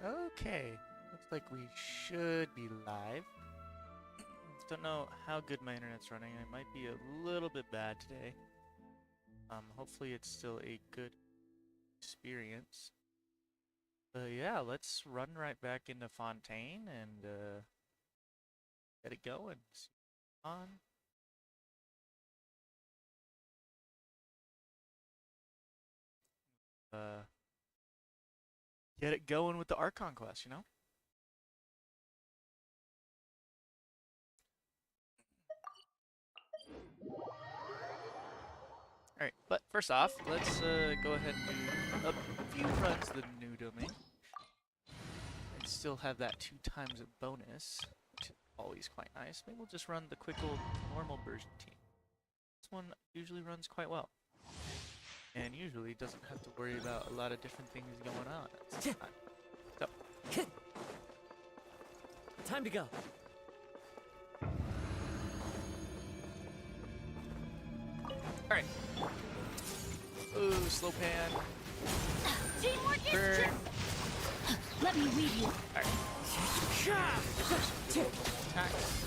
Okay, looks like we should be live. Don't know how good my internet's running. It might be a little bit bad today. Hopefully it's still a good experience. But yeah, let's run right back into Fontaine and get it going. See on. Get it going with the Archon quest, you know? Alright, but first off, let's go ahead and do a few runs of the new domain. And still have that 2 times a bonus, which is always quite nice. Maybe we'll just run the quick old normal version team. This one usually runs quite well. And usually doesn't have to worry about a lot of different things going on at the same time. So. Time to go. Alright. Ooh, slow pan. Teamwork is Burn. Let me lead you. Alright. Attacks.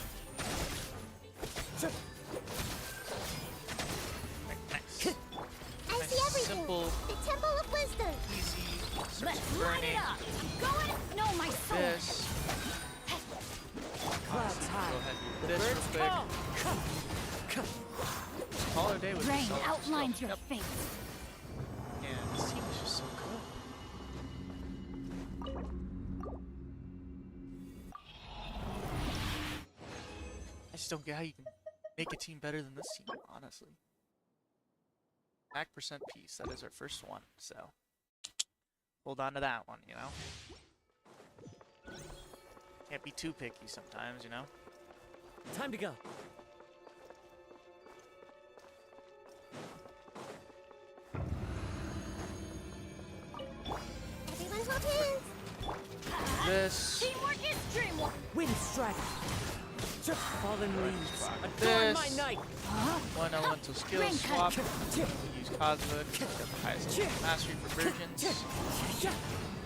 Right, nice. I Nice, see everything. simple, The Temple of Wisdom. easy. Let's light it up. Go in. No, my soul. This. Clouds Go high. ahead and The do this birds real call. quick. Call it a day with Rain this. outlines your Yep. fate. And this team is just so good. I just don't get how you can make a team better than this team, honestly. Attack percent piece, that is our first one, so hold on to that one, you know? Can't be too picky sometimes, you know? Time to go. Everyone hold hands. This. Teamwork is dreamwork. Wind strike. Fallen leaves. Adorn This. my night. One elemental skill Rain swap. cut. We use Cosmic, got the highest level mastery for virgins.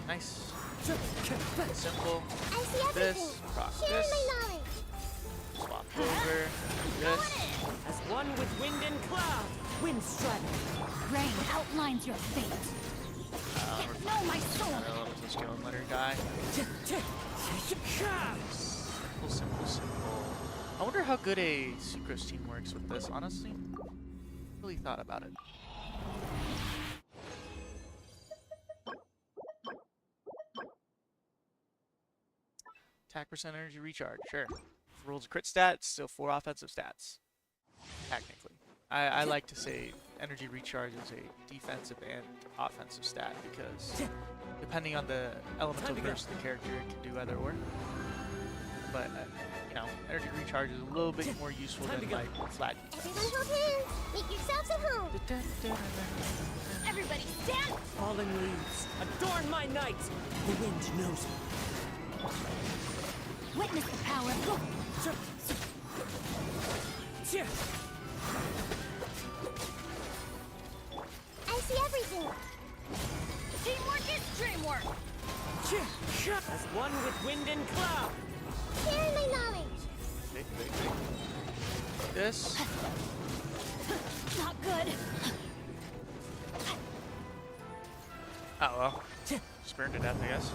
Nice. Simple. I see everything. This, proc Share this, my knowledge. swap over, this. As one with wind and cloud. Wind strike. Rain outlines your fate. We're No, my soul. another elemental skill and let her die. Simple, simple. I wonder how good a Sucrose team works with this, honestly. Really thought about it. Attack percent energy recharge, sure. If it rolls a crit stat, it's still 4 offensive stats. Technically. I like to say energy recharge is a defensive and offensive stat because depending on the elemental burst of the character, it can do either or. But, you know, energy recharge is a little bit more useful than like flat Everyone defense. hold hands. Make yourselves at home. Everybody stand. Fallen leaves. Adorn my night. The wind knows it. Witness the power. Go. I see everything. Teamwork is dreamwork. As one with wind and cloud. Share my knowledge. Big. This. Not good. Oh well. Just burned to death, I guess.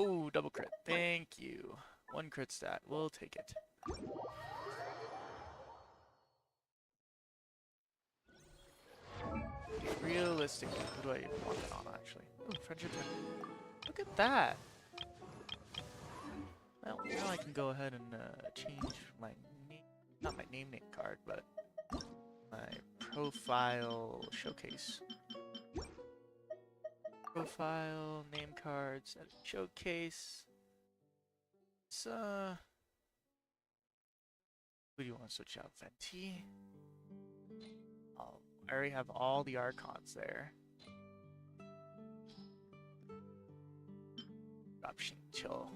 Oh, double crit. Thank you. 1 crit stat. We'll take it. Realistically, who do I even want that on, actually? Ooh, friendship. Look at that. Well, now I can go ahead and change my name, not my name card, but my profile showcase. Profile, name cards, edit showcase. So, who do you want to switch out? Venti? Oh, I already have all the Archons there. Dropshin, chill.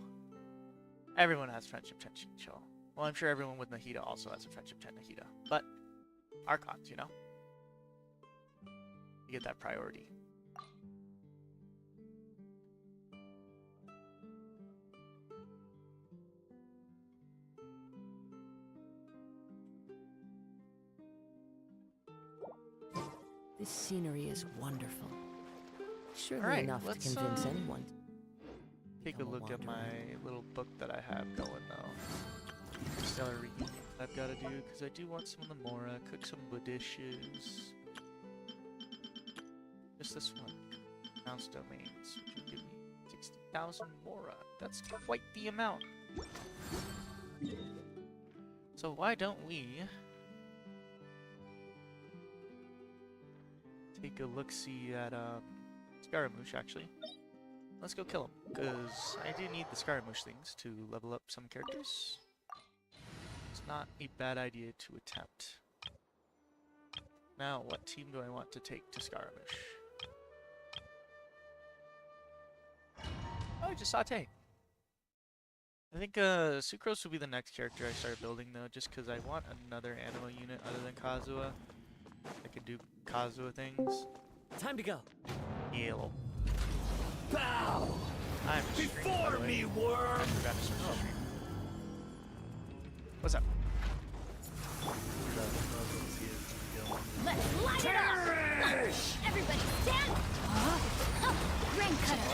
Everyone has friendship, tension, chill. Well, I'm sure everyone with Nahida also has a friendship 10 Nahida, but Archons, you know? You get that priority. This scenery is wonderful. Surely Alright, enough to let's, convince anyone. Take a become a look at my wanderer. little book that I have going though. Stellar reunion I've got to do because I do want some of the Mora, cook some dishes. Just this one. Mouse domains, which will give me 60,000 Mora. That's quite the amount. So why don't we take a look-see at Scaramouche actually. Let's go kill him, because I do need the Scaramouche things to level up some characters. It's not a bad idea to attempt. Now, what team do I want to take to Scaramouche? Oh, just Saute. I think Sucrose will be the next character I start building though, just because I want another animal unit other than Kazuha that can do Kazuha things. Time to go. Heal. Bow I'm streaming, by the way. me, worm. I forgot to switch to stream. What's up? Let's light it up! Everybody stand! Rain cutter!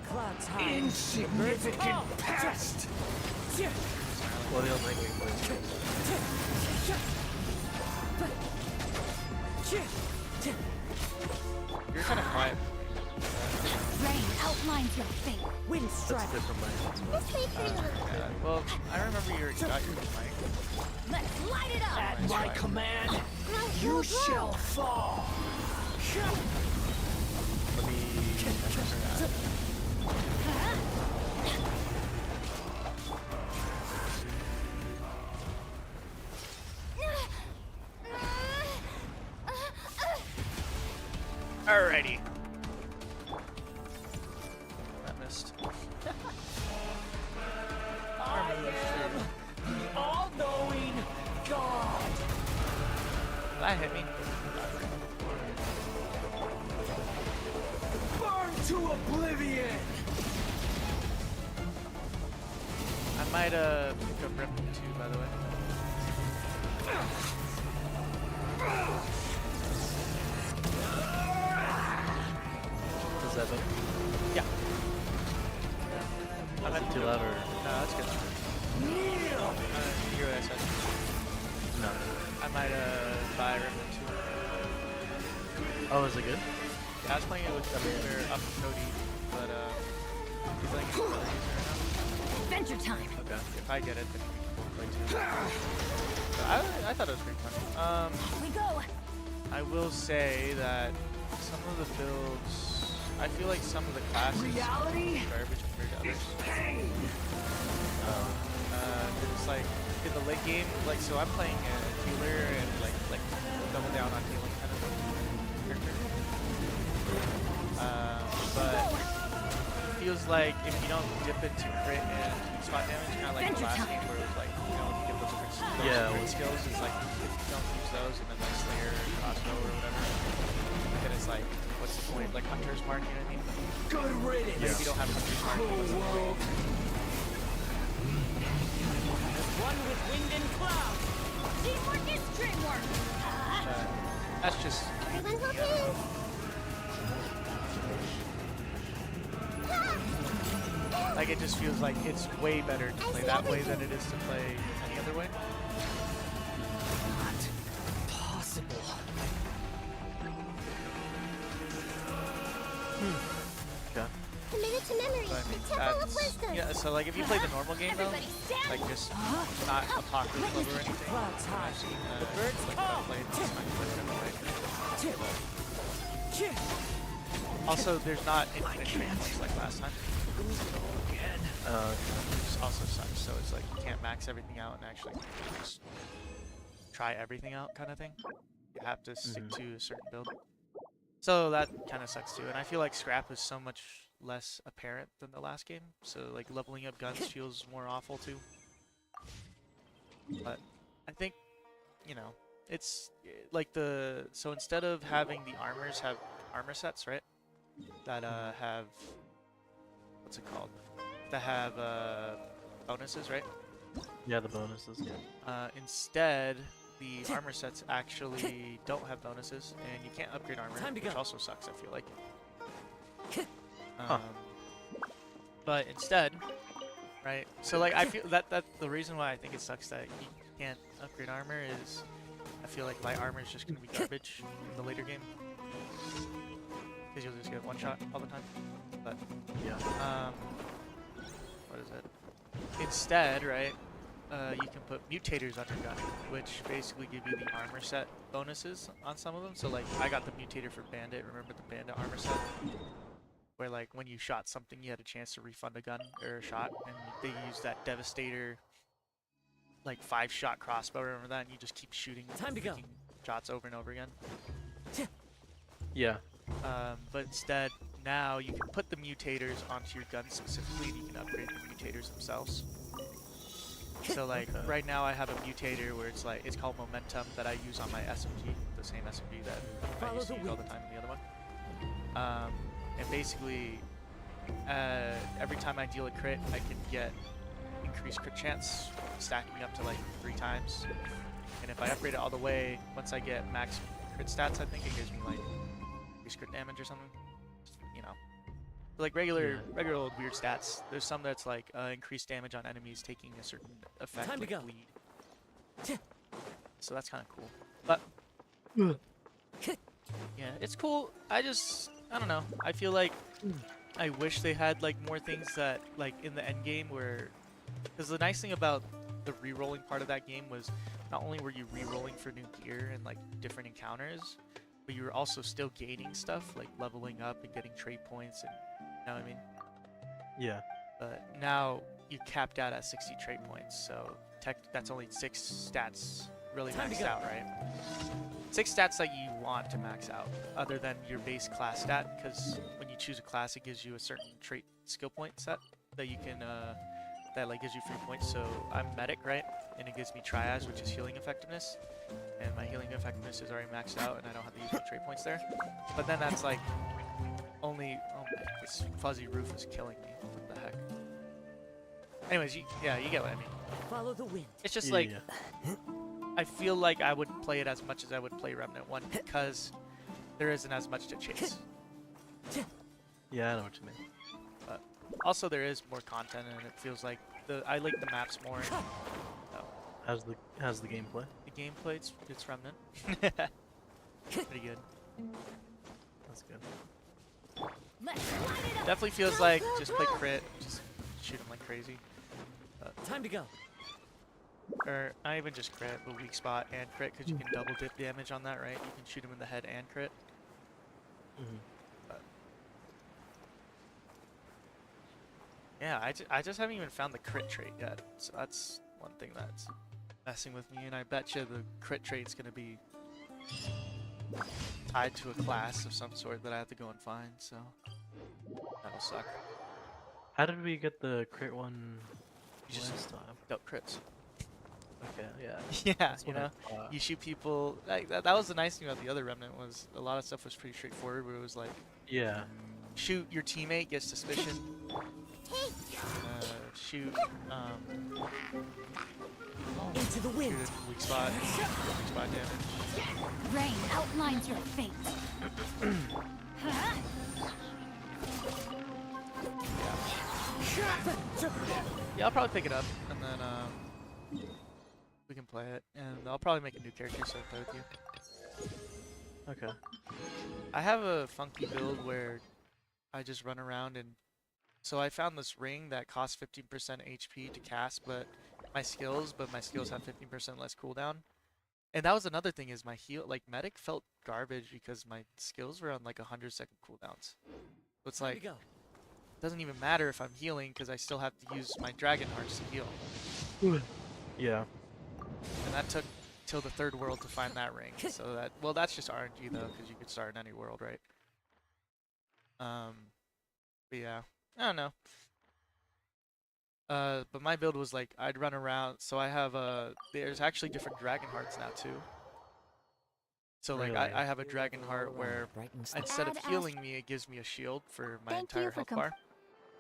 Clouds high. Insignificant pest! Well, they'll make me play. You're kind of quiet. Rain outlines your fate. Wind That's strike. different mic. Let's play through the Yeah, well, I remember you already got your mic. Let's light it up! At my command, you shall fall! Let me... Alrighty. That missed. I am the all-knowing God. That hit me. Burn to oblivion! I might pick up Rip too, by the way. Does that make Yeah. too loud or No, that's good. You hear what I said? no? I might buy Rip too. Oh, is it good? Yeah, I was playing it with up with Cody, but he's like in right now. Adventure time! Okay. If I get it, then we can play too. But I thought it was pretty fun. Here we go! I will say that some of the builds, I feel like some of the classes Reality are garbage compared to others. pain! It's like in the late game, like so I'm playing a healer and like double down on healing kind of character. But it feels like if you don't dip into crit and spot damage, kind of like the last game where it was like, you know, when you get those crit skills, it's like if you don't use those and then like Slayer or Crossbow or whatever, then it's like, what's the point? Like Hunter's Mark, you know what I mean? Good riddance! Like if you don't have Hunter's Mark, Cruel what's the point? world! One with wind and cloud. Teamwork is dreamwork! That's just Everyone hold hands! like it just feels like it's way better to play that way than it is to play any other way. Not possible. Okay. Committed to memory, So, I mean, the Temple of that's Wisdom! yeah. So like if you play the normal game though, Everybody stand! like just not Apocalypse Club or anything. Clouds high. I've seen The birds like call. played this time, but also there's not infinite trains like last time, Again. which also sucks. So it's like you can't max everything out and actually just try everything out kind of thing. You have to stick to a certain build. So that kind of sucks too. And I feel like Scrap is so much less apparent than the last game. So like leveling up guns feels more awful too. But I think, you know, it's like so instead of having the armors have armor sets, right? That have, what's it called? That have bonuses, right? Yeah, the bonuses. Yeah. Instead, the armor sets actually don't have bonuses, and you can't upgrade armor, Time to which go. also sucks, I feel like. Huh. But instead, right? So like I feel that the reason why I think it sucks that you can't upgrade armor is I feel like light armor is just gonna be garbage in the later game because you'll just get one shot all the time. But Yeah. what is it? Instead, right? You can put mutators on your gun, which basically give you the armor set bonuses on some of them. So like I got the mutator for bandit. Remember the bandit armor set? Where like when you shot something, you had a chance to refund a gun or a shot, and they used that devastator, like 5-shot crossbow. Remember that? And you just keep shooting Time to go. freaking shots over and over again. Yeah. But instead, now you can put the mutators onto your gun specifically, and you can upgrade the mutators themselves. So like right now, I have a mutator where it's called momentum that I use on my SMG, the same SMG that I Follow used to the use all the wind. time in the other one. And basically, every time I deal a crit, I can get increased crit chance, stacking up to like 3 times. And if I upgrade it all the way, once I get max crit stats, I think it gives me like increased crit damage or something. You know, like regular old weird stats. There's some that's like increased damage on enemies taking a certain effect, Time to like go. bleed. So that's kind of cool. But yeah, it's cool. I don't know. I feel like I wish they had like more things that like in the end game where, because the nice thing about the re-rolling part of that game was not only were you re-rolling for new gear and like different encounters, but you were also still gaining stuff like leveling up and getting trade points and you know what I mean. Yeah. But now you capped out at 60 trade points, so that's only 6 stats really Time to maxed go. out, right? 6 stats that you want to max out, other than your base class stat, because when you choose a class, it gives you a certain trait skill point set that you can, that like gives you free points. So I'm medic, right? And it gives me triage, which is healing effectiveness, and my healing effectiveness is already maxed out, and I don't have to use my trait points there. But then that's like only, oh man, this fuzzy roof is killing me. What the heck? Anyways, yeah, you get what I mean. Follow the wind. It's just like, Yeah. I feel like I would play it as much as I would play Remnant 1 because there isn't as much to chase. Yeah, I know what you mean. But also there is more content and it feels like I like the maps more. So How's the gameplay? the gameplay, it's Remnant. Pretty good. That's good. Let's light it up. Definitely feels like just play crit, just shoot them like crazy. Time to go. Or not even just crit, but weak spot and crit, because you can double dip damage on that, right? You can shoot him in the head and crit. Mhm. But yeah, I just haven't even found the crit trait yet, so that's one thing that's messing with me. And I bet you the crit trait's gonna be tied to a class of some sort that I have to go and find. So that'll suck. How did we get the crit one You just last time? dealt crits. Okay, yeah. Yeah, That's you what I know. thought. You shoot people. Like, that was the nice thing about the other Remnant was a lot of stuff was pretty straightforward. Where it was like, Yeah. shoot your teammate, get suspicion. Shoot, Into the shoot wind. a weak spot damage. Rain outlines your fate. Huh? Yeah, I'll probably pick it up and then we can play it, and I'll probably make a new character so I can play with you. Okay. I have a funky build where I just run around and so I found this ring that costs 15% HP to cast, but my skills have 15% less cooldown. And that was another thing is my heal, like medic felt garbage because my skills were on like 100-second cooldowns. So it's Time to like, go. doesn't even matter if I'm healing because I still have to use my dragon hearts to heal. Yeah. And that took till the 3rd world to find that ring. So that, well, that's just RNG though, because you could start in any world, right? But yeah, I don't know. But my build was like I'd run around. So I have there's actually different dragon hearts now too. So like Really? I have a dragon heart where Brightens the instead of Add healing me, it gives me a shield for my Thank you entire for health bar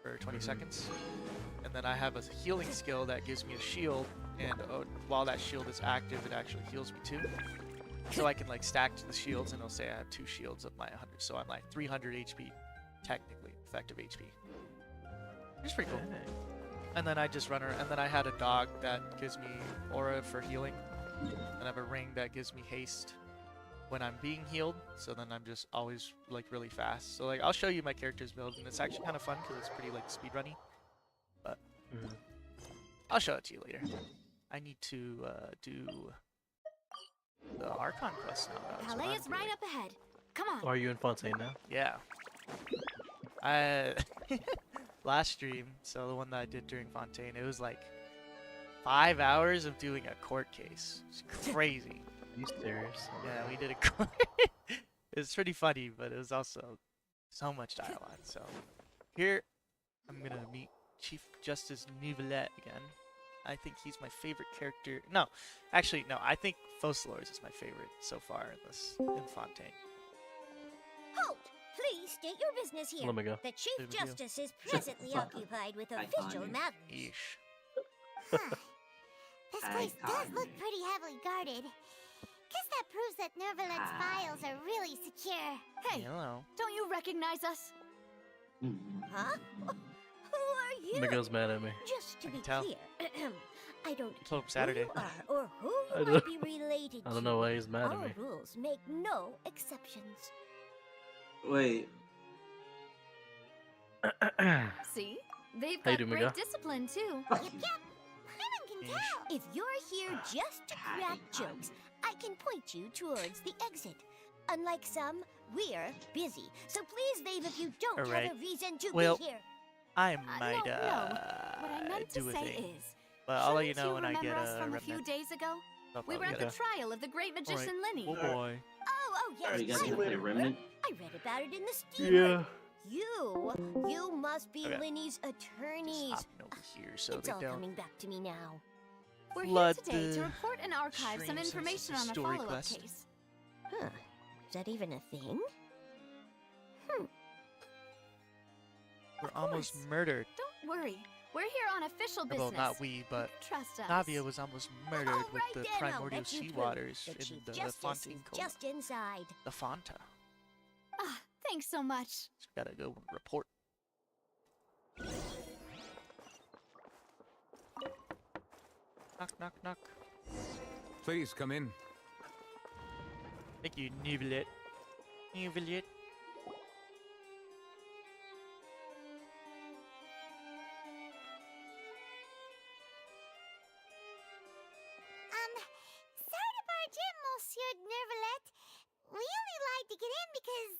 for 20 seconds. And then I have a healing skill that gives me a shield, and while that shield is active, it actually heals me too. So I can like stack the shields, and it'll say I have 2 shields of my 100. So I'm like 300 HP, technically effective HP. It's pretty cool. Dang. And then I just run around, and then I had a dog that gives me aura for healing, and I have a ring that gives me haste when I'm being healed. So then I'm just always like really fast. So like I'll show you my character's build, and it's actually kind of fun because it's pretty like speedrunny. But Mhm. I'll show it to you later. I need to do the Archon quest now. That's what Ballet I'm is right doing. up ahead. Come on. Oh, are you in Fontaine now? Yeah. I last stream, so the one that I did during Fontaine, it was like 5 hours of doing a court case. It's crazy. Are you serious? Yeah, we did a court. It was pretty funny, but it was also so much dialogue. So here, I'm gonna meet Chief Justice Nivelet again. I think he's my favorite character. No, actually, no. I think Fossilors is my favorite so far in Fontaine. Halt! Please state your business here. Let me go. The Chief Let me go. Justice is presently fuck up. occupied with I official can't. matters. Yeesh. This I place does can't. look pretty heavily guarded. Guess that proves that Nervalet's files are really secure. Hey, Hello. don't you recognize us? Huh? Who are you? Miguel's mad at me. Just to I be can tell. clear, I don't I told him who Saturday. you are or who I you don't- might be related to. I don't know why he's mad at Our me. rules make no exceptions. Wait, See? They've How you got doing, great Miguel? discipline, too. Yep, yep. Anyone can Yeesh. tell. If you're here just to crack Howdy, jokes, I can point you towards the exit. Unlike some, we're busy. So please leave if you don't Alright. have a reason to Well, be here. I no, might no. What I meant to do a say thing, is, but I'll let you shouldn't know when I remember get us a from a few remnant. days ago? I'll We were probably at get the trial of the great magician Lenny. Oh boy. Oh, yes. are you guys I gonna play remember. Remnant? I read about it in the steamer. Yeah. You must be Okay. Linny's Just attorneys. hopping over here so It's they all don't. coming back to me now. We're Flood here today the to report and archive some stream since information it's a on a story follow-up quest. case. Huh. Is that even a thing? We're almost course. murdered. Don't worry. We're here on official Well, business. not we, but Trust us. Navia was almost murdered All with right the then, I'll primordial let you sea through. waters The in Chief the Justice Fontaine is Cove. just inside. The Fonta. Ah, thanks so much. Just gotta go report. Knock, knock, knock. Please come in. Thank you, Nivelet. Nivelet. Sorry to barge in, Monsieur Nervalet. We only lied to get in because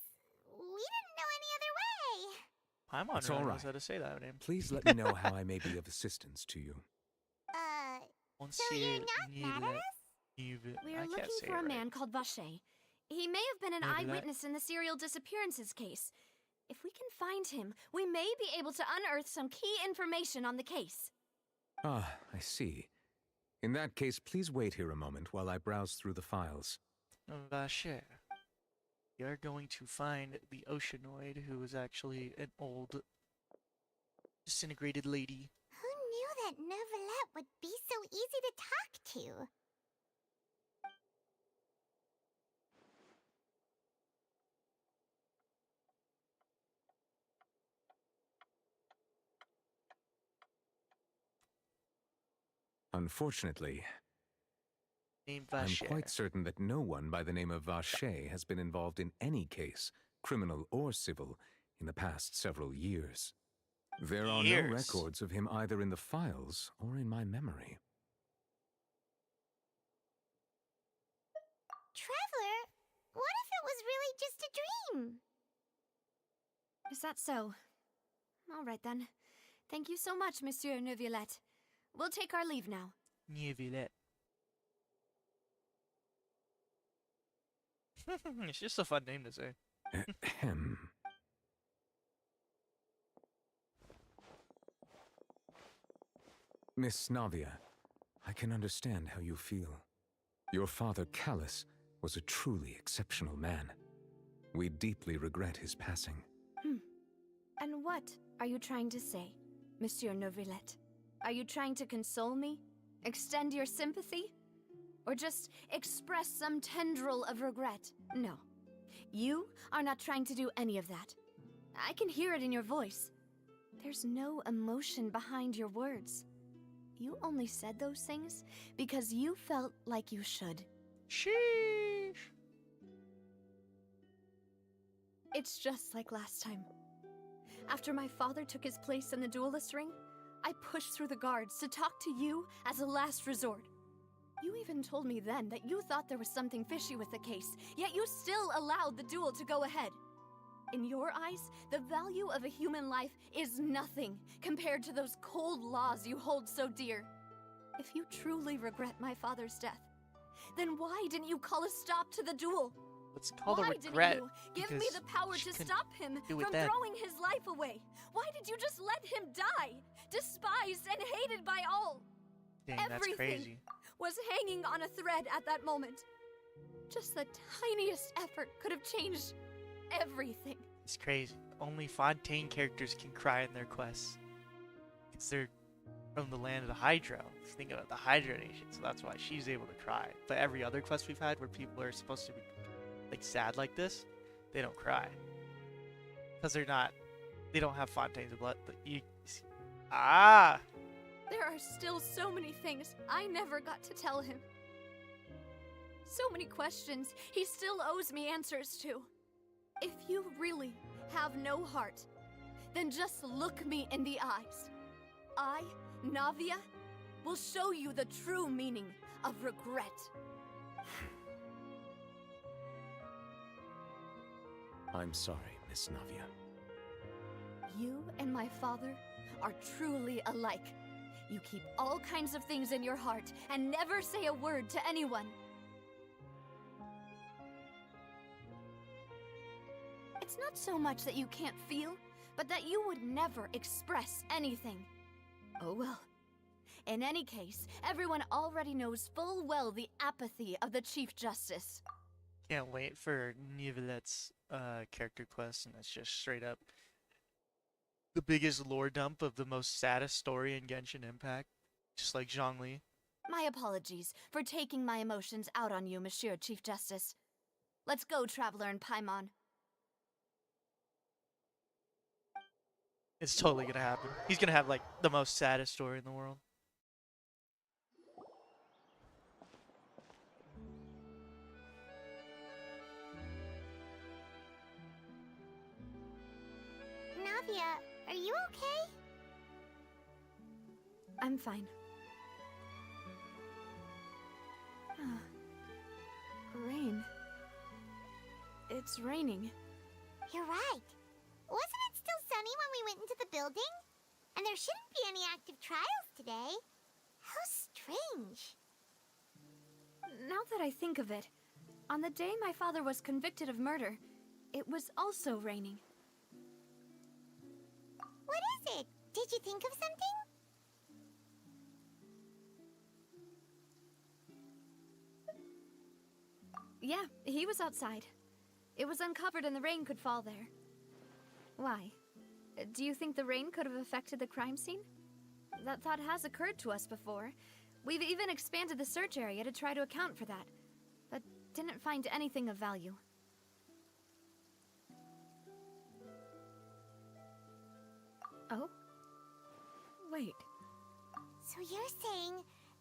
we didn't know any other way. I'm on It's all knows right. how to say that name. Please let me know how I may be of assistance to you. So you're not mad at us? Nivelet. We I are can't looking say for it a right. man called Vache. He may have been an Maybe that- eyewitness in the serial disappearances case. If we can find him, we may be able to unearth some key information on the case. Ah, I see. In that case, please wait here a moment while I browse through the files. Vacher. You're going to find the Oceanoid, who is actually an old, disintegrated lady. Who knew that Nervalet would be so easy to talk to? Unfortunately, Named I'm Vacher. quite certain that no one by the name of Vache has been involved in any case, criminal or civil, in the past several years. There are no Years? records of him either in the files or in my memory. Traveler, what if it was really just a dream? Is that so? All right then. Thank you so much, Monsieur Neuvillette. We'll take our leave now. Nivelet. It's just a fun name to say. Ahem. Miss Navia, I can understand how you feel. Your father, Callus, was a truly exceptional man. We deeply regret his passing. And what are you trying to say, Monsieur Neuvillette? Are you trying to console me? Extend your sympathy? Or just express some tendril of regret? No. You are not trying to do any of that. I can hear it in your voice. There's no emotion behind your words. You only said those things because you felt like you should. Sheesh. It's just like last time. After my father took his place in the duelist ring, I pushed through the guards to talk to you as a last resort. You even told me then that you thought there was something fishy with the case, yet you still allowed the duel to go ahead. In your eyes, the value of a human life is nothing compared to those cold laws you hold so dear. If you truly regret my father's death, then why didn't you call a stop to the duel? It's called a Why regret. didn't you give me because the power she to couldn't stop him do it from then. throwing his life away? Why did you just let him die? Despised and hated by all. Dang, that's Everything crazy. was hanging on a thread at that moment. Just the tiniest effort could have changed everything. It's crazy. Only Fontaine characters can cry in their quests. Because they're from the land of the Hydro. Think about the Hydro Nation, so that's why she's able to cry. But every other quest we've had where people are supposed to be like sad like this, they don't cry. Because they don't have Fontaine's blood. But There are still so many things I never got to tell him. So many questions he still owes me answers to. If you really have no heart, then just look me in the eyes. I, Navia, will show you the true meaning of regret. I'm sorry, Miss Navia. You and my father are truly alike. You keep all kinds of things in your heart and never say a word to anyone. It's not so much that you can't feel, but that you would never express anything. Oh well. In any case, everyone already knows full well the apathy of the Chief Justice. can't wait for Neuvillette's character quest, and it's just straight up the biggest lore dump of the most saddest story in Genshin Impact, just like Zhongli. My apologies for taking my emotions out on you, Monsieur Chief Justice. Let's go, Traveler and Paimon. It's totally gonna happen. He's gonna have like the most saddest story in the world. Navia, are you okay? I'm fine. Rain. It's raining. You're right. Wasn't it still sunny when we went into the building? And there shouldn't be any active trials today. How strange. Now that I think of it, on the day my father was convicted of murder, it was also raining. What is it? Did you think of something? Yeah, he was outside. It was uncovered and the rain could fall there. Why? Do you think the rain could have affected the crime scene? That thought has occurred to us before. We've even expanded the search area to try to account for that, but didn't find anything of value. Oh? Wait. So you're saying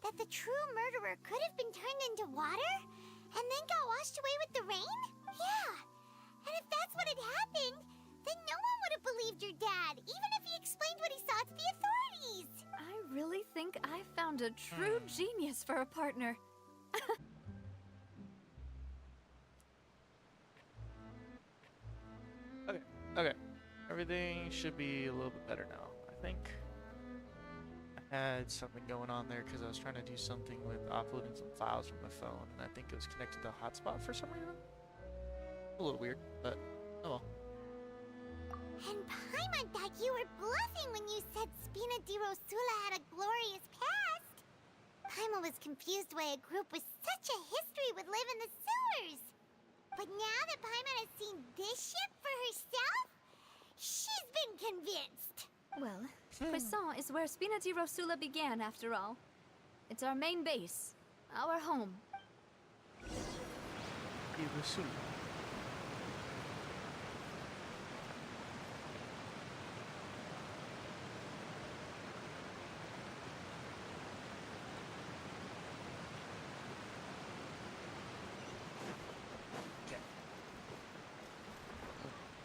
that the true murderer could have been turned into water? And then got washed away with the rain? Yeah. And if that's what had happened, then no one would have believed your dad, even if he explained what he saw to the authorities. I really think I found a true genius for a partner. Okay. Everything should be a little bit better now, I think. I had something going on there because I was trying to do something with uploading some files from my phone, and I think it was connected to a hotspot for some reason. A little weird, but oh well. And Paimon thought you were bluffing when you said Spina di Rosula had a glorious past. was confused why a group with such a history would live in the sewers. But now that Paimon has seen this ship for herself, she's been convinced. Well, Poisson is where Spina di Rosula began, after all. It's our main base, our home. Irusul.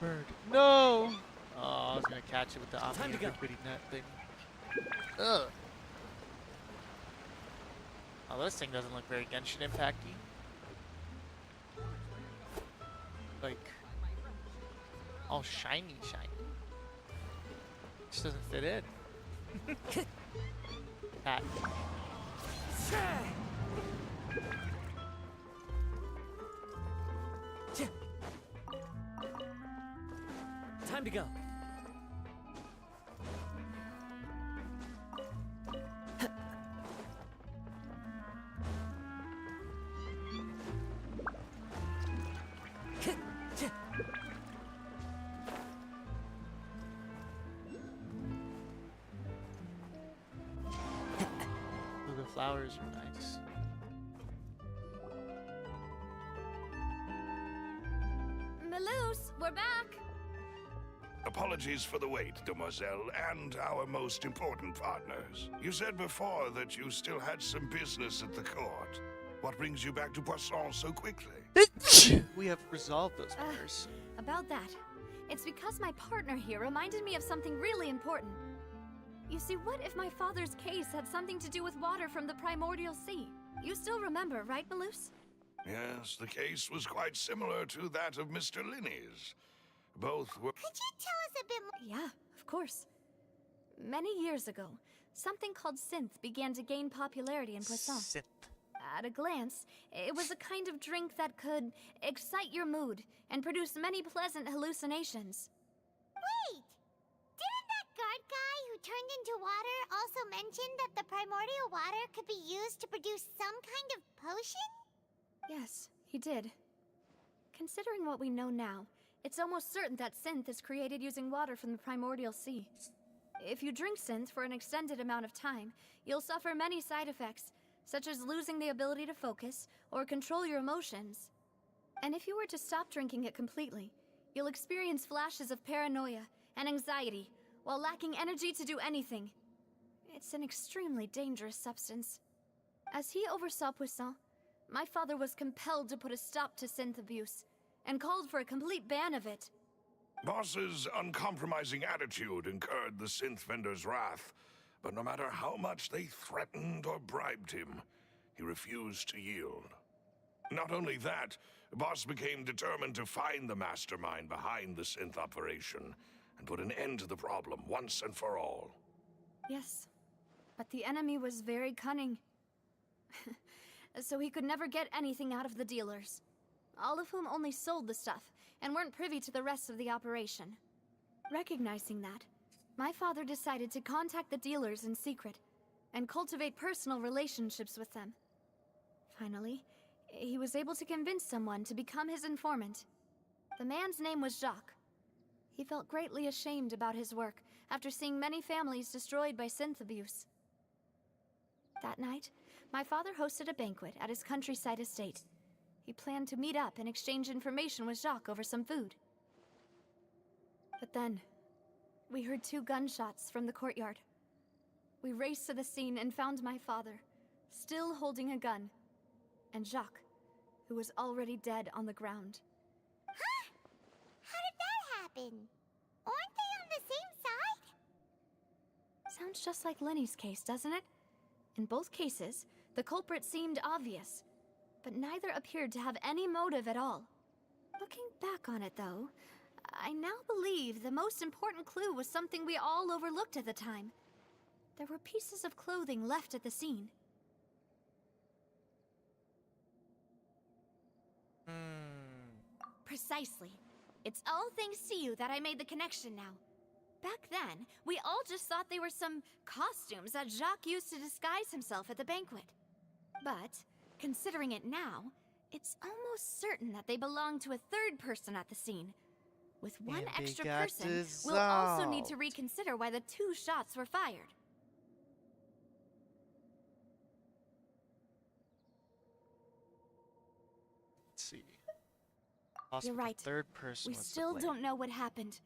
Bird. No! Oh, I was gonna catch it with the Time to go. ubiquity net thing. Ugh. Oh, this thing doesn't look very Genshin impacty. Like, all shiny. Just doesn't fit in. Pat. Time to go. Ooh, the flowers are nice. Malouse, we're back! Apologies for the wait, demoiselle, and our most important partners. You said before that you still had some business at the court. What brings you back to Poisson so quickly? We have resolved those matters. About that, it's because my partner here reminded me of something really important. You see, what if my father's case had something to do with water from the primordial sea? You still remember, right, Malouse? Yes, the case was quite similar to that of Mr. Linney's. Both were... Could you tell us a bit more? Yeah, of course. Many years ago, something called synth began to gain popularity in Poisson. Synth. At a glance, it was a kind of drink that could excite your mood and produce many pleasant hallucinations. Wait! Didn't that guard guy who turned into water also mention that the primordial water could be used to produce some kind of potion? Yes, he did. Considering what we know now, it's almost certain that synth is created using water from the primordial sea. If you drink synth for an extended amount of time, you'll suffer many side effects, such as losing the ability to focus or control your emotions. And if you were to stop drinking it completely, you'll experience flashes of paranoia and anxiety while lacking energy to do anything. It's an extremely dangerous substance. As he oversaw Poisson, my father was compelled to put a stop to synth abuse and called for a complete ban of it. Boss's uncompromising attitude incurred the synth vendor's wrath, but no matter how much they threatened or bribed him, he refused to yield. Not only that, Boss became determined to find the mastermind behind the synth operation and put an end to the problem once and for all. Yes, but the enemy was very cunning. So he could never get anything out of the dealers, all of whom only sold the stuff and weren't privy to the rest of the operation. Recognizing that, my father decided to contact the dealers in secret and cultivate personal relationships with them. Finally, he was able to convince someone to become his informant. The man's name was Jacques. He felt greatly ashamed about his work after seeing many families destroyed by synth abuse. That night, my father hosted a banquet at his countryside estate. He planned to meet up and exchange information with Jacques over some food. But then, we heard 2 gunshots from the courtyard. We raced to the scene and found my father, still holding a gun, and Jacques, who was already dead on the ground. Huh? How did that happen? Aren't they on the same side? Sounds just like Lenny's case, doesn't it? In both cases, the culprit seemed obvious, but neither appeared to have any motive at all. Looking back on it, though, I now believe the most important clue was something we all overlooked at the time. There were pieces of clothing left at the scene. Precisely. It's all thanks to you that I made the connection now. Back then, we all just thought they were some costumes that Jacques used to disguise himself at the banquet. But, considering it now, it's almost certain that they belong to a third person at the scene. With one And they extra got person, we'll also need to dissolved. reconsider why the 2 shots were fired. Let's see. You're Possible right. third person We was to still blame. don't know what happened.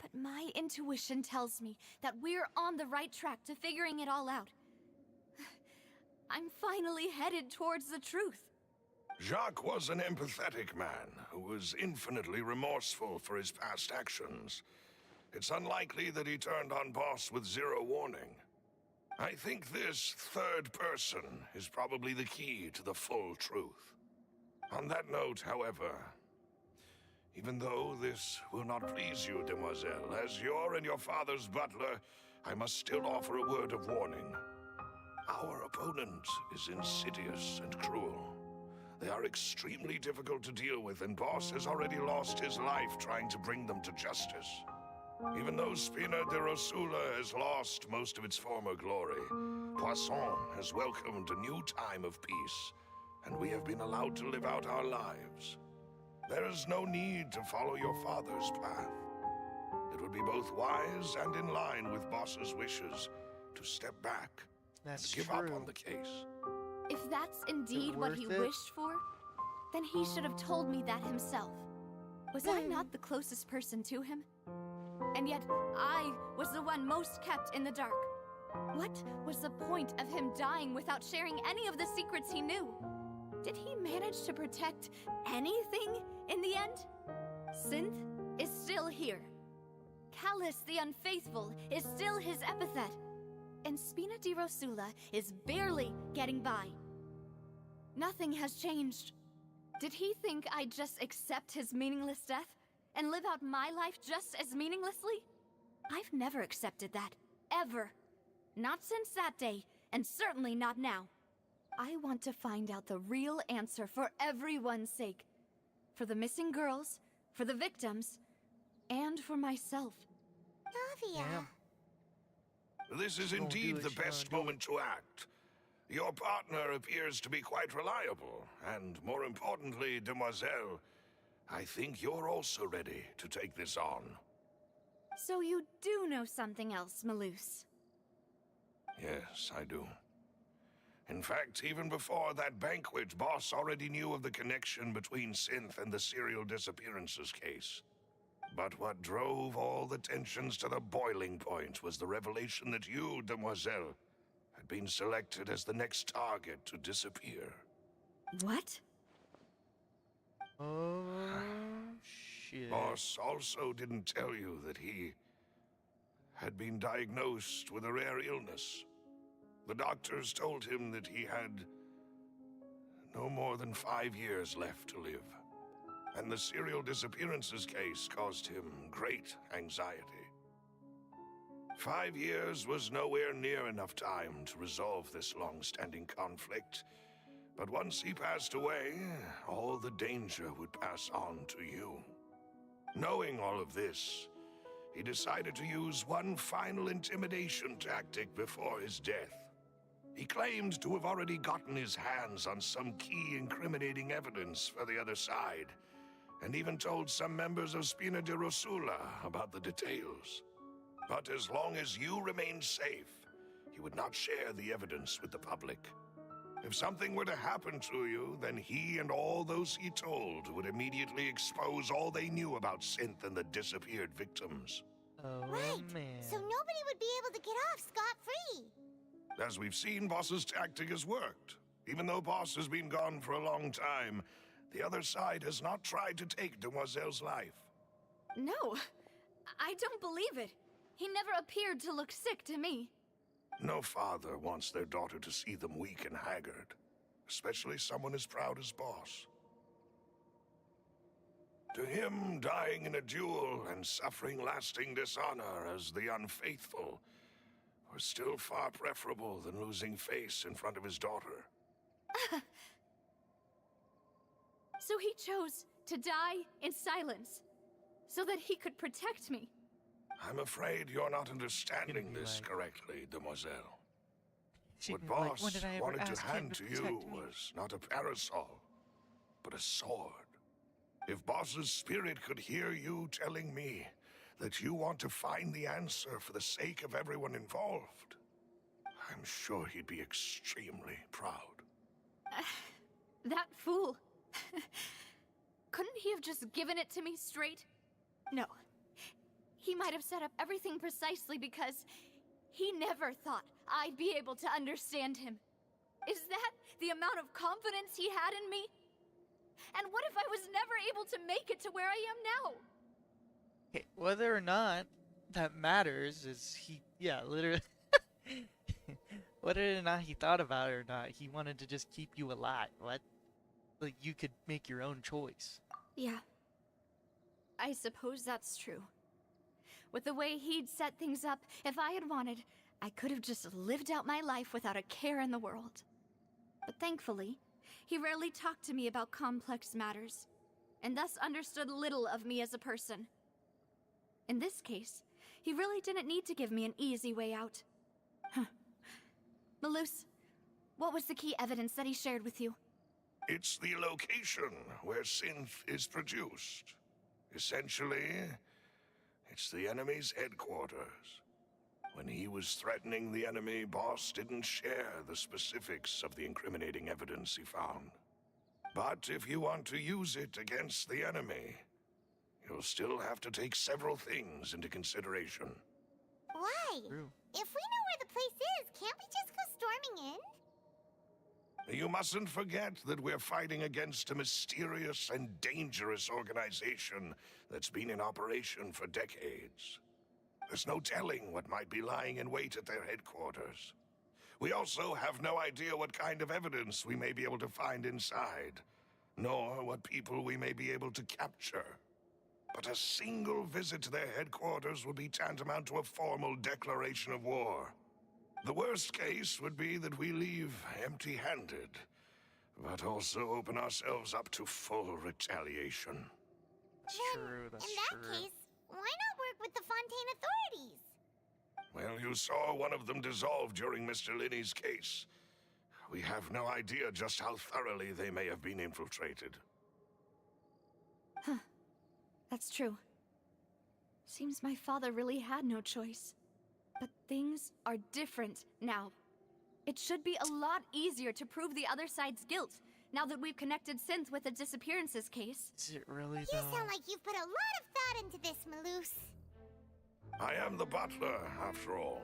But my intuition tells me that we're on the right track to figuring it all out. I'm finally headed towards the truth. Jacques was an empathetic man who was infinitely remorseful for his past actions. It's unlikely that he turned on Boss with zero warning. I think this third person is probably the key to the full truth. On that note, however, even though this will not please you, demoiselle, as your and your father's butler, I must still offer a word of warning. Our opponent is insidious and cruel. They are extremely difficult to deal with, and Boss has already lost his life trying to bring them to justice. Even though Spina de Rosula has lost most of its former glory, Poisson has welcomed a new time of peace, and we have been allowed to live out our lives. There is no need to follow your father's path. It would be both wise and in line with Boss's wishes to step back That's and give true. up on the case. If that's indeed what he worth it? wished for, then he should have told me that himself. Was I not the closest person to him? And yet, I was the one most kept in the dark. What was the point of him dying without sharing any of the secrets he knew? Did he manage to protect anything in the end? Synth is still here. Callus the Unfaithful is still his epithet. And Spina di Rosula is barely getting by. Nothing has changed. Did he think I'd just accept his meaningless death and live out my life just as meaninglessly? I've never accepted that. Ever. Not since that day, and certainly not now. I want to find out the real answer for everyone's sake. For the missing girls, for the victims, and for myself. Navia. Damn. This is Gonna do indeed it, the she gonna best do it. moment to act. Your partner appears to be quite reliable, and more importantly, demoiselle, I think you're also ready to take this on. So you do know something else, Malus. Yes, I do. In fact, even before that banquet, Boss already knew of the connection between Synth and the serial disappearances case. But what drove all the tensions to the boiling point was the revelation that you, demoiselle, had been selected as the next target to disappear. What? Oh, shit. Boss also didn't tell you that he had been diagnosed with a rare illness. The doctors told him that he had no more than 5 years left to live. And the serial disappearances case caused him great anxiety. 5 years was nowhere near enough time to resolve this long-standing conflict. But once he passed away, all the danger would pass on to you. Knowing all of this, he decided to use one final intimidation tactic before his death. He claimed to have already gotten his hands on some key incriminating evidence for the other side, and even told some members of Spina de Rosula about the details. But as long as you remained safe, he would not share the evidence with the public. If something were to happen to you, then he and all those he told would immediately expose all they knew about Synth and the disappeared victims. Oh, Right. man. So nobody would be able to get off scot-free. As we've seen, Boss's tactic has worked. Even though Boss has been gone for a long time, the other side has not tried to take Demoiselle's life. No, I don't believe it. He never appeared to look sick to me. No father wants their daughter to see them weak and haggard, especially someone as proud as Boss. To him, dying in a duel and suffering lasting dishonor as the unfaithful was still far preferable than losing face in front of his daughter. So he chose to die in silence, so that he could protect me. I'm afraid you're not understanding Gonna be this like- correctly, demoiselle. What Like, when Boss did I ever wanted to ask him hand to to you protect me? was not a parasol, but a sword. If Boss's spirit could hear you telling me that you want to find the answer for the sake of everyone involved, I'm sure he'd be extremely proud. That fool. Couldn't he have just given it to me straight? No. He might have set up everything precisely because he never thought I'd be able to understand him. Is that the amount of confidence he had in me? And what if I was never able to make it to where I am now? Okay, whether or not that matters is literally. Whether or not he thought about it or not, he wanted to just keep you alive. What? Like, you could make your own choice. Yeah. I suppose that's true. With the way he'd set things up, if I had wanted, I could have just lived out my life without a care in the world. But thankfully, he rarely talked to me about complex matters, and thus understood little of me as a person. In this case, he really didn't need to give me an easy way out. Huh. Malus, what was the key evidence that he shared with you? It's the location where synth is produced. Essentially, it's the enemy's headquarters. When he was threatening the enemy, Boss didn't share the specifics of the incriminating evidence he found. But if you want to use it against the enemy, you'll still have to take several things into consideration. Why? True. If we know where the place is, can't we just go storming in? You mustn't forget that we're fighting against a mysterious and dangerous organization that's been in operation for decades. There's no telling what might be lying in wait at their headquarters. We also have no idea what kind of evidence we may be able to find inside, nor what people we may be able to capture. But a single visit to their headquarters would be tantamount to a formal declaration of war. The worst case would be that we leave empty-handed, but also open ourselves up to full retaliation. That's true, that's In that true. case, why not work with the Fontaine authorities? Well, you saw one of them dissolve during Mr. Linney's case. We have no idea just how thoroughly they may have been infiltrated. Huh. That's true. Seems my father really had no choice. But things are different now. It should be a lot easier to prove the other side's guilt, now that we've connected Synth with the disappearances case. Is it really You though? sound like you've put a lot of thought into this, Malus. I am the butler, after all.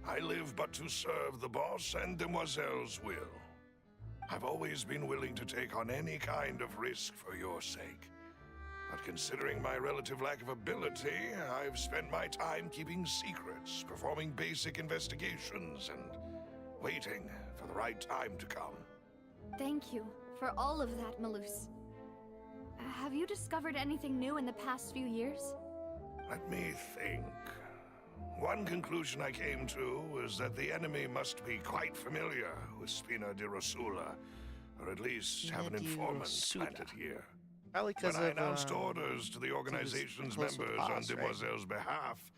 I live but to serve the boss and Demoiselle's will. I've always been willing to take on any kind of risk for your sake. But considering my relative lack of ability, I've spent my time keeping secrets, performing basic investigations, and waiting for the right time to come. Thank you for all of that, Malus. Have you discovered anything new in the past few years? Let me think. One conclusion I came to was that the enemy must be quite familiar with Spina di Rosula, or at least have an Spina di informant Rosula. planted here. Probably When because I of announced orders to the organization's close with members on Oz, right? Demoiselle's behalf,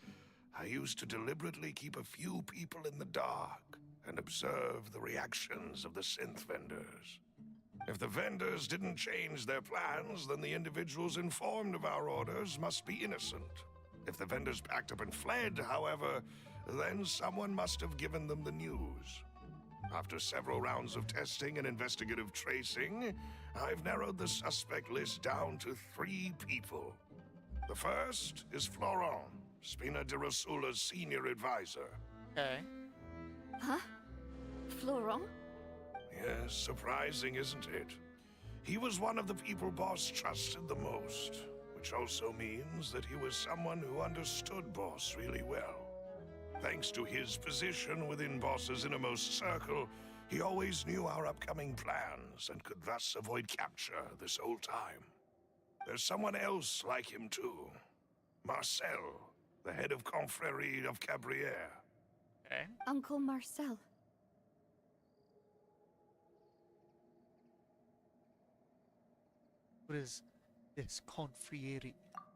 I used to deliberately keep a few people in the dark and observe the reactions of the synth vendors. If the vendors didn't change their plans, then the individuals informed of our orders must be innocent. If the vendors packed up and fled, however, then someone must have given them the news. After several rounds of testing and investigative tracing, I've narrowed the suspect list down to 3 people. The first is Florent, Spina di Rosula's senior advisor. Okay. Huh? Florent? Yes, surprising, isn't it? He was one of the people Boss trusted the most, which also means that he was someone who understood Boss really well. Thanks to his position within Boss's innermost circle, he always knew our upcoming plans and could thus avoid capture this whole time. There's someone else like him too. Marcel, the head of Confrérie of Cabrières. Okay. Uncle Marcel. What is this confrérie?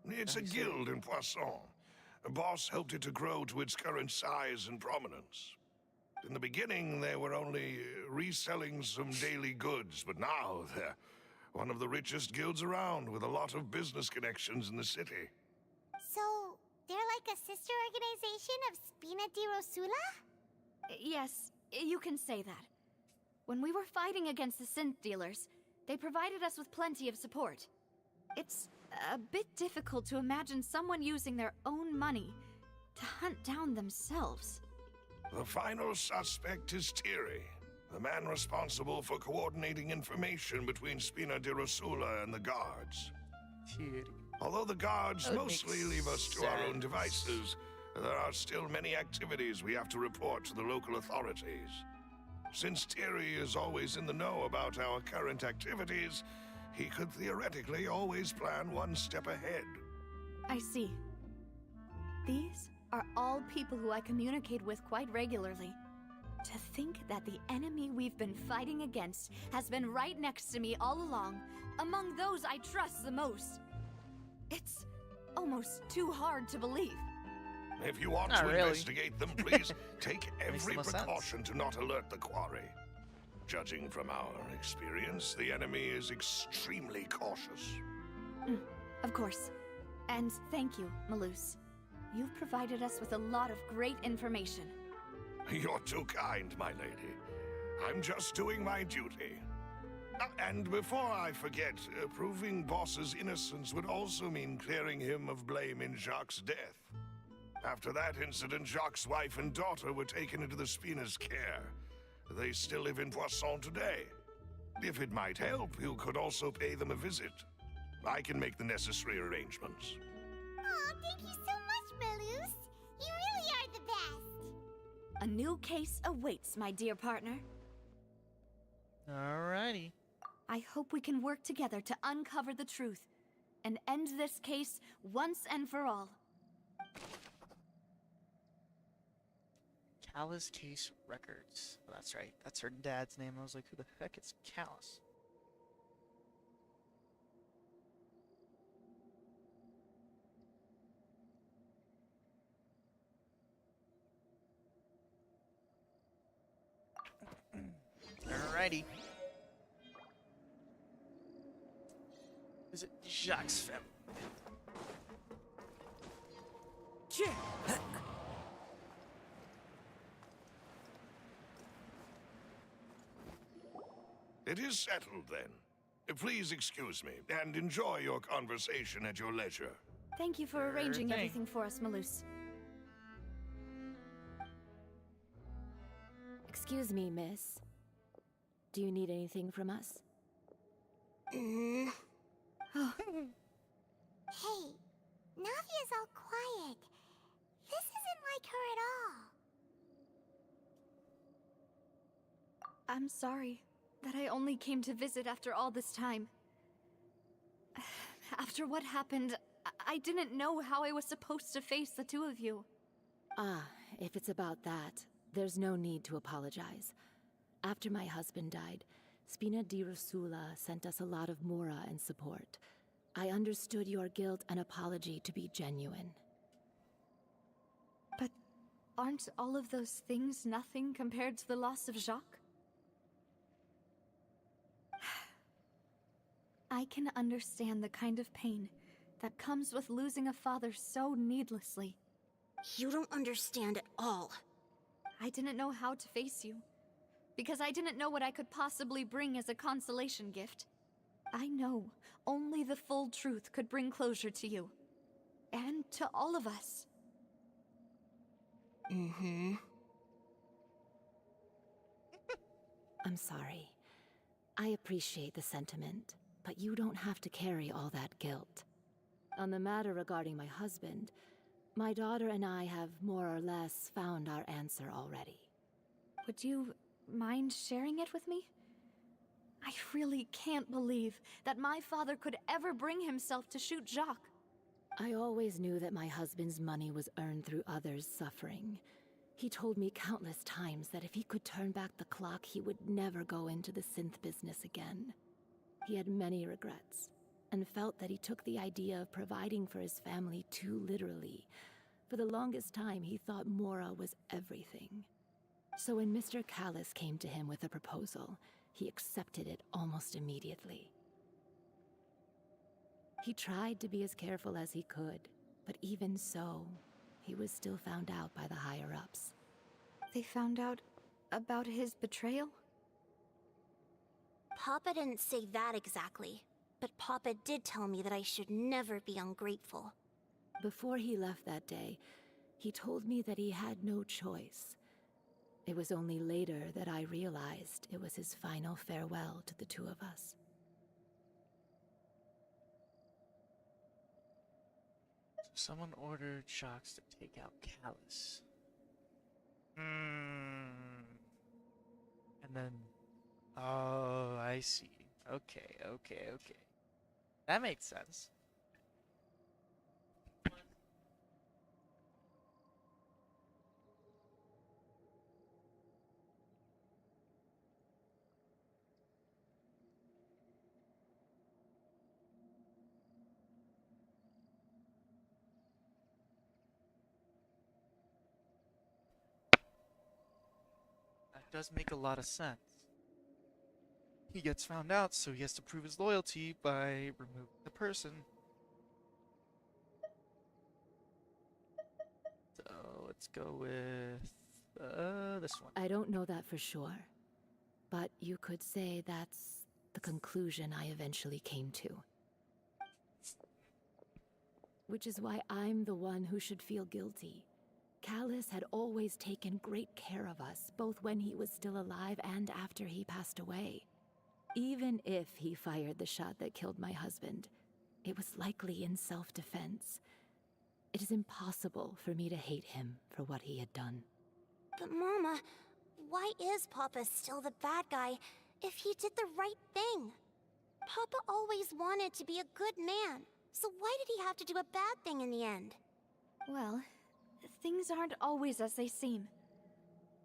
It's a guild in Poisson. Boss helped it to grow to its current size and prominence. In the beginning, they were only reselling some daily goods, but now they're one of the richest guilds around with a lot of business connections in the city. So, they're like a sister organization of Spina di Rosula? Yes, you can say that. When we were fighting against the synth dealers, they provided us with plenty of support. It's a bit difficult to imagine someone using their own money to hunt down themselves. The final suspect is Thierry, the man responsible for coordinating information between Spina di Rosula and the guards. Thierry. Although the guards That would mostly make leave us to our own sense. devices, there are still many activities we have to report to the local authorities. Since Thierry is always in the know about our current activities, he could theoretically always plan one step ahead. I see. These are all people who I communicate with quite regularly. To think that the enemy we've been fighting against has been right next to me all along, among those I trust the most. It's almost too hard to believe. If you want Not to really. investigate them, please take Makes every the most sense. precaution to not alert the quarry. Judging from our experience, the enemy is extremely cautious. Of course. And thank you, Malus. You've provided us with a lot of great information. You're too kind, my lady. I'm just doing my duty. And before I forget, proving Boss's innocence would also mean clearing him of blame in Jacques' death. After that incident, Jacques' wife and daughter were taken into the Spina's care. They still live in Poisson today. If it might help, you could also pay them a visit. I can make the necessary arrangements. Aw, thank you so much, Malus. You really are the best. A new case awaits, my dear partner. Alrighty. I hope we can work together to uncover the truth and end this case once and for all. Callus Case Records. Oh, that's right. That's her dad's name. I was like, who the heck is Callus? Alrighty. Is it Jacques' family? It is settled, then. Please excuse me, and enjoy your conversation at your leisure. Thank you for Sure arranging thing. everything for us, Malus. Excuse me, miss. Do you need anything from us? Hey, Navia's all quiet. This isn't like her at all. I'm sorry that I only came to visit after all this time. After what happened, I didn't know how I was supposed to face the two of you. Ah, if it's about that, there's no need to apologize. After my husband died, Spina di Rosula sent us a lot of mora and support. I understood your guilt and apology to be genuine. But aren't all of those things nothing compared to the loss of Jacques? I can understand the kind of pain that comes with losing a father so needlessly. You don't understand at all. I didn't know how to face you, because I didn't know what I could possibly bring as a consolation gift. I know only the full truth could bring closure to you, and to all of us. Mm-hmm. I'm sorry. I appreciate the sentiment, but you don't have to carry all that guilt. On the matter regarding my husband, my daughter and I have more or less found our answer already. Would you mind sharing it with me? I really can't believe that my father could ever bring himself to shoot Jacques. I always knew that my husband's money was earned through others' suffering. He told me countless times that if he could turn back the clock, he would never go into the synth business again. He had many regrets, and felt that he took the idea of providing for his family too literally. For the longest time, he thought Mora was everything. So when Mr. Callus came to him with a proposal, he accepted it almost immediately. He tried to be as careful as he could, but even so, he was still found out by the higher-ups. They found out about his betrayal? Papa didn't say that exactly, but Papa did tell me that I should never be ungrateful. Before he left that day, he told me that he had no choice. It was only later that I realized it was his final farewell to the two of us. Someone ordered Shocks to take out Callus. And then... Oh, I see. Okay. That makes sense. That does make a lot of sense. He gets found out, so he has to prove his loyalty by removing the person. So let's go with this one. I don't know that for sure, but you could say that's the conclusion I eventually came to. Which is why I'm the one who should feel guilty. Callus had always taken great care of us, both when he was still alive and after he passed away. Even if he fired the shot that killed my husband, it was likely in self-defense. It is impossible for me to hate him for what he had done. But Mama, why is Papa still the bad guy if he did the right thing? Papa always wanted to be a good man, so why did he have to do a bad thing in the end? Well, things aren't always as they seem.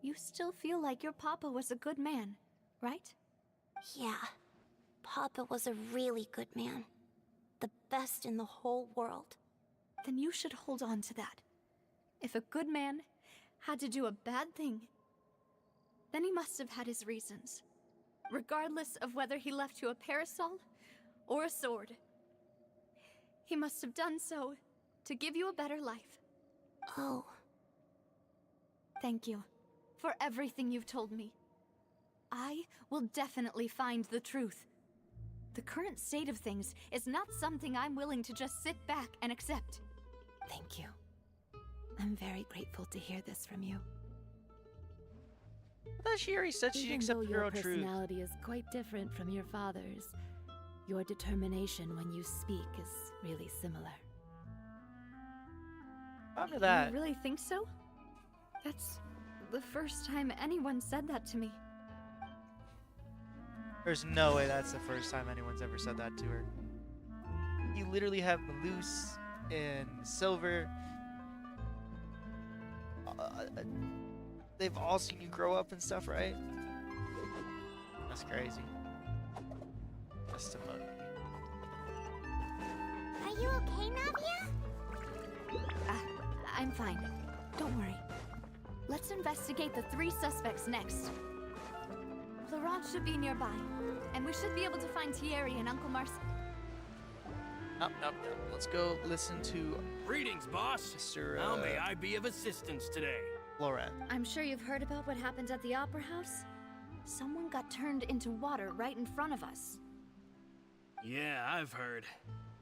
You still feel like your papa was a good man, right? Yeah, Papa was a really good man. The best in the whole world. Then you should hold on to that. If a good man had to do a bad thing, then he must have had his reasons. Regardless of whether he left you a parasol or a sword. He must have done so to give you a better life. Oh. Thank you for everything you've told me. I will definitely find the truth. The current state of things is not something I'm willing to just sit back and accept. Thank you. I'm very grateful to hear this from you. I thought she already said she Even accepted though her your own truth. personality is quite different from your father's, your determination when you speak is really similar. After that, You really think so? That's the first time anyone said that to me. there's no way that's the first time anyone's ever said that to her. You literally have Malus and Silver. They've all seen you grow up and stuff, right? That's crazy. Testimony. Are you okay, Navia? I'm fine. Don't worry. Let's investigate the 3 suspects next. Laurent should be nearby, and we should be able to find Thierry and Uncle Marcel. Nope. Let's go listen to Greetings, boss. Mr. How may I be of assistance today? Laurent. I'm sure you've heard about what happened at the Opera House. Someone got turned into water right in front of us. Yeah, I've heard.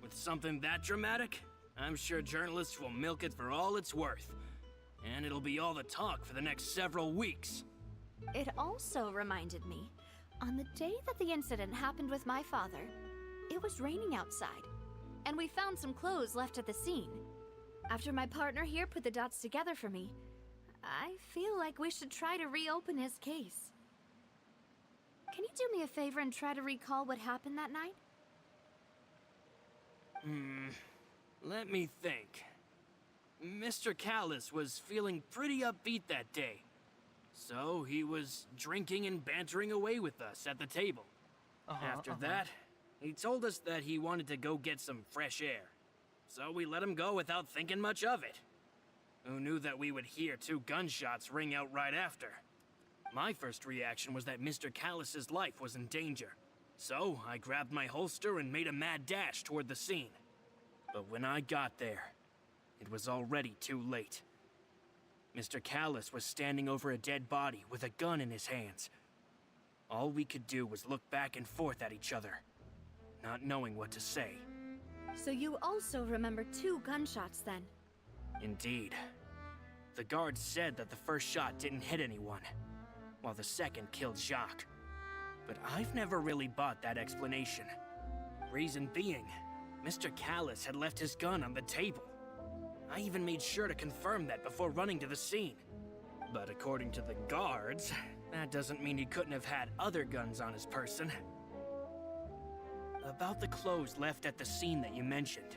With something that dramatic, I'm sure journalists will milk it for all it's worth. And it'll be all the talk for the next several weeks. It also reminded me, on the day that the incident happened with my father, it was raining outside, and we found some clothes left at the scene. After my partner here put the dots together for me, I feel like we should try to reopen his case. Can you do me a favor and try to recall what happened that night? Let me think. Mr. Callus was feeling pretty upbeat that day. So he was drinking and bantering away with us at the table. After that, he told us that he wanted to go get some fresh air. So we let him go without thinking much of it. Who knew that we would hear 2 gunshots ring out right after? My first reaction was that Mr. Callus's life was in danger. So, I grabbed my holster and made a mad dash toward the scene. But when I got there, it was already too late. Mr. Callus was standing over a dead body with a gun in his hands. All we could do was look back and forth at each other, not knowing what to say. So you also remember 2 gunshots then? Indeed. The guard said that the first shot didn't hit anyone, while the second killed Jacques. But I've never really bought that explanation. Reason being, Mr. Callus had left his gun on the table. I even made sure to confirm that before running to the scene. But according to the guards, that doesn't mean he couldn't have had other guns on his person. About the clothes left at the scene that you mentioned,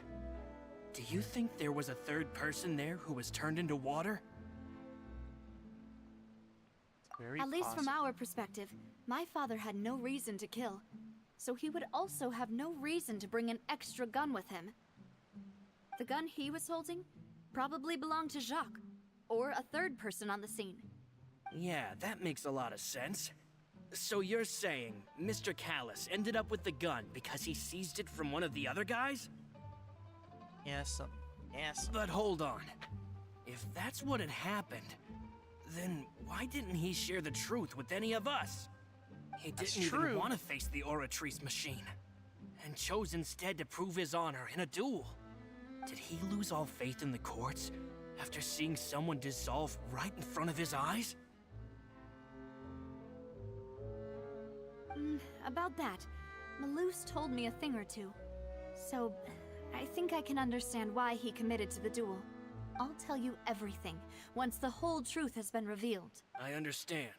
do you think there was a third person there who was turned into water? Very At least from possible. our perspective, my father had no reason to kill. So he would also have no reason to bring an extra gun with him. The gun he was holding probably belonged to Jacques, or a third person on the scene. Yeah, that makes a lot of sense. So you're saying Mr. Callus ended up with the gun because he seized it from one of the other guys? Yes. But hold on. If that's what had happened, then why didn't he share the truth with any of us? He That's didn't even true. want to face the Oratrice machine, and chose instead to prove his honor in a duel. Did he lose all faith in the courts after seeing someone dissolve right in front of his eyes? About that, Malus told me a thing or two. So, I think I can understand why he committed to the duel. I'll tell you everything, once the whole truth has been revealed. I understand.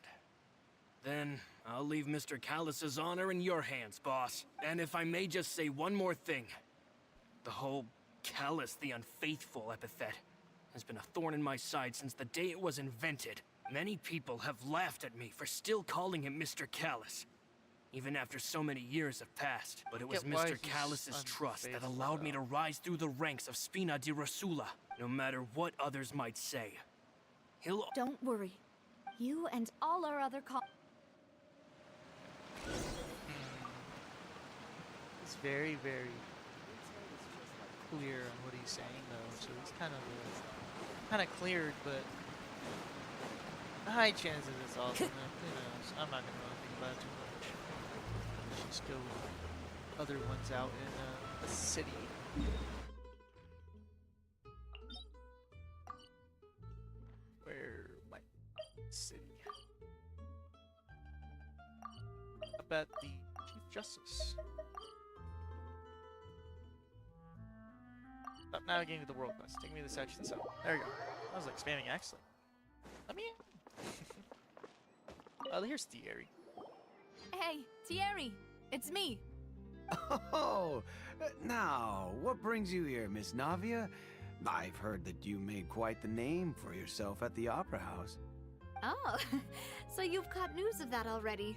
Then, I'll leave Mr. Callus's honor in your hands, boss. And if I may just say one more thing. The whole Callus the Unfaithful epithet has been a thorn in my side since the day it was invented. Many people have laughed at me for still calling him Mr. Callus, even after so many years have passed. But it was Get why Mr. he's Callus's trust that unfaithful, allowed me though. to rise through the ranks of Spina di Rosula, no matter what others might say. He'll... Don't worry. You and all our other It's very, very clear on what he's saying, though. So he's kind of cleared, but high chances it's all gonna. Who knows? I'm not gonna really think about it too much. Let's just go with other ones out in the city. Where might city? About the Chief Justice. Stop navigating to the world quest. Take me to the section zone. There we go. I was like spamming excellent. Let me in. Oh, here's Thierry. Hey, Thierry! It's me! Oh, now, what brings you here, Miss Navia? I've heard that you made quite the name for yourself at the Opera House. Oh, so you've caught news of that already.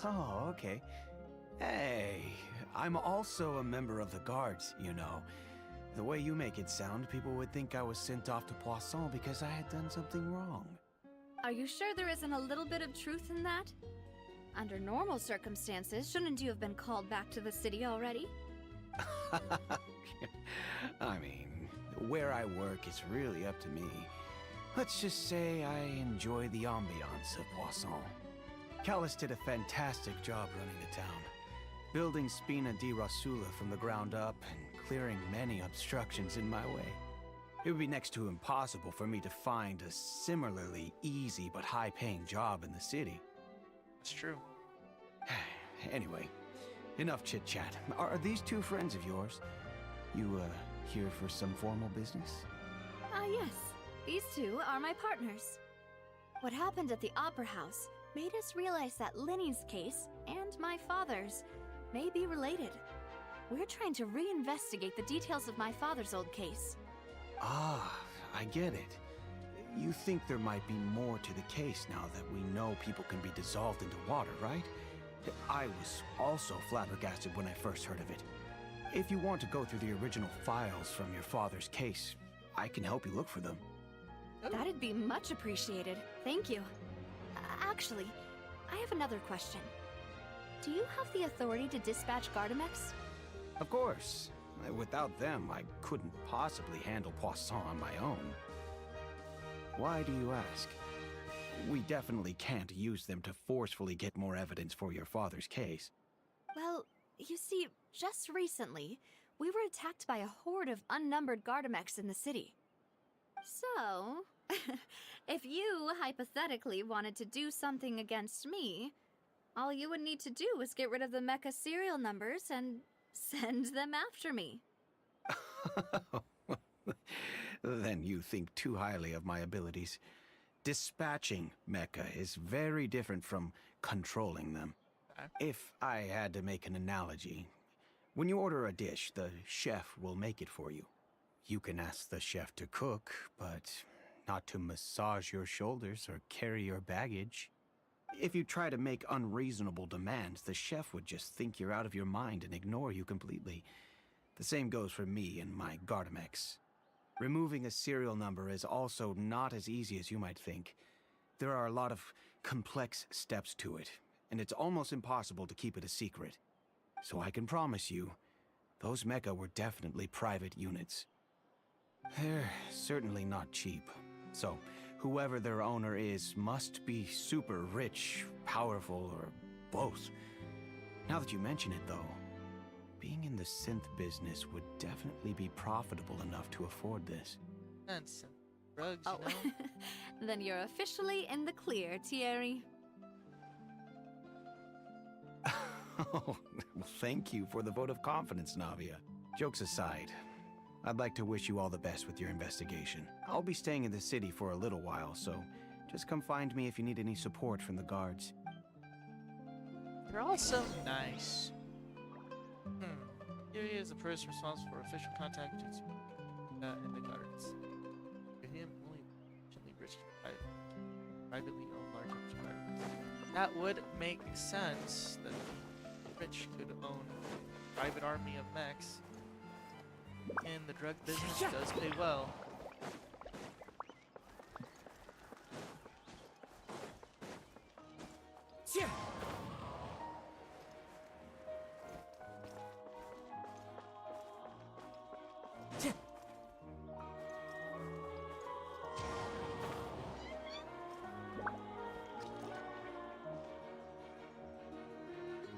Oh, okay. Hey, I'm also a member of the Guards, you know. The way you make it sound, people would think I was sent off to Poisson because I had done something wrong. Are you sure there isn't a little bit of truth in that? Under normal circumstances, shouldn't you have been called back to the city already? I mean, where I work is really up to me. Let's just say I enjoy the ambiance of Poisson. Callus did a fantastic job running the town, building Spina di Rosula from the ground up and clearing many obstructions in my way. It would be next to impossible for me to find a similarly easy but high-paying job in the city. It's true. Anyway, enough chit-chat. Are these 2 friends of yours? You, here for some formal business? Yes. These 2 are my partners. What happened at the Opera House made us realize that Linny's case and my father's may be related. We're trying to reinvestigate the details of my father's old case. Ah, I get it. You think there might be more to the case now that we know people can be dissolved into water, right? I was also flabbergasted when I first heard of it. If you want to go through the original files from your father's case, I can help you look for them. That'd be much appreciated. Thank you. Actually, I have another question. Do you have the authority to dispatch Gardamex? Of course. Without them, I couldn't possibly handle Poisson on my own. Why do you ask? We definitely can't use them to forcefully get more evidence for your father's case. Well, you see, just recently, we were attacked by a horde of unnumbered Gardamex in the city. So, if you hypothetically wanted to do something against me, all you would need to do is get rid of the mecha serial numbers and send them after me. Then you think too highly of my abilities. Dispatching mecha is very different from controlling them. If I had to make an analogy, when you order a dish, the chef will make it for you. You can ask the chef to cook, but not to massage your shoulders or carry your baggage. If you try to make unreasonable demands, the chef would just think you're out of your mind and ignore you completely. The same goes for me and my Gardamex. Removing a serial number is also not as easy as you might think. There are a lot of complex steps to it, and it's almost impossible to keep it a secret. So I can promise you, those mecha were definitely private units. They're certainly not cheap. So, whoever their owner is must be super rich, powerful, or both. Now that you mention it, though, being in the synth business would definitely be profitable enough to afford this. And some drugs, Oh, you know? then you're officially in the clear, Thierry. Oh, well, thank you for the vote of confidence, Navia. Jokes aside, I'd like to wish you all the best with your investigation. I'll be staying in the city for a little while, so just come find me if you need any support from the guards. They're all so nice. Here he is the person responsible for official contact in the guards. For him, only sufficiently rich privately owned large enterprise. That would make sense that the rich could own a private army of mechs. And the drug business does pay well.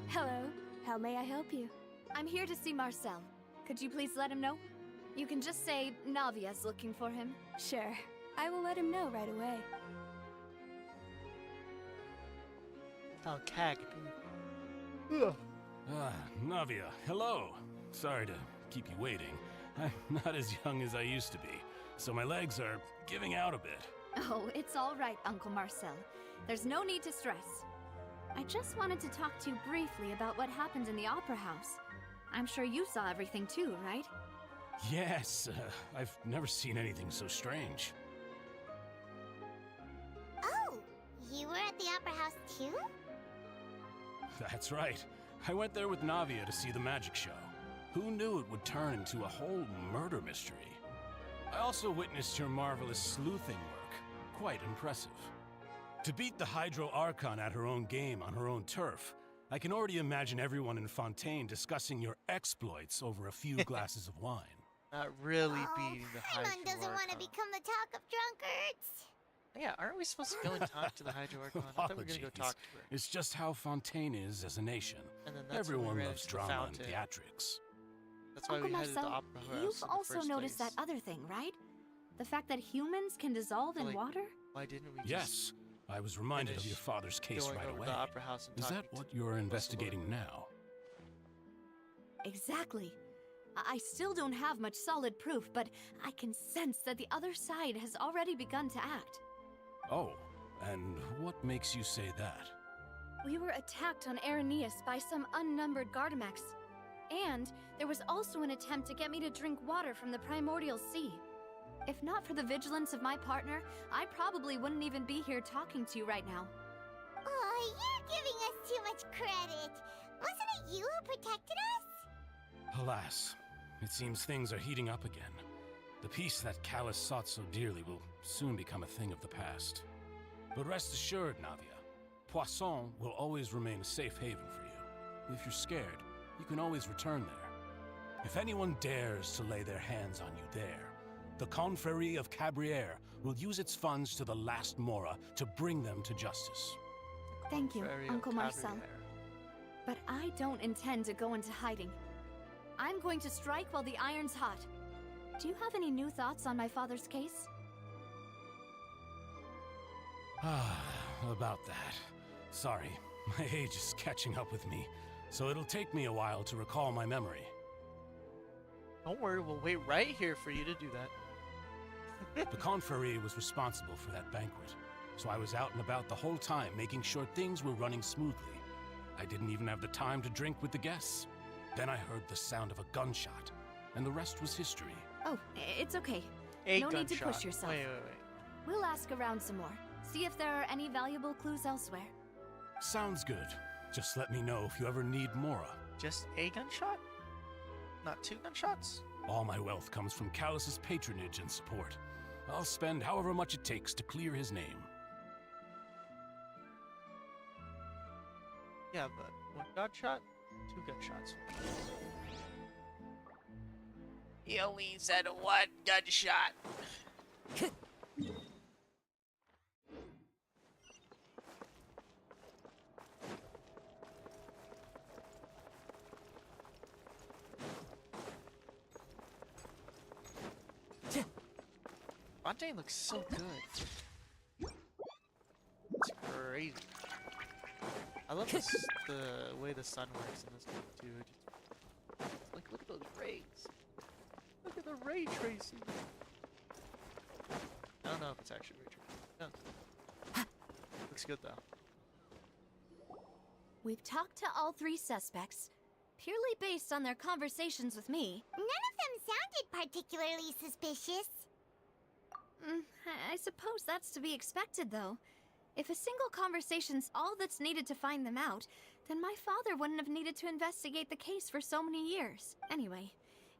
Hello, how may I help you? I'm here to see Marcel. Could you please let him know? You can just say Navia's looking for him. Sure, I will let him know right away. Oh, cag. Navia, hello. Sorry to keep you waiting. I'm not as young as I used to be, so my legs are giving out a bit. Oh, it's all right, Uncle Marcel. There's no need to stress. I just wanted to talk to you briefly about what happened in the Opera House. I'm sure you saw everything too, right? Yes, I've never seen anything so strange. Oh, you were at the Opera House too? That's right. I went there with Navia to see the magic show. Who knew it would turn into a whole murder mystery? I also witnessed your marvelous sleuthing work. Quite impressive. To beat the Hydro Archon at her own game on her own turf, I can already imagine everyone in Fontaine discussing your exploits over a few glasses of wine. Not really beating the Hydro Paimon doesn't want to Archon. become the talk of drunkards. Yeah, aren't we supposed to go and talk to the Hydro Archon? I thought we were gonna go Apologies. talk to her. It's just how Fontaine is as a nation. And then that's when we Everyone ran loves into the drama and fountain. theatrics. That's why Uncle we headed to the Marcel, Opera House you've in the also first noticed place. that other thing, right? The fact that humans can dissolve in Like, water? Why didn't we Yes, just I was reminded of finish your father's case going right over away. to the Opera House and Is that talking to what you're investigating Lord? now? Exactly. I still don't have much solid proof, but I can sense that the other side has already begun to act. Oh, and what makes you say that? We were attacked on Araneus by some unnumbered Gardamex. And there was also an attempt to get me to drink water from the primordial sea. If not for the vigilance of my partner, I probably wouldn't even be here talking to you right now. Oh, you're giving us too much credit. Wasn't it you who protected us? Alas, it seems things are heating up again. The peace that Callus sought so dearly will soon become a thing of the past. But rest assured, Navia, Poisson will always remain a safe haven for you. If you're scared, you can always return there. If anyone dares to lay their hands on you there, the Confrérie of Cabrières will use its funds to the last Mora to bring them to justice. Thank you, Confrérie of Uncle Marcel. Cabrières. But I don't intend to go into hiding. I'm going to strike while the iron's hot. Do you have any new thoughts on my father's case? About that. Sorry, my age is catching up with me, so it'll take me a while to recall my memory. Don't worry, we'll wait right here for you to do that. The Confrérie was responsible for that banquet, so I was out and about the whole time making sure things were running smoothly. I didn't even have the time to drink with the guests. Then I heard the sound of a gunshot, and the rest was history. Oh, it's okay. A No need to gunshot. push yourself. Wait. We'll ask around some more. See if there are any valuable clues elsewhere. Sounds good. Just let me know if you ever need Mora. Just a gunshot? Not 2 gunshots? All my wealth comes from Callus's patronage and support. I'll spend however much it takes to clear his name. Yeah, but 1 gunshot? 2 gunshots. He only said 1 gunshot. Fontaine looks so good. It's crazy. I love this, the way the sun works in this game too. Like, look at those rays. Look at the ray tracing. I don't know if it's actually ray tracing. No. Looks good though. We've talked to all 3 suspects, purely based on their conversations with me. None of them sounded particularly suspicious. I suppose that's to be expected, though. If a single conversation's all that's needed to find them out, then my father wouldn't have needed to investigate the case for so many years. Anyway,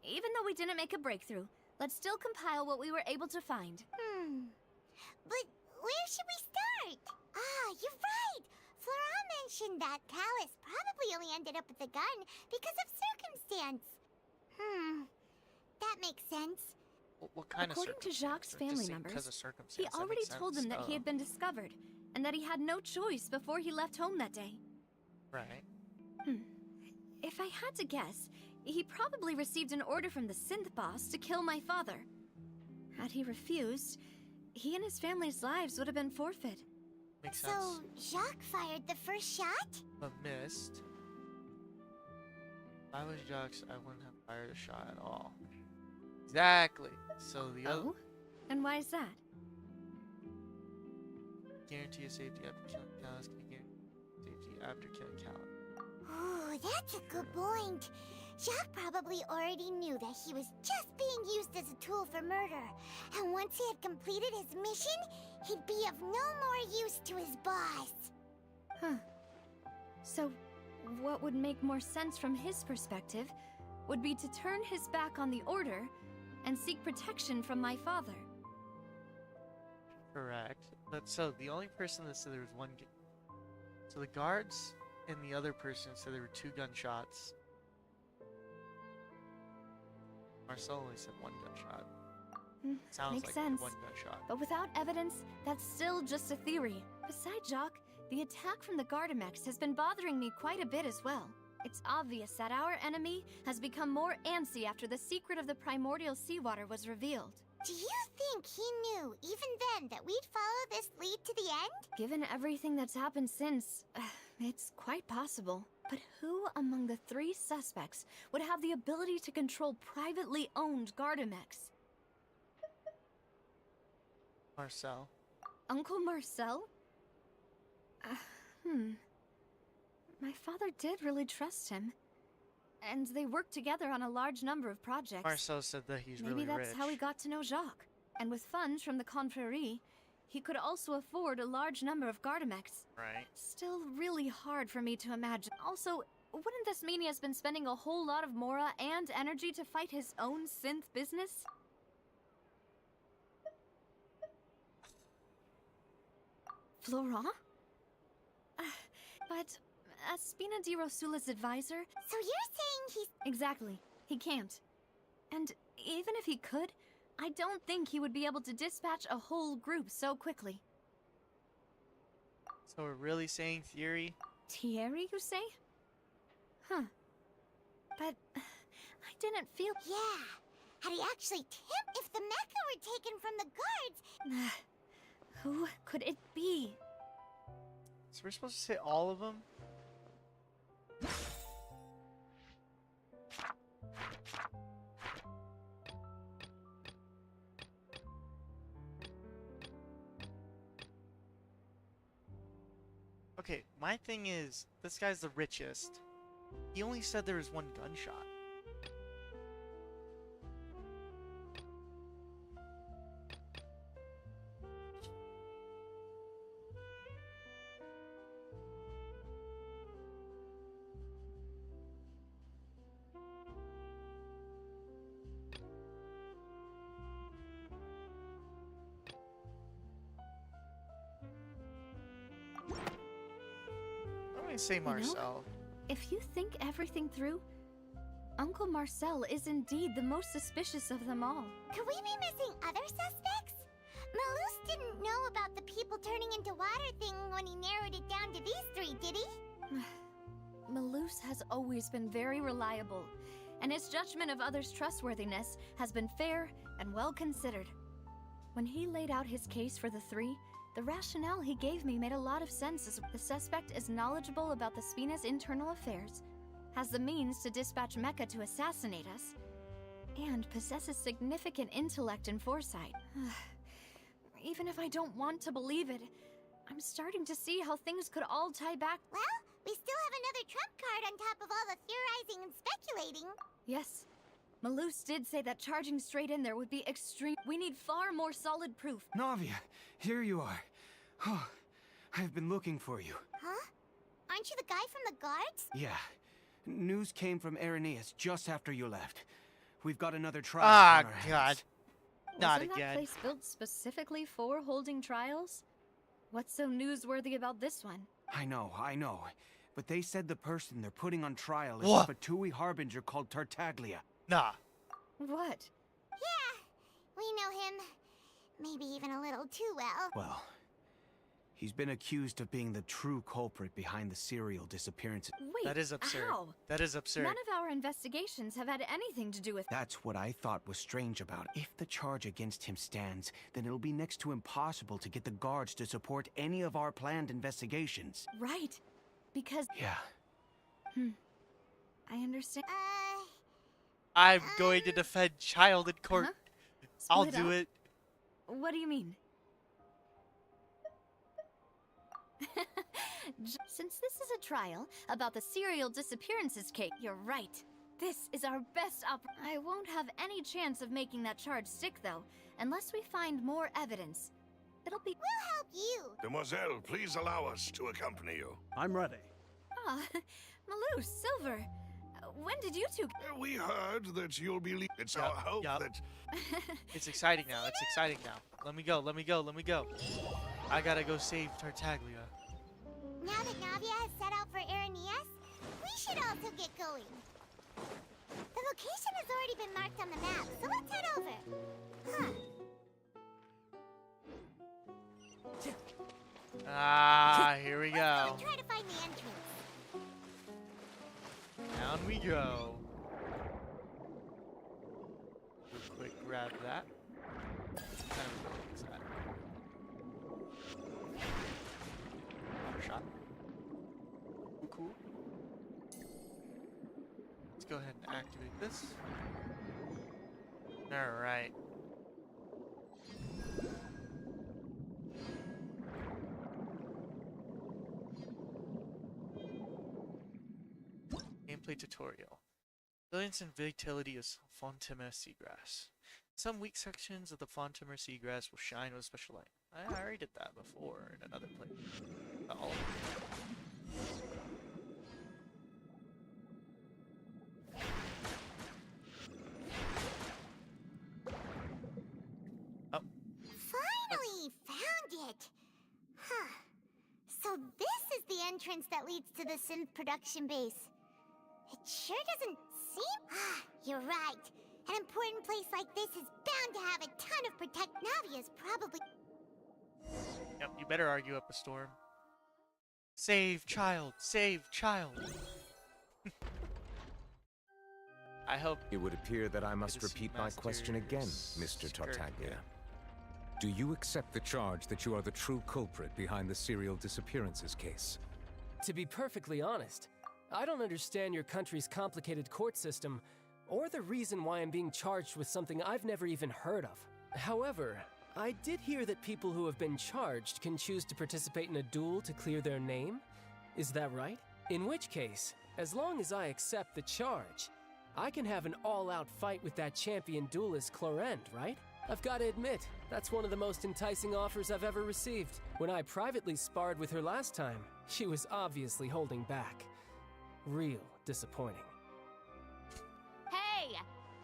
even though we didn't make a breakthrough, let's still compile what we were able to find. But where should we start? Ah, you're right! Florent mentioned that Callus probably only ended up with the gun because of circumstance. That makes sense. What kind According of to Jacques' circumstance? Or family just saying members, 'cause of circumstance, he that already makes told them sense. that he had been discovered, and that he had no choice before he left home that day. Right. If I had to guess, he probably received an order from the synth boss to kill my father. Had he refused, he and his family's lives would have been forfeit. Makes sense. So, Jacques fired the first shot? But missed. If I was Jacques, I wouldn't have fired a shot at all. Exactly. So the other Oh? And why is that? guarantee of safety after killing Callus can guarantee safety after killing Callus. Ooh, that's a good point. Jacques probably already knew that he was just being used as a tool for murder. And once he had completed his mission, he'd be of no more use to his boss. Huh. So, what would make more sense from his perspective would be to turn his back on the Order and seek protection from my father. Correct. But so the only person that said there was 1 so the guards and the other person said there were 2 gunshots. Marcel only said 1 gunshot. Sounds Makes like sense. 1 gunshot. But without evidence, that's still just a theory. Besides, Jacques, the attack from the Gardamex has been bothering me quite a bit as well. It's obvious that our enemy has become more antsy after the secret of the primordial seawater was revealed. Do you think he knew, even then, that we'd follow this lead to the end? Given everything that's happened since, it's quite possible. But who among the 3 suspects would have the ability to control privately owned Gardamex? Marcel. Uncle Marcel? My father did really trust him. And they worked together on a large number of projects. Marcel said that he's Maybe really that's rich. how he got to know Jacques. And with funds from the Confrérie, he could also afford a large number of Gardamex. Right. Still really hard for me to imagine. Also, wouldn't this mean he has been spending a whole lot of Mora and energy to fight his own synth business? Florent? But as Spina di Rosula's advisor... So you're saying he's... Exactly. He can't. And even if he could, I don't think he would be able to dispatch a whole group so quickly. So we're really saying Thierry? Thierry, you say? Huh. But I didn't feel... Yeah. Had he actually tipped if the mecha were taken from the guards? Who could it be? So we're supposed to say all of them? Okay, my thing is, this guy's the richest. He only said there was one gunshot. I'm gonna say Marcel. If you think everything through, Uncle Marcel is indeed the most suspicious of them all. Could we be missing other suspects? Malus didn't know about the people turning into water thing when he narrowed it down to these three, did he? Malus has always been very reliable, and his judgment of others' trustworthiness has been fair and well considered. When he laid out his case for the three, the rationale he gave me made a lot of sense, as the suspect is knowledgeable about the Spina's internal affairs, has the means to dispatch Mecha to assassinate us, and possesses significant intellect and foresight. Even if I don't want to believe it, I'm starting to see how things could all tie back. Well, we still have another trump card on top of all the theorizing and speculating. Yes. Malus did say that charging straight in there would be extreme. We need far more solid proof. Navia, here you are. Oh, I've been looking for you. Huh? Aren't you the guy from the guards? Yeah. News came from Irenaeus just after you left. We've got another trial Ah, on our hands. God. Not Wasn't again. that place built specifically for holding trials? What's so newsworthy about this one? I know. But they said the person they're putting on trial is What? a Fatui harbinger called Tartaglia. Nah. What? Yeah, we know him. Maybe even a little too well. Well, he's been accused of being the true culprit behind the serial disappearances. Wait, That is absurd. how? That is absurd. None of our investigations have had anything to do with... That's what I thought was strange about it. If the charge against him stands, then it'll be next to impossible to get the guards to support any of our planned investigations. Right. Because... Yeah. I understand. I'm going to defend child in court. Huh? I'll Split do up? it. What do you mean? Since this is a trial about the serial disappearances case, you're right. This is our best I won't have any chance of making that charge stick, though, unless we find more evidence. It'll be... We'll help you. Demoiselle, please allow us to accompany you. I'm ready. Ah, Malus, Silver. When did you two... We heard that you'll be It's Yup, our hope yup. that... It's exciting now. It's exciting now. Let me go. I gotta go save Tartaglia. Now that Navia has set out for Irenaeus, we should also get going. The location has already been marked on the map, so let's head over. Ah, here we go. Let's try to find the entrance. Down we go. Real quick, grab that. Kind of what is that? Shot. Cool. Let's go ahead and activate this. Alright. Gameplay tutorial. Resilience and vitality is Fontaine seagrass. Some weak sections of the Fontaine seagrass will shine with special light. I already did that before in another place. Not all of them. Oh. Finally found it. Huh. So this is the entrance entrance that leads to the synth production base. It sure doesn't seem... You're right. An important place like this is bound to have a ton of protect... Navia's probably... Yep, you better argue up a storm. Save child! Save child! I hope... It would appear that I must Good to see repeat my question again, Mr. Master's Kirk Tartaglia. again. Do you accept the charge that you are the true culprit behind the serial disappearances case? To be perfectly honest, I don't understand your country's complicated court system, or the reason why I'm being charged with something I've never even heard of. However, I did hear that people who have been charged can choose to participate in a duel to clear their name. Is that right? In which case, as long as I accept the charge, I can have an all-out fight with that champion duelist Clorend, right? I've got to admit, that's one of the most enticing offers I've ever received. When I privately sparred with her last time, she was obviously holding back. Real disappointing. Hey!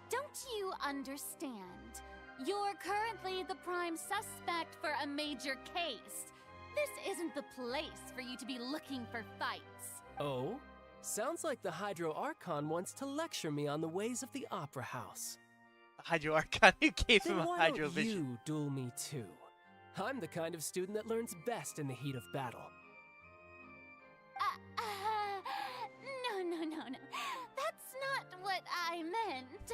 Don't you understand? You're currently the prime suspect for a major case. This isn't the place for you to be looking for fights. Oh? Sounds like the Hydro Archon wants to lecture me on the ways of the Opera House. Hydro Archon who gave him Then a why Hydro don't Vision. you duel me too? I'm the kind of student that learns best in the heat of battle. No. That's not what I meant.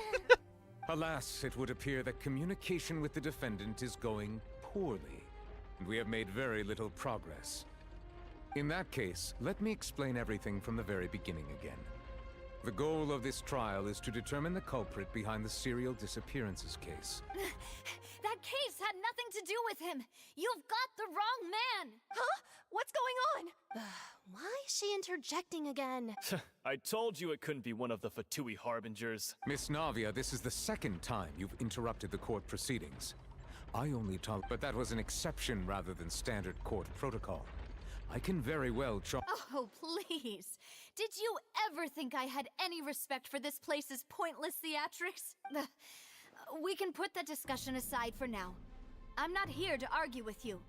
Alas, it would appear that communication with the defendant is going poorly, and we have made very little progress. In that case, let me explain everything from the very beginning again. The goal of this trial is to determine the culprit behind the serial disappearances case. That case had nothing to do with him. You've got the wrong man. Huh? What's going on? Why is she interjecting again? I told you it couldn't be one of the Fatui harbingers. Miss Navia, this is the second time you've interrupted the court proceedings. I only told, but that was an exception rather than standard court protocol. I can very well Oh, please. Did you ever think I had any respect for this place's pointless theatrics? We can put that discussion aside for now. I'm not here to argue with you.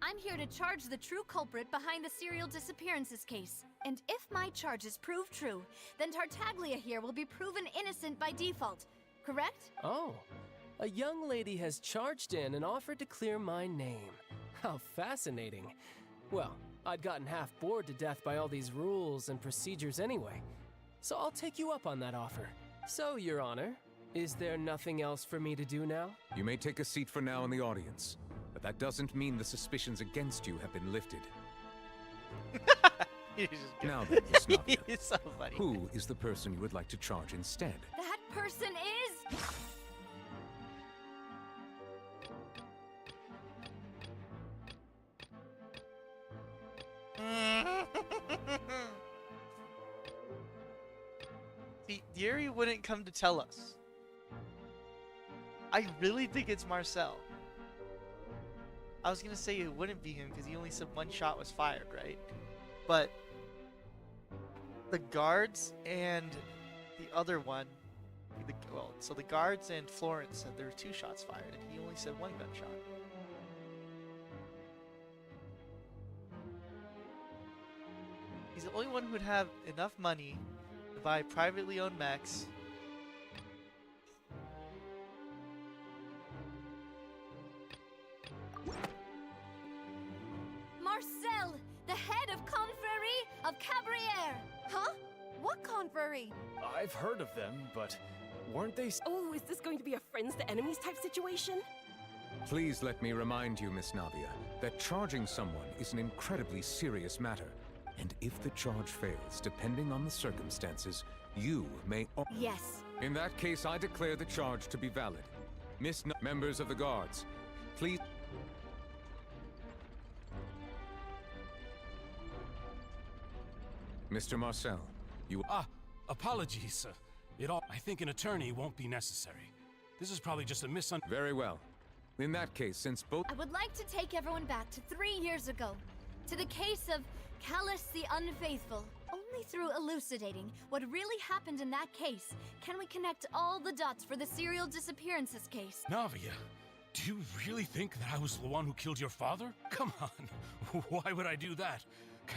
I'm here to charge the true culprit behind the serial disappearances case. And if my charges prove true, then Tartaglia here will be proven innocent by default. Correct? Oh, a young lady has charged in and offered to clear my name. How fascinating. Well, I'd gotten half bored to death by all these rules and procedures anyway. So I'll take you up on that offer. So, Your Honor, is there nothing else for me to do now? You may take a seat for now in the audience, but that doesn't mean the suspicions against you have been lifted. Now then, Miss Navia, He's so funny. who is the person you would like to charge instead? That person is... See, Yuri wouldn't come to tell us. I really think it's Marcel. I was gonna say it wouldn't be him because he only said one shot was fired, right? But the guards and the other one, so the guards and Florence said there were 2 shots fired, and he only said 1 gunshot. He's the only one who would have enough money to buy privately owned mechs. Marcel, the head of Confrérie of Cabriere. Huh? What confrérie? I've heard of them, but weren't they... Oh, is this going to be a friends to enemies type situation? Please let me remind you, Miss Navia, that charging someone is an incredibly serious matter. And if the charge fails, depending on the circumstances, you may... Yes. In that case, I declare the charge to be valid. Members of the guards, please... Mr. Marcel, you... Apologies. I think an attorney won't be necessary. This is probably just a Very well. In that case, since both... I would like to take everyone back to 3 years ago, to the case of Callus the Unfaithful. Only through elucidating what really happened in that case can we connect all the dots for the serial disappearances case. Navia, do you really think that I was the one who killed your father? Come on. Why would I do that?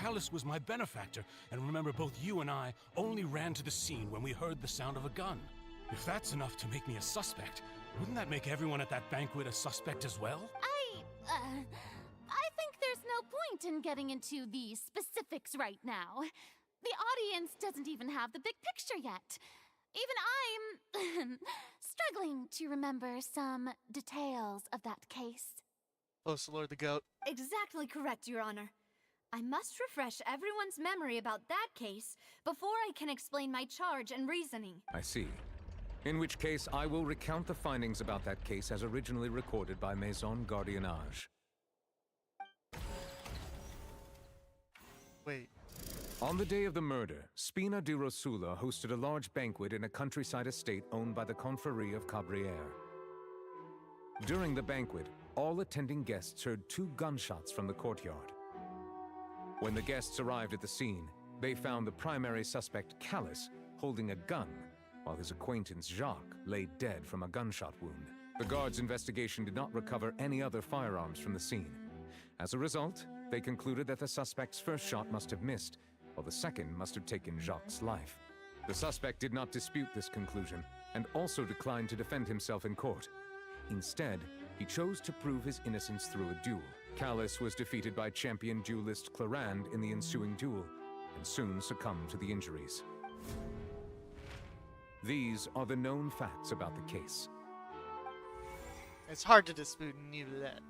Callus was my benefactor, and remember both you and I only ran to the scene when we heard the sound of a gun. If that's enough to make me a suspect, wouldn't that make everyone at that banquet a suspect as well? I think there's no point in getting into the specifics right now. The audience doesn't even have the big picture yet. Even I'm struggling to remember some details of that case. Oh, Lord the Goat. Exactly correct, Your Honor. I must refresh everyone's memory about that case before I can explain my charge and reasoning. I see. In which case, I will recount the findings about that case as originally recorded by Maison Gardiennage. Wait. On the day of the murder, Spina di Rosula hosted a large banquet in a countryside estate owned by the Confrérie of Cabrières. During the banquet, all attending guests heard 2 gunshots from the courtyard. When the guests arrived at the scene, they found the primary suspect, Callus, holding a gun, while his acquaintance, Jacques, lay dead from a gunshot wound. The guards' investigation did not recover any other firearms from the scene. As a result, they concluded that the suspect's first shot must have missed, while the second must have taken Jacques' life. The suspect did not dispute this conclusion, and also declined to defend himself in court. Instead, he chose to prove his innocence through a duel. Callus was defeated by champion duelist Clarande in the ensuing duel, and soon succumbed to the injuries. These are the known facts about the case. It's hard to dispute neither that.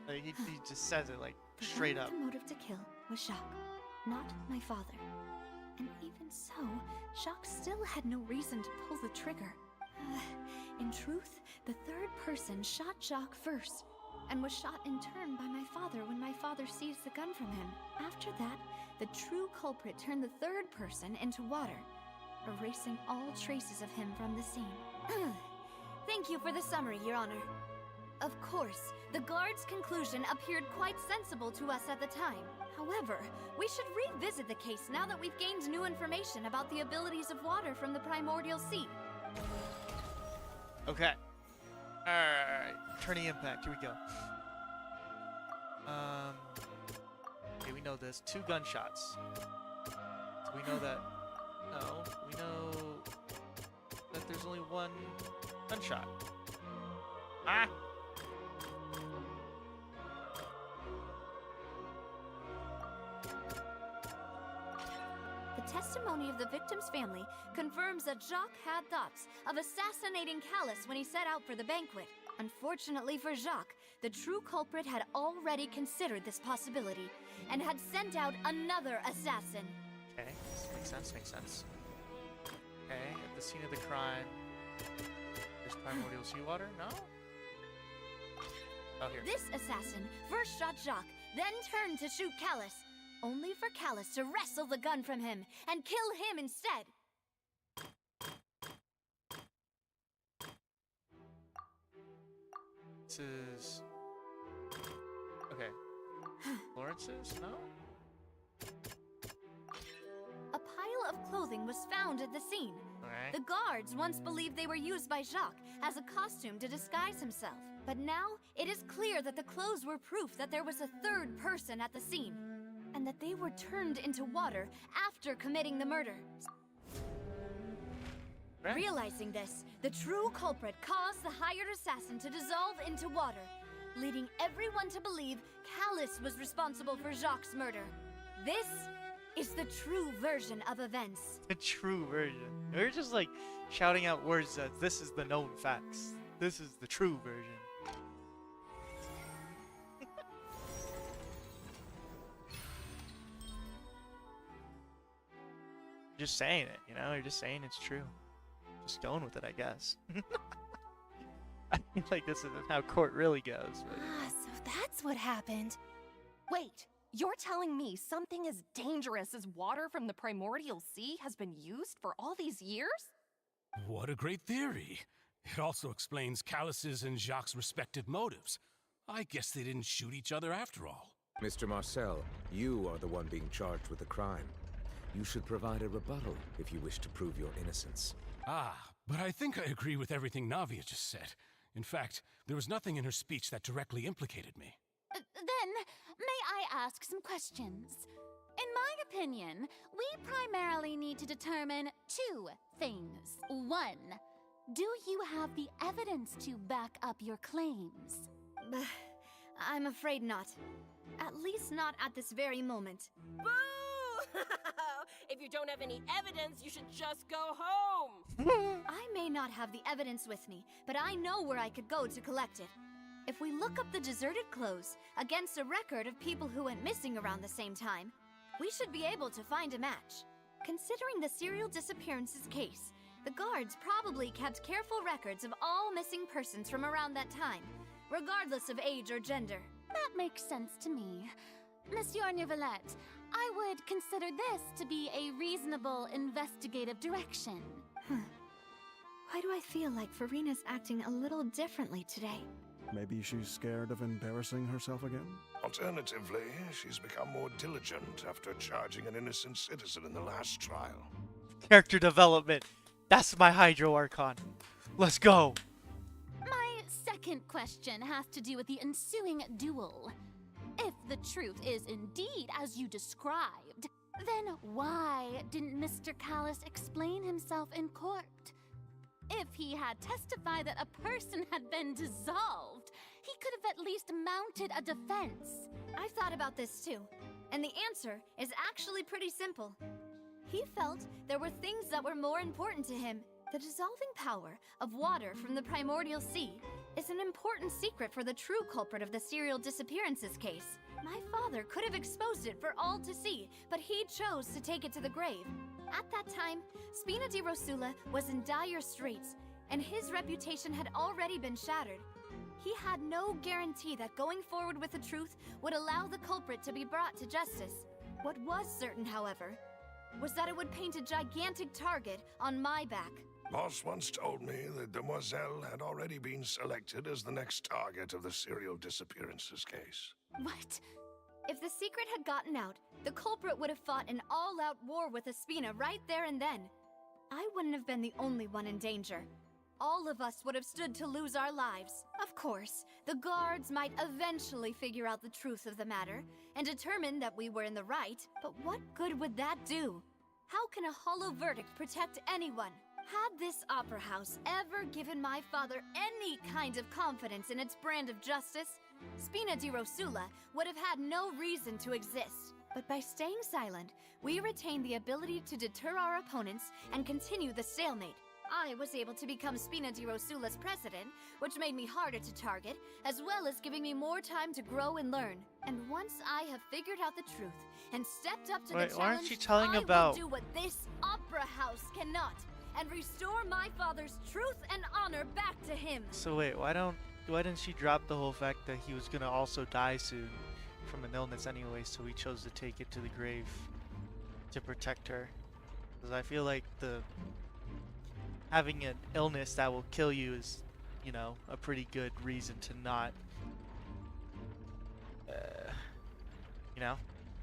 Like, he just says it like straight up. The motive to kill was Jacques, not my father. And even so, Jacques still had no reason to pull the trigger. In truth, the third person shot Jacques first, and was shot in turn by my father when my father seized the gun from him. After that, the true culprit turned the third person into water, erasing all traces of him from the scene. Thank you for the summary, Your Honor. Of course, the guard's conclusion appeared quite sensible to us at the time. However, we should revisit the case now that we've gained new information about the abilities of water from the primordial sea. Okay. Alright. Turning impact. Here we go. Okay, we know this. 2 gunshots. So we know that. No, we know that there's only 1 gunshot. Ah! The testimony of the victim's family confirms that Jacques had thoughts of assassinating Callus when he set out for the banquet. Unfortunately for Jacques, the true culprit had already considered this possibility and had sent out another assassin. Okay, makes sense, makes sense. Okay, at the scene of the crime, there's primordial seawater? No? Oh, here. This assassin first shot Jacques, then turned to shoot Callus, only for Callus to wrestle the gun from him and kill him instead. This is... Okay. Lawrence's? No? A pile of clothing was found at the scene. Okay. The guards once believed they were used by Jacques as a costume to disguise himself. But now, it is clear that the clothes were proof that there was a third person at the scene, and that they were turned into water after committing the murder. Right. Realizing this, the true culprit caused the hired assassin to dissolve into water, leading everyone to believe Callus was responsible for Jacques' murder. This is the true version of events. The true version. We're just like shouting out words that this is the known facts. This is the true version. Just saying it, you know? You're just saying it's true. Just going with it, I guess. I feel like this isn't how court really goes. But... Ah, so that's what happened. Wait, you're telling me something as dangerous as water from the primordial sea has been used for all these years? What a great theory. It also explains Callus's and Jacques' respective motives. I guess they didn't shoot each other after all. Mr. Marcel, you are the one being charged with the crime. You should provide a rebuttal if you wish to prove your innocence. Ah, but I think I agree with everything Navia just said. In fact, there was nothing in her speech that directly implicated me. Then, may I ask some questions? In my opinion, we primarily need to determine two things. One, do you have the evidence to back up your claims? I'm afraid not. At least not at this very moment. Boo! If you don't have any evidence, you should just go home! I may not have the evidence with me, but I know where I could go to collect it. If we look up the deserted clothes against a record of people who went missing around the same time, we should be able to find a match. Considering the serial disappearances case, the guards probably kept careful records of all missing persons from around that time, regardless of age or gender. That makes sense to me. Monsieur Neuvillette, I would consider this to be a reasonable investigative direction. Why do I feel like Farina's acting a little differently today? Maybe she's scared of embarrassing herself again? Alternatively, she's become more diligent after charging an innocent citizen in the last trial. Character development. That's my Hydro Archon. Let's go. My second question has to do with the ensuing duel. If the truth is indeed as you described, then why didn't Mr. Callis explain himself in court? If he had testified that a person had been dissolved, he could have at least mounted a defense. I've thought about this too, and the answer is actually pretty simple. He felt there were things that were more important to him. The dissolving power of water from the primordial sea is an important secret for the true culprit of the serial disappearances case. My father could have exposed it for all to see, but he chose to take it to the grave. At that time, Spina di Rosula was in dire straits, and his reputation had already been shattered. He had no guarantee that going forward with the truth would allow the culprit to be brought to justice. What was certain, however, was that it would paint a gigantic target on my back. Boss once told me that Demoiselle had already been selected as the next target of the serial disappearances case. What? If the secret had gotten out, the culprit would have fought an all-out war with Espina right there and then. I wouldn't have been the only one in danger. All of us would have stood to lose our lives. Of course, the guards might eventually figure out the truth of the matter and determine that we were in the right, but what good would that do? How can a hollow verdict protect anyone? Had this opera house ever given my father any kind of confidence in its brand of justice, Spina di Rosula would have had no reason to exist. But by staying silent, we retained the ability to deter our opponents and continue the stalemate. I was able to become Spina di Rosula's president, which made me harder to target, as well as giving me more time to grow and learn. And once I have figured out the truth and stepped up to the challenge, why aren't you telling I about... will do what this opera house cannot, and restore my father's truth and honor back to him. So wait, why didn't she drop the whole fact that he was gonna also die soon from an illness anyway, so he chose to take it to the grave to protect her? Because I feel like having an illness that will kill you is, you know, a pretty good reason to not, you know,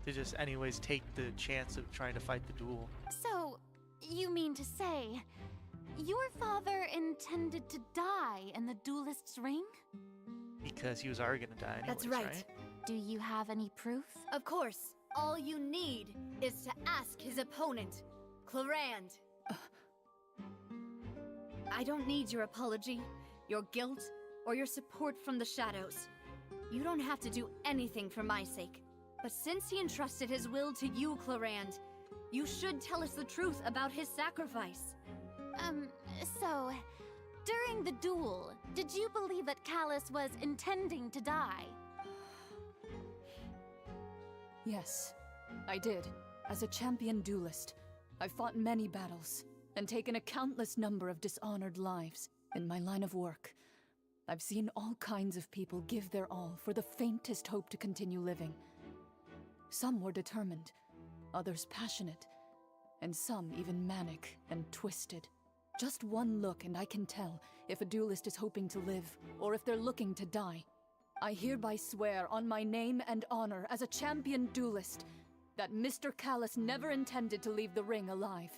to just anyways take the chance of trying to fight the duel. So, you mean to say, your father intended to die in the duelist's ring? Because he was already gonna die anyways, That's right. Do you have any proof? Of course. All you need is to ask his opponent, Clarand. I don't need your apology, your guilt, or your support from the shadows. You don't have to do anything for my sake. But since he entrusted his will to you, Clarand, you should tell us the truth about his sacrifice. So, during the duel, did you believe that Callis was intending to die? Yes, I did. As a champion duelist, I've fought many battles and taken a countless number of dishonored lives. In my line of work, I've seen all kinds of people give their all for the faintest hope to continue living. Some were determined, others passionate, and some even manic and twisted. Just one look and I can tell if a duelist is hoping to live or if they're looking to die. I hereby swear on my name and honor as a champion duelist that Mr. Callis never intended to leave the ring alive.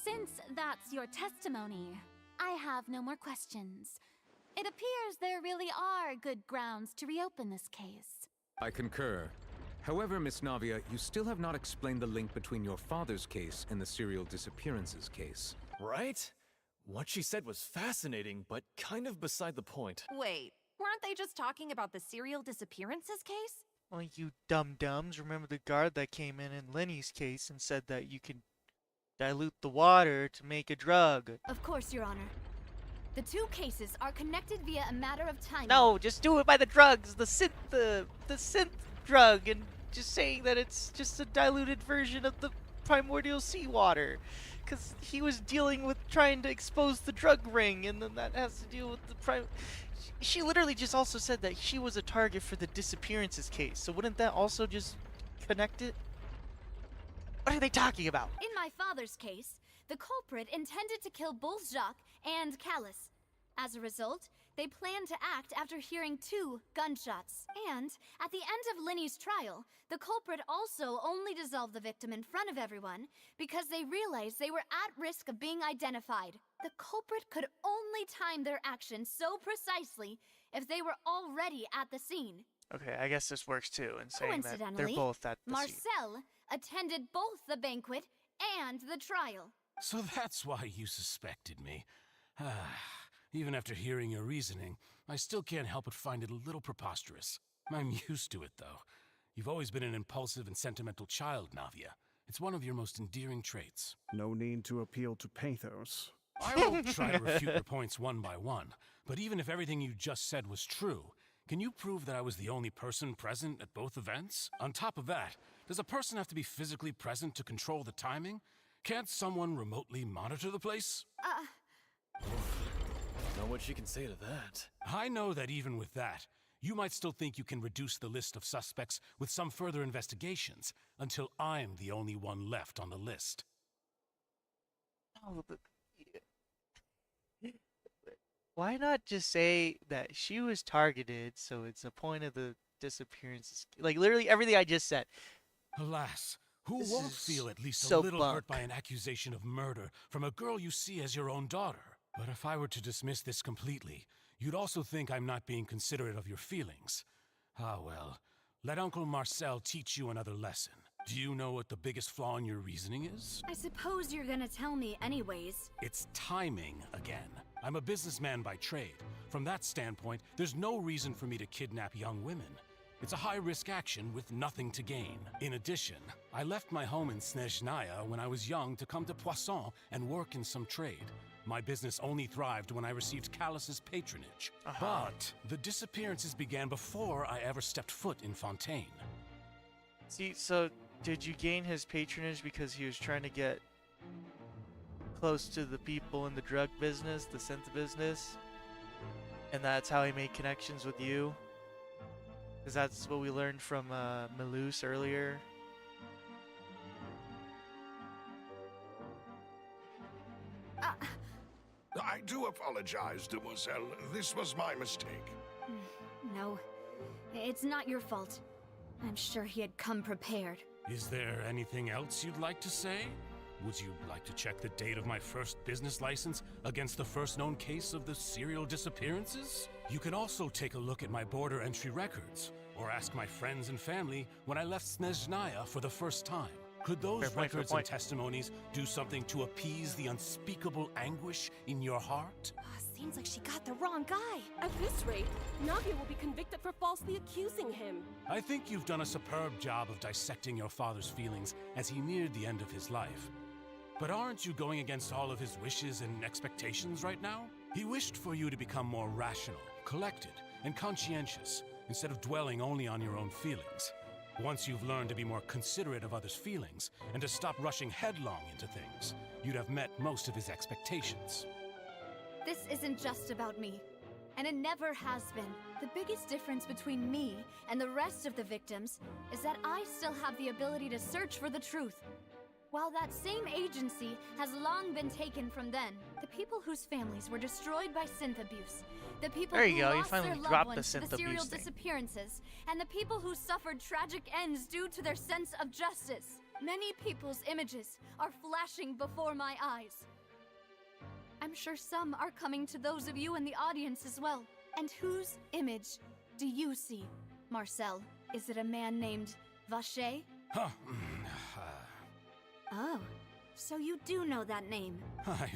Since that's your testimony, I have no more questions. It appears there really are good grounds to reopen this case. I concur. However, Miss Navia, you still have not explained the link between your father's case and the serial disappearances case. Right? What she said was fascinating, but kind of beside the point. Wait, weren't they just talking about the serial disappearances case? Well, you dum-dums, remember the guard that came in Lenny's case and said that you can dilute the water to make a drug? Of course, Your Honor. The two cases are connected via a matter of time. No, just do it by the drugs, the synth drug, and just saying that it's just a diluted version of the primordial seawater. Because he was dealing with trying to expose the drug ring, and then that has to deal with the She literally just also said that she was a target for the disappearances case, so wouldn't that also just connect it? What are they talking about? In my father's case, the culprit intended to kill both Jacques and Callus. As a result, they planned to act after hearing 2 gunshots. And at the end of Lenny's trial, the culprit also only dissolved the victim in front of everyone because they realized they were at risk of being identified. The culprit could only time their actions so precisely if they were already at the scene. Okay, I guess this works too, in saying that they're Coincidentally, both at the scene. Marcel attended both the banquet and the trial. So that's why you suspected me. Even after hearing your reasoning, I still can't help but find it a little preposterous. I'm used to it, though. You've always been an impulsive and sentimental child, Navia. It's one of your most endearing traits. No need to appeal to pathos. I won't try to refute your points one by one, but even if everything you just said was true, can you prove that I was the only person present at both events? On top of that, does a person have to be physically present to control the timing? Can't someone remotely monitor the place? Know what she can say to that. I know that even with that, you might still think you can reduce the list of suspects with some further investigations until I'm the only one left on the list. Oh, but why not just say that she was targeted, so it's a point of the disappearances? Like, literally everything I just said. Alas, who This won't is feel at least so a little hurt bunk. by an accusation of murder from a girl you see as your own daughter? But if I were to dismiss this completely, you'd also think I'm not being considerate of your feelings. Ah well, let Uncle Marcel teach you another lesson. Do you know what the biggest flaw in your reasoning is? I suppose you're gonna tell me anyways. It's timing again. I'm a businessman by trade. From that standpoint, there's no reason for me to kidnap young women. It's a high-risk action with nothing to gain. In addition, I left my home in Snezhnaya when I was young to come to Poisson and work in some trade. My business only thrived when I received Callus's patronage. But the disappearances began before I ever stepped foot in Fontaine. See, so did you gain his patronage because he was trying to get close to the people in the drug business, the synth business? And that's how he made connections with you? Because that's what we learned from Melus earlier. I do apologize, Demoiselle. This was my mistake. No, it's not your fault. I'm sure he had come prepared. Is there anything else you'd like to say? Would you like to check the date of my first business license against the first known case of the serial disappearances? You can also take a look at my border entry records, or ask my friends and family when I left Snezhnaya for the first time. Could those records and testimonies do something to appease the unspeakable anguish in your heart? Seems like she got the wrong guy. At this rate, Navia will be convicted for falsely accusing him. I think you've done a superb job of dissecting your father's feelings as he neared the end of his life. But aren't you going against all of his wishes and expectations right now? He wished for you to become more rational, collected, and conscientious, instead of dwelling only on your own feelings. Once you've learned to be more considerate of others' feelings, and to stop rushing headlong into things, you'd have met most of his expectations. This isn't just about me, and it never has been. The biggest difference between me and the rest of the victims is that I still have the ability to search for the truth. While that same agency has long been taken from them, the people whose families were destroyed by synth abuse, the people There you who go, you lost their finally loved dropped the ones to synth the serial abuse thing. disappearances, and the people who suffered tragic ends due to their sense of justice. Many people's images are flashing before my eyes. I'm sure some are coming to those of you in the audience as well. And whose image do you see, Marcel? Is it a man named Vache? Huh. Oh, so you do know that name. I'm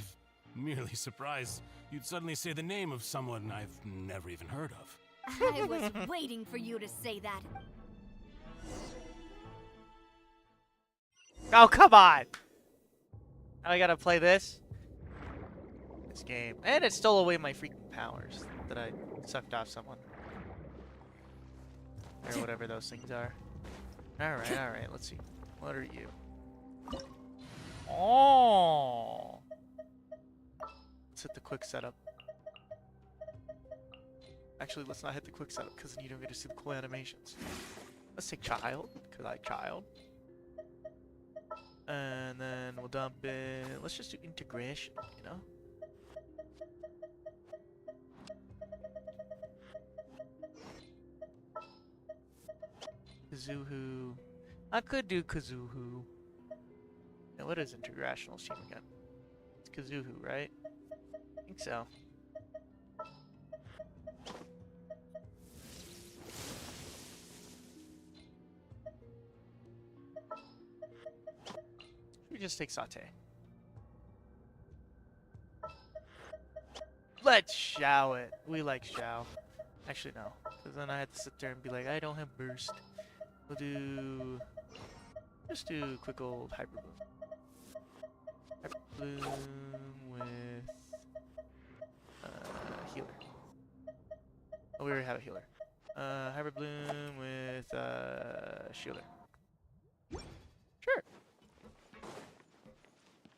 merely surprised you'd suddenly say the name of someone I've never even heard of. I was waiting for you to say that. Oh, come on! Now I gotta play this game. And it stole away my freaking powers that I sucked off someone. Or whatever those things are. Alright, let's see. What are you? Oh! Let's hit the quick setup. Actually, let's not hit the quick setup, because then you don't get to see the cool animations. Let's take child, because I like child. And then we'll dump it. Let's just do integration, you know? Kazuhu. I could do Kazuhu. Now, what is integrational stream again? It's Kazuhu, right? I think so. We just take Saute. Let's Xiao it. We like Xiao. Actually, no. Because then I had to sit there and be like, I don't have burst. We'll do... Just do quick old Hyper Bloom. Hyper Bloom with... healer. Oh, we already have a healer. Hyper Bloom with Shielder. Sure.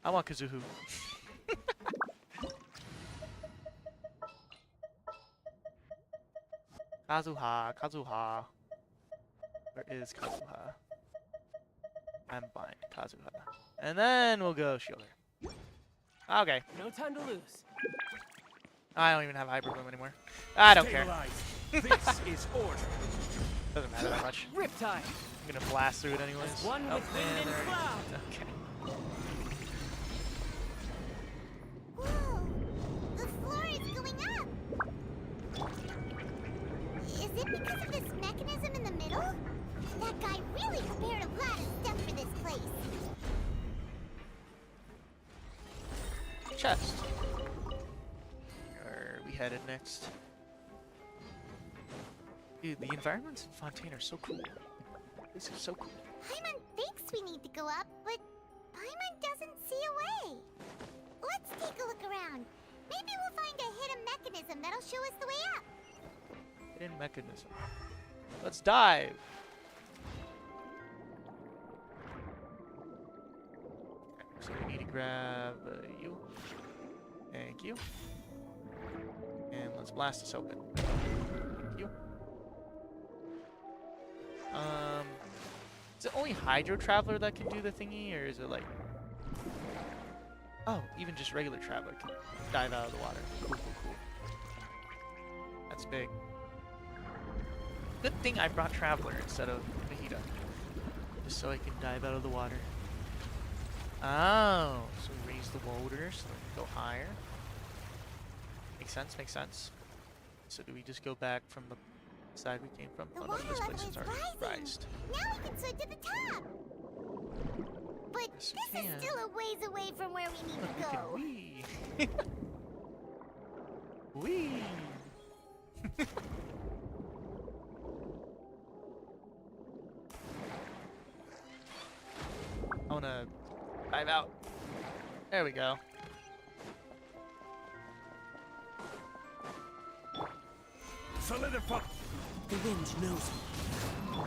I want Kazuhu. Kazuha. Where is Kazuha? I'm fine, Kazuha. And then we'll go Shielder. Okay. No time to lose. I don't even have Hyper Bloom anymore. I don't care. This is order. Doesn't matter that much. Riptide. I'm gonna blast through it anyways. One with wind and cloud. Okay. Whoa! The floor is going up! Is it because of this mechanism in the middle? That guy really prepared a lot of stuff for this place. Chest. Where are we headed next? Dude, the environments in Fontaine are so cool. This is so cool. Paimon thinks we need to go up, but Paimon doesn't see a way. Let's take a look around. Maybe we'll find a hidden mechanism that'll show us the way up. Hidden mechanism. Let's dive. Okay, so we need to grab you. Thank you. And let's blast this open. Thank you. Is it only Hydro Traveler that can do the thingy, or is it like... Oh, even just regular Traveler can dive out of the water. Cool. That's big. Good thing I brought Traveler instead of Mahita. Just so I can dive out of the water. Oh, so we raise the water so we can go higher. Makes sense. So do we just go back from the side we came from? The Oh no, water this level place is is already rising. rised. Now we can swim to the top. But Yes, this we is can. still a ways away from where we need Look, to we can go. wee. Wee. I wanna dive out. There we go. Solidify. The wind knows.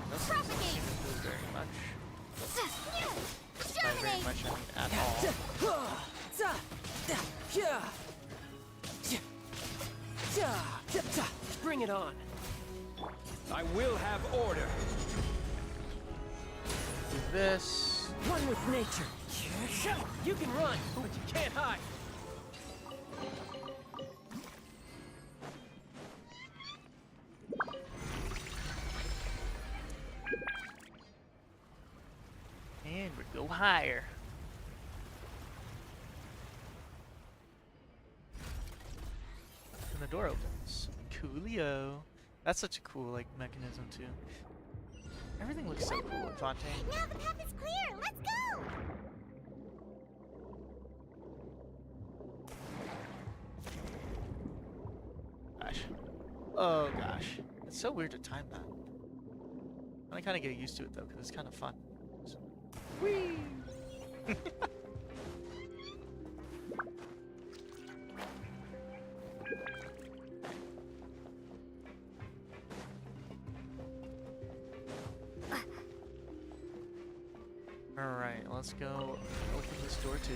Doesn't seem to move very much. By very much, I mean at all. Bring it on. I will have order. Do this. One with nature. You can run, but you can't hide. And we go higher. And the door opens. Coolio. That's such a cool like mechanism too. Everything looks so cool in Fontaine. Now the path is clear. Let's go. Gosh. Oh gosh. It's so weird to time that. I kind of get used to it though, because it's kind of fun. So. Whee! Alright, let's go open this door too.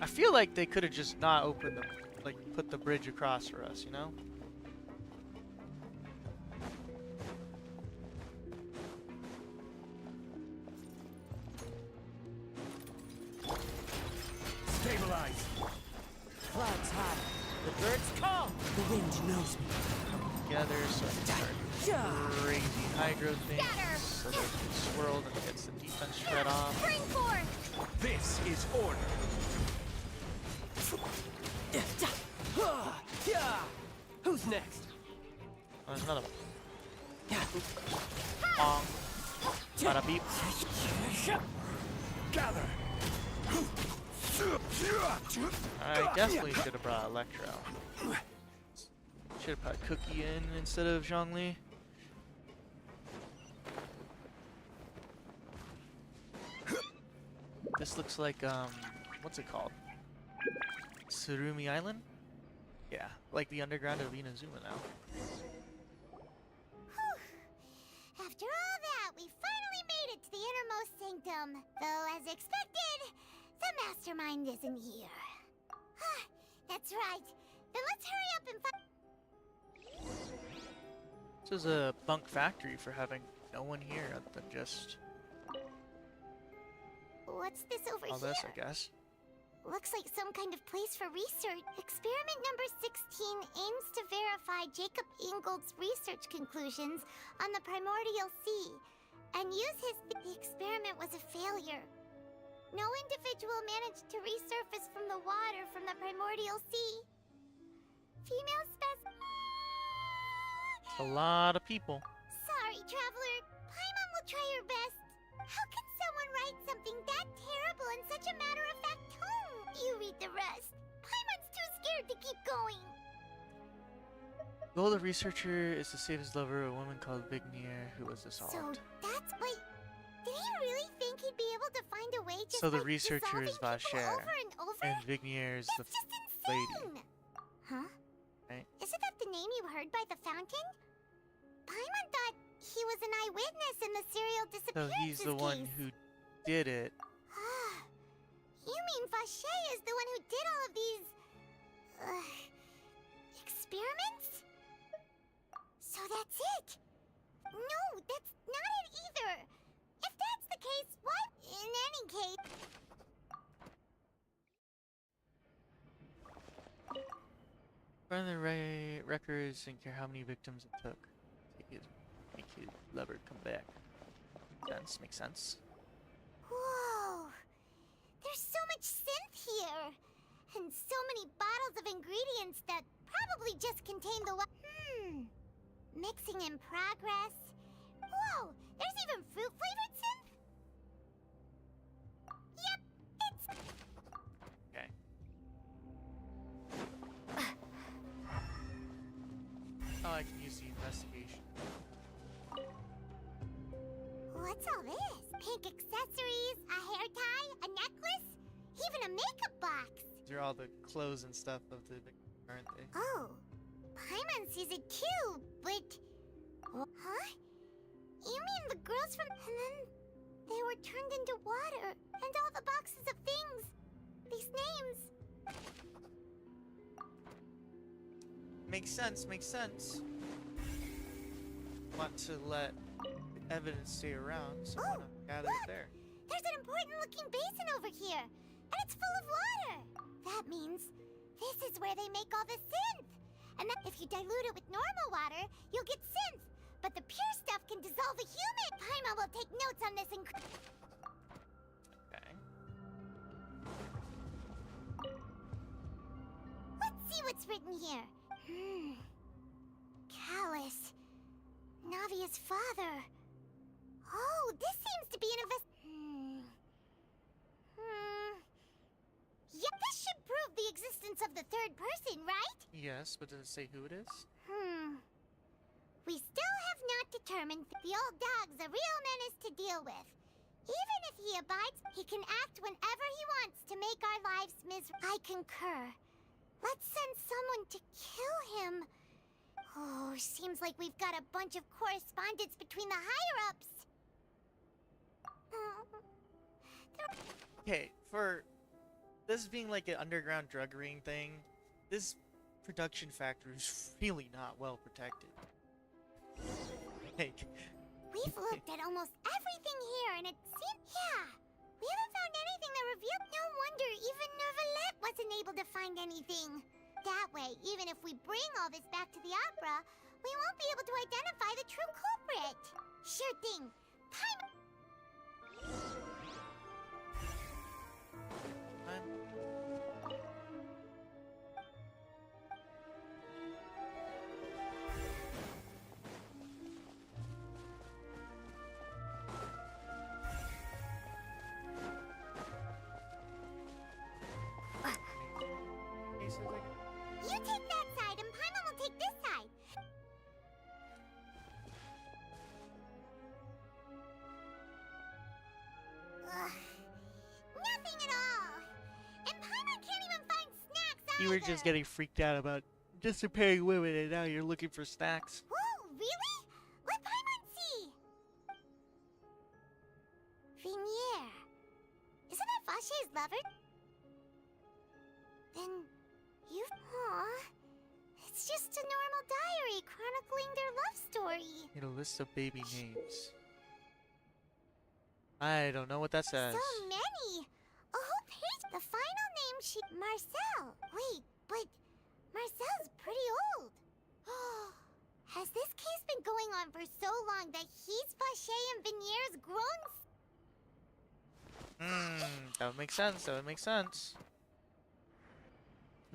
I feel like they could have just not opened the, like, put the bridge across for us, you know? Stabilize. Clouds high. The birds come. The wind knows me. Together, so I can start crazy hydro things. So they can swirl and gets the defense shut off. Spring forth. This is order. Who's next? Oh, there's another one. Bong. Bada beep. Gather. I definitely should have brought Electro. Should have put Cookie in instead of Zhongli. This looks like, what's it called? Surumi Island? Yeah, like the underground of Inazuma now. After all that, we finally made it to the innermost sanctum. Though, as expected, the mastermind isn't here. That's right. Then let's hurry up and find. This is a bunk factory for having no one here other than just What's this over all here? this, I guess. Looks like some kind of place for research. Experiment number 16 aims to verify Jacob Ingold's research conclusions on the primordial sea and use his... The experiment was a failure. No individual managed to resurface from the water from the primordial sea. Female specimen... A lot of people. Sorry, traveler. Paimon will try her best. How can someone write something that terrible in such a matter-of-fact tone? You read the rest. Paimon's too scared to keep going. The goal of the researcher is to save his lover, a woman called Vignier, who was dissolved. So that's... Wait, did he really think he'd be able to find a way just So the like researcher is dissolving people Vacher, over and over? and Vignier is the That's just lady. insane! Huh? Right? Isn't that the name you heard by the fountain? Paimon thought he was an eyewitness in the serial So disappearances he's the one case. who did it. You mean Vacher is the one who did all of these... experiments? So that's it? No, that's not it either! If that's the case, why... In any case... Run the records and care how many victims it took. Make his lover come back. Makes sense. Whoa! There's so much synth here! And so many bottles of ingredients that probably just contain the mixing in progress. Whoa! There's even fruit-flavored synth? Yep, it's... Okay. Oh, I can use the investigation. What's all this? Pink accessories, a hair tie, a necklace, even a makeup box. These are all the clothes and stuff of the victim, aren't they? Oh, Paimon sees it too, but... Huh? You mean the girls from... And then they were turned into water, and all the boxes of things. These names. Makes sense, makes sense. Want to let evidence stay around, so why not gather it there? There's an important-looking basin over here, and it's full of water. That means this is where they make all the synth. And that if you dilute it with normal water, you'll get synth. But the pure stuff can dissolve a human. Paimon will take notes on this and... Okay. Let's see what's written here. Callus. Navia's father. Oh, this seems to be an Yeah, this should prove the existence of the third person, right? Yes, but does it say who it is? We still have not determined if the old dog's a real menace to deal with. Even if he abides, he can act whenever he wants to make our lives miserable. I concur. Let's send someone to kill him. Oh, seems like we've got a bunch of correspondence between the higher-ups. Okay, for this being like an underground drug ring thing, this production factory is really not well protected. Like, we've looked at almost everything here, and it seems... Yeah, we haven't found anything that revealed... No wonder even Neuvillette wasn't able to find anything. That way, even if we bring all this back to the opera, we won't be able to identify the true culprit. Sure thing. You take that side, and Paimon will take this side. Ugh. Nothing at all. And Paimon can't even find snacks either. you were just getting freaked out about disappearing women, and now you're looking for snacks. Whoa, really? Let Paimon see. Vinier. Isn't that Vache's lover? Then you... Aw. It's just a normal diary chronicling their love story. In a list of baby names. I don't know what that says. So many! A whole page. The final name she... Marcel. Wait, but Marcel's pretty old. Has this case been going on for so long that he's Vache and Vinier's grown... That would make sense. That would make sense.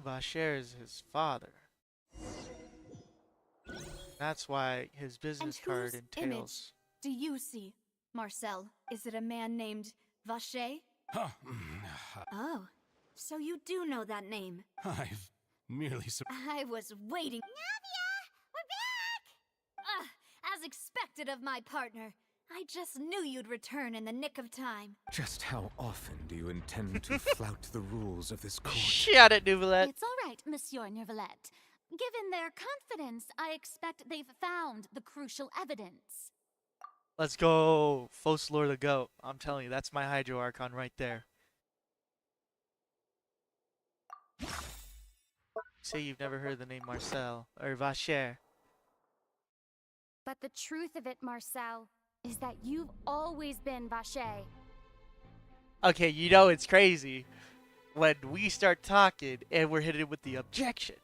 Vacher is his father. That's why his business card entails. Do you see, Marcel? Is it a man named Vache? Oh, so you do know that name. I've merely I was waiting. Navia! We're back! As expected of my partner. I just knew you'd return in the nick of time. Just how often do you intend to flout the rules of this court? Shut it, Neuvillette. It's all right, Monsieur Neuvillette. Given their confidence, I expect they've found the crucial evidence. Let's go, Fosslor the Goat. I'm telling you, that's my Hydro Archon right there. Say you've never heard the name Marcel or Vacher. But the truth of it, Marcel, is that you've always been Vache. Okay, you know it's crazy when we start talking and we're hitting with the objection.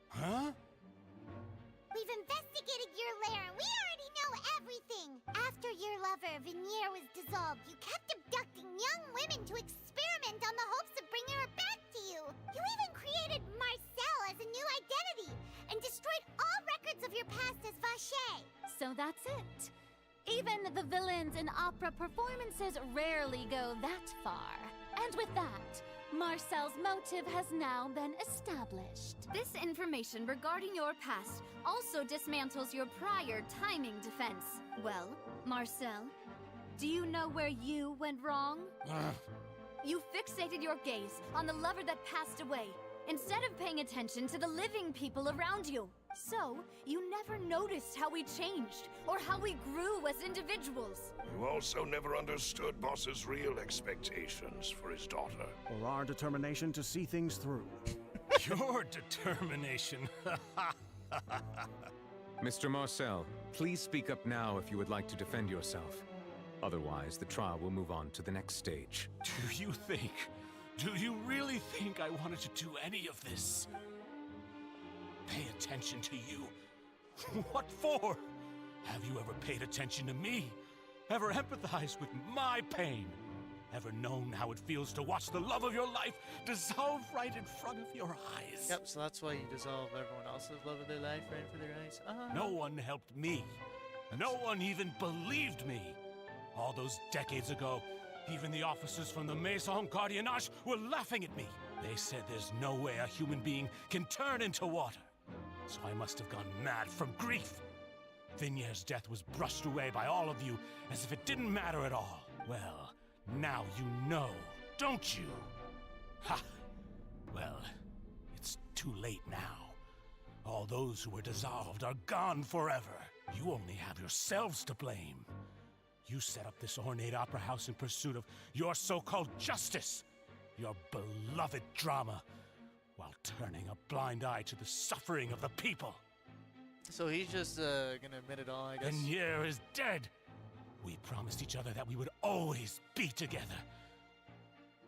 Huh? We've investigated your lair. We already know everything. After your lover, Vinier, was dissolved, you kept abducting young women to experiment on the hopes of bringing her back to you. You even created Marcel as a new identity and destroyed all records of your past as Vache. So that's it. Even the villains in opera performances rarely go that far. And with that, Marcel's motive has now been established. This information regarding your past also dismantles your prior timing defense. Well, Marcel, do you know where you went wrong? You fixated your gaze on the lover that passed away, instead of paying attention to the living people around you. So, you never noticed how we changed, or how we grew as individuals. You also never understood Boss's real expectations for his daughter. Or our determination to see things through. Your determination. Mr. Marcel, please speak up now if you would like to defend yourself. Otherwise, the trial will move on to the next stage. Do you really think I wanted to do any of this? Pay attention to you? What for? Have you ever paid attention to me? Ever empathized with my pain? Ever known how it feels to watch the love of your life dissolve right in front of your eyes? Yep, so that's why you dissolve everyone else's love of their life right in front of their eyes. No one helped me. No one even believed me. All those decades ago, even the officers from the Maison Gardiennage were laughing at me. They said there's no way a human being can turn into water. So I must have gone mad from grief. Vignier's death was brushed away by all of you as if it didn't matter at all. Well, now you know, don't you? Ha! Well, it's too late now. All those who were dissolved are gone forever. You only have yourselves to blame. You set up this ornate opera house in pursuit of your so-called justice, your beloved drama, while turning a blind eye to the suffering of the people. So he's just gonna admit it all, I guess. Vignere is dead. We promised each other that we would always be together.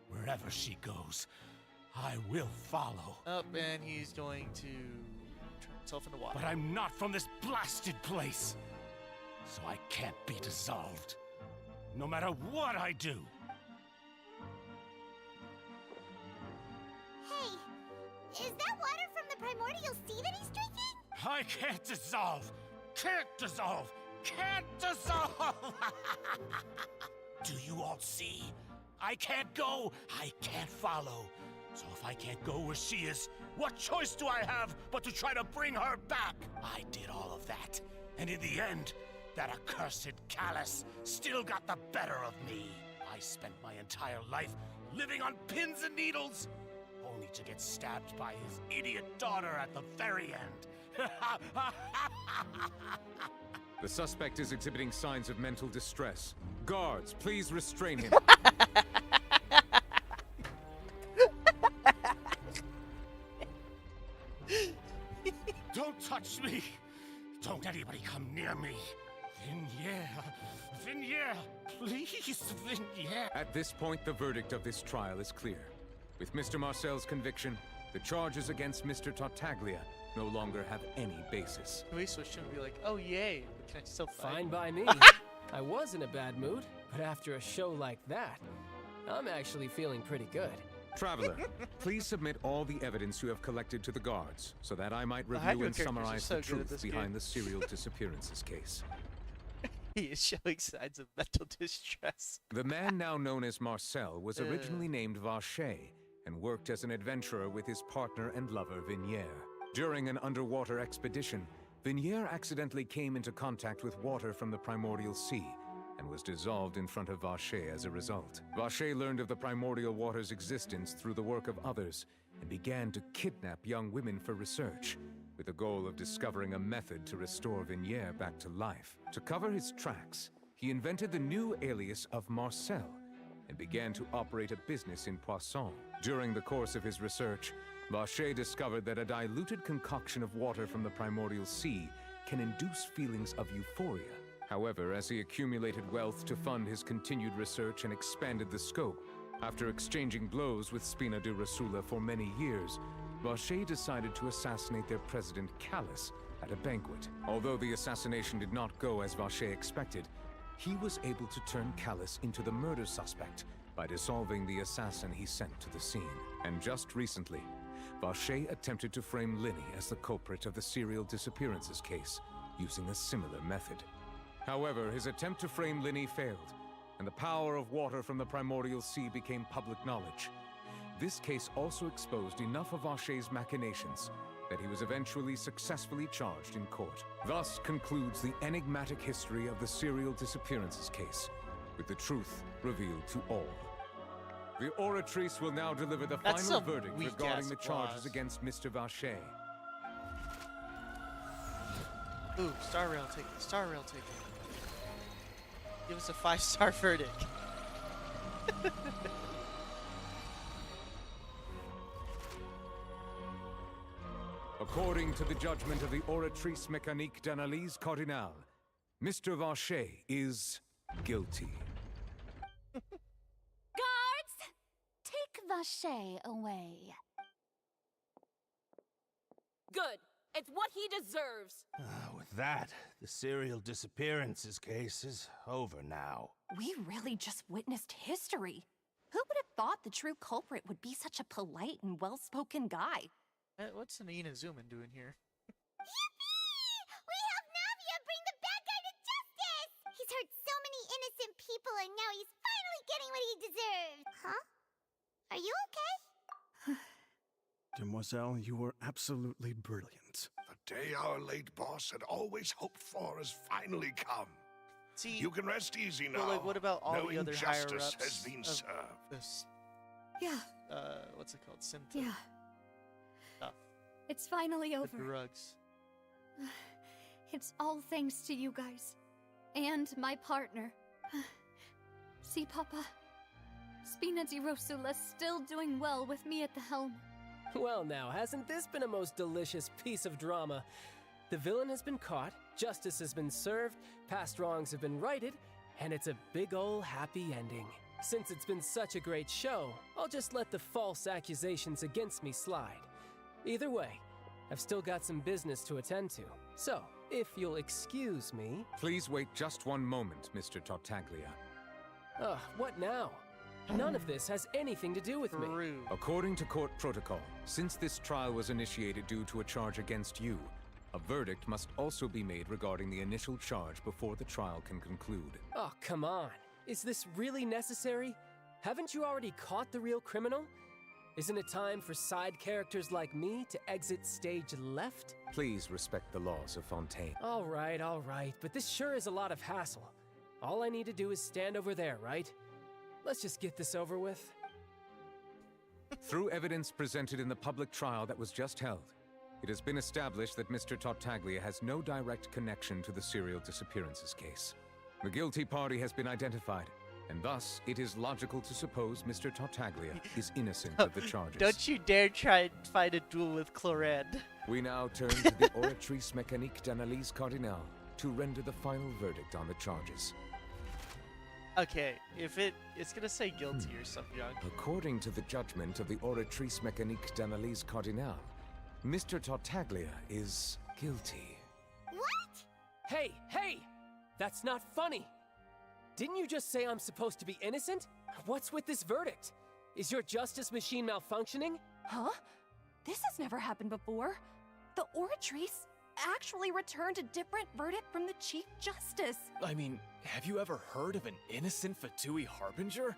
Wherever she goes, I will follow. Up, and he's going to turn himself into water. But I'm not from this blasted place, so I can't be dissolved, no matter what I do. Hey, is that water from the primordial sea that he's drinking? I can't dissolve! Can't dissolve! Can't dissolve! Do you all see? I can't go! I can't follow! So if I can't go where she is, what choice do I have but to try to bring her back? I did all of that, and in the end, that accursed Callus still got the better of me. I spent my entire life living on pins and needles, only to get stabbed by his idiot daughter at the very end. The suspect is exhibiting signs of mental distress. Guards, please restrain him. Don't touch me! Don't anybody come near me! Vignere! Vignere! Please, Vignere! At this point, the verdict of this trial is clear. With Mr. Marcel's conviction, the charges against Mr. Tartaglia no longer have any basis. We switch him and be like, oh yay, but can I still fight? Fine by me. I was in a bad mood, but after a show like that, I'm actually feeling pretty good. Traveler, please submit all the evidence you have collected to the guards, so that I might review and summarize the truth behind the serial disappearances case. He is showing signs of mental distress. The man now known as Marcel was originally named Vacher and worked as an adventurer with his partner and lover Vignere. During an underwater expedition, Vignere accidentally came into contact with water from the primordial sea and was dissolved in front of Vacher as a result. Vacher learned of the primordial water's existence through the work of others and began to kidnap young women for research, with the goal of discovering a method to restore Vignere back to life. To cover his tracks, he invented the new alias of Marcel and began to operate a business in Poisson. During the course of his research, Vacher discovered that a diluted concoction of water from the primordial sea can induce feelings of euphoria. However, as he accumulated wealth to fund his continued research and expanded the scope, after exchanging blows with Spina de Rasula for many years, Vacher decided to assassinate their president Callus at a banquet. Although the assassination did not go as Vacher expected, he was able to turn Callus into the murder suspect by dissolving the assassin he sent to the scene. And just recently, Vacher attempted to frame Linny as the culprit of the serial disappearances case, using a similar method. However, his attempt to frame Linny failed, and the power of water from the primordial sea became public knowledge. This case also exposed enough of Vacher's machinations that he was eventually successfully charged in court. Thus concludes the enigmatic history of the serial disappearances case, with the truth revealed to all. The Oratrice will now deliver the final verdict regarding the charges against Mr. Vacher. Ooh, Star Rail take it. Star Rail take it. Give us a 5-star verdict. According to the judgment of the Oratrice Mécanique d'Analyse Cardinale, Mr. Vacher is guilty. Guards, take Vacher away. Good. It's what he deserves. With that, the serial disappearances case is over now. We really just witnessed history. Who would have thought the true culprit would be such a polite and well-spoken guy? What's an Inazuman doing here? Yippee! We helped Navia bring the bad guy to justice! He's hurt so many innocent people and now he's finally getting what he deserves. Huh? Are you okay? Demoiselle, you were absolutely brilliant. The day our late boss had always hoped for has finally come. See, you can rest easy now. Well, like, what about all Knowing the other higher justice ups has been of served. this? Yeah. What's it called? Synth. Yeah. Stuff. It's finally over. The drugs. It's all thanks to you guys. And my partner. See, Papa? Spina di Rosula's still doing well with me at the helm. Well now, hasn't this been a most delicious piece of drama? The villain has been caught, justice has been served, past wrongs have been righted, and it's a big ol' happy ending. Since it's been such a great show, I'll just let the false accusations against me slide. Either way, I've still got some business to attend to. So, if you'll excuse me... Please wait just one moment, Mr. Tartaglia. Ugh, what now? None of this has anything to do with me. According to court protocol, since this trial was initiated due to a charge against you, a verdict must also be made regarding the initial charge before the trial can conclude. Oh, come on. Is this really necessary? Haven't you already caught the real criminal? Isn't it time for side characters like me to exit stage left? Please respect the laws of Fontaine. All right, but this sure is a lot of hassle. All I need to do is stand over there, right? Let's just get this over with. Through evidence presented in the public trial that was just held, it has been established that Mr. Tartaglia has no direct connection to the serial disappearances case. The guilty party has been identified, and thus it is logical to suppose Mr. Tartaglia is innocent of the charges. Don't you dare try and fight a duel with Clorette. We now turn to the Oratrice Mécanique d'Analyse Cardinale to render the final verdict on the charges. Okay, if it's gonna say guilty or some junk. According to the judgment of the Oratrice Mécanique d'Analyse Cardinale, Mr. Tartaglia is guilty. What? Hey! That's not funny! Didn't you just say I'm supposed to be innocent? What's with this verdict? Is your justice machine malfunctioning? Huh? This has never happened before. The Oratrice actually returned a different verdict from the Chief Justice. I mean, have you ever heard of an innocent Fatui Harbinger?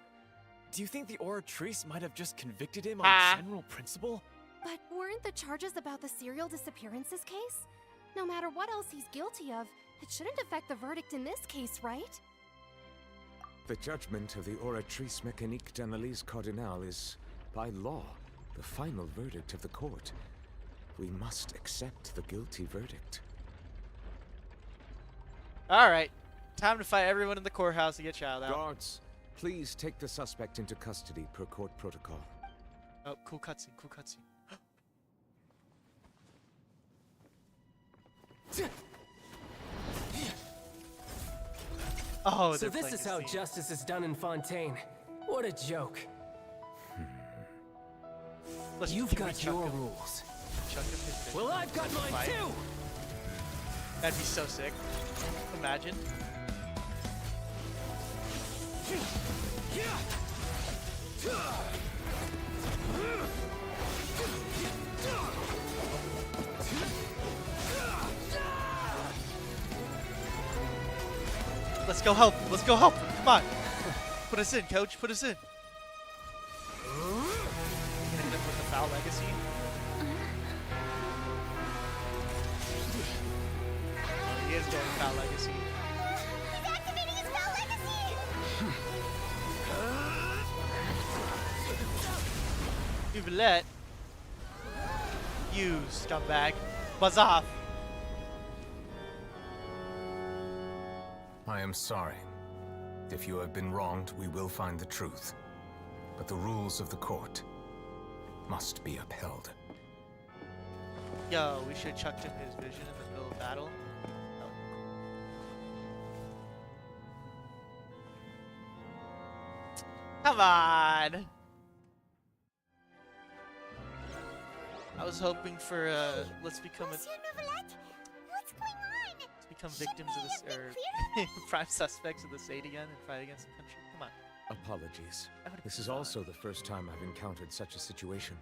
Do you think the Oratrice might have just convicted him on general principle? But weren't the charges about the serial disappearances case? No matter what else he's guilty of, it shouldn't affect the verdict in this case, right? The judgment of the Oratrice Mécanique d'Analyse Cardinale is, by law, the final verdict of the court. We must accept the guilty verdict. Alright, time to fight everyone in the courthouse to get child out. Guards, please take the suspect into custody per court protocol. Oh, cool cutscene, cool cutscene. Oh, so this is how justice is done in Fontaine. What a joke. You've got your rules. Well, I've got mine too! That'd be so sick. Imagine. Let's go help. Let's go help. Come on. Put us in, coach. Put us in. End up with the foul legacy. He is going foul legacy. He's activating his foul legacy! Uvalette. You scumbag. Buzz off. I am sorry. If you have been wronged, we will find the truth. But the rules of the court must be upheld. Yo, we should have chucked him his vision in the middle of battle. Come on! I was hoping for let's become Monsieur Novelette, what's going on? let's become victims of this or prime suspects of the State again and fight against the country. Come on. Apologies. This is also the first time I've encountered such a situation.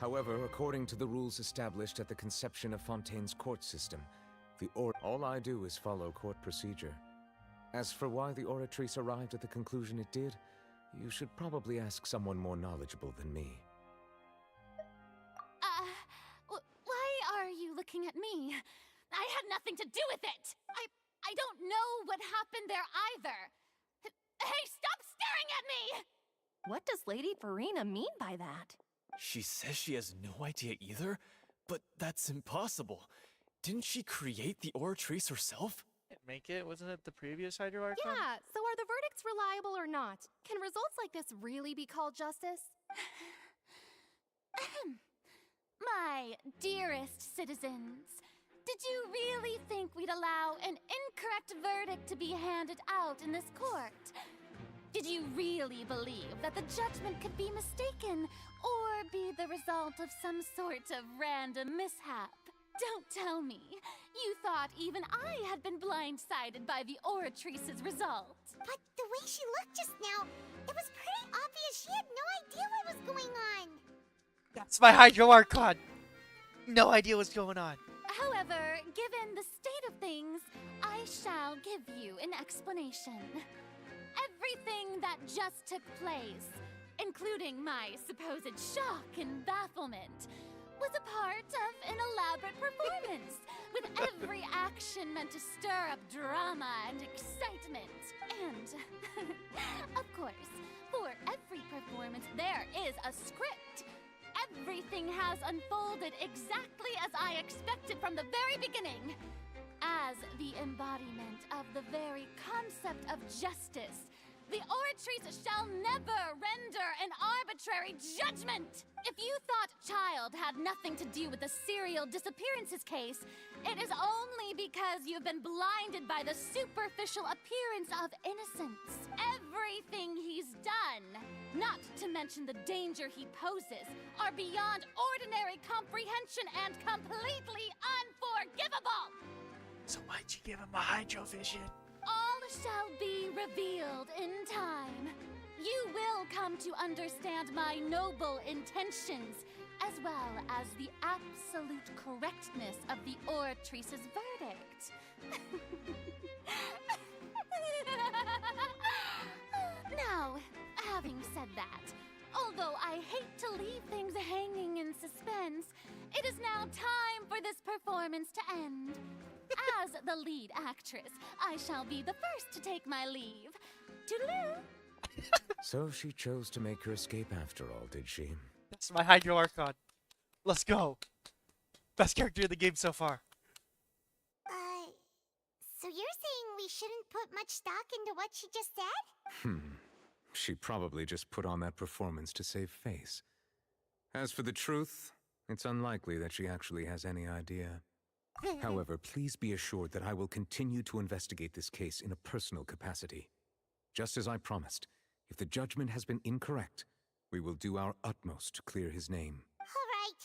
However, according to the rules established at the conception of Fontaine's court system, all I do is follow court procedure. As for why the Oratrice arrived at the conclusion it did, you should probably ask someone more knowledgeable than me. Why are you looking at me? I had nothing to do with it! I don't know what happened there either! Hey, stop staring at me! What does Lady Farina mean by that? She says she has no idea either, but that's impossible. Didn't she create the Oratrice herself? Make it? Wasn't it the previous Hydro Archon? Yeah, so are the verdicts reliable or not? Can results like this really be called justice? My dearest citizens, did you really think we'd allow an incorrect verdict to be handed out in this court? Did you really believe that the judgment could be mistaken or be the result of some sort of random mishap? Don't tell me. You thought even I had been blindsided by the Oratrice's result. But the way she looked just now, it was pretty obvious she had no idea what was going on. That's my Hydro Archon! No idea what's going on. However, given the state of things, I shall give you an explanation. Everything that just took place, including my supposed shock and bafflement, was a part of an elaborate performance, with every action meant to stir up drama and excitement. And, of course, for every performance there is a script. Everything has unfolded exactly as I expected from the very beginning. As the embodiment of the very concept of justice, the Oratrice shall never render an arbitrary judgment! If you thought Child had nothing to do with the serial disappearances case, it is only because you've been blinded by the superficial appearance of innocence. Everything he's done, not to mention the danger he poses, are beyond ordinary comprehension and completely unforgivable! So why'd you give him a Hydro Vision? All shall be revealed in time. You will come to understand my noble intentions, as well as the absolute correctness of the Oratrice's verdict. Now, having said that, although I hate to leave things hanging in suspense, it is now time for this performance to end. As the lead actress, I shall be the first to take my leave. Toodaloo! So she chose to make her escape after all, did she? That's my Hydro Archon. Let's go. Best character in the game so far. So you're saying we shouldn't put much stock into what she just said? She probably just put on that performance to save face. As for the truth, it's unlikely that she actually has any idea. However, please be assured that I will continue to investigate this case in a personal capacity. Just as I promised, if the judgment has been incorrect, we will do our utmost to clear his name. All right.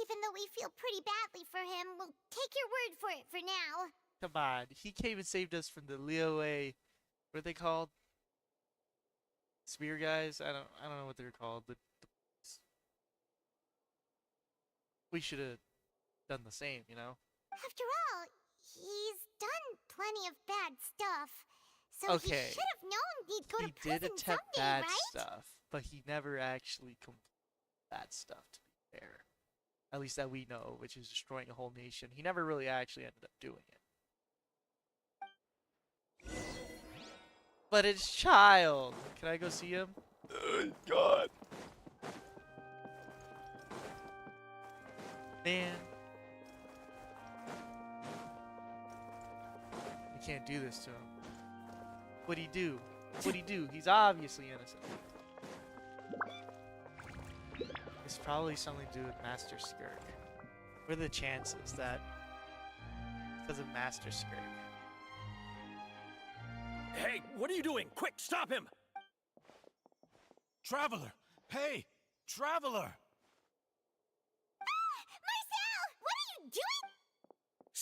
Even though we feel pretty badly for him, we'll take your word for it for now. Come on, he came and saved us from the Liyue, what are they called? Spear guys? I don't know what they're called, but we should have done the same, you know? After all, he's done plenty of bad stuff. So Okay. he should have known he'd go to He prison did attempt someday, bad right? stuff, but he never actually completed bad stuff, to be fair. At least that we know, which is destroying a whole nation. He never really actually ended up doing it. But it's Child. Can I go see him? God. Man. We can't do this to him. What'd he do? What'd he do? He's obviously innocent. It's probably something to do with Master Skirk. What are the chances that because of Master Skirk? Hey, what are you doing? Quick, stop him! Traveler! Hey! Traveler!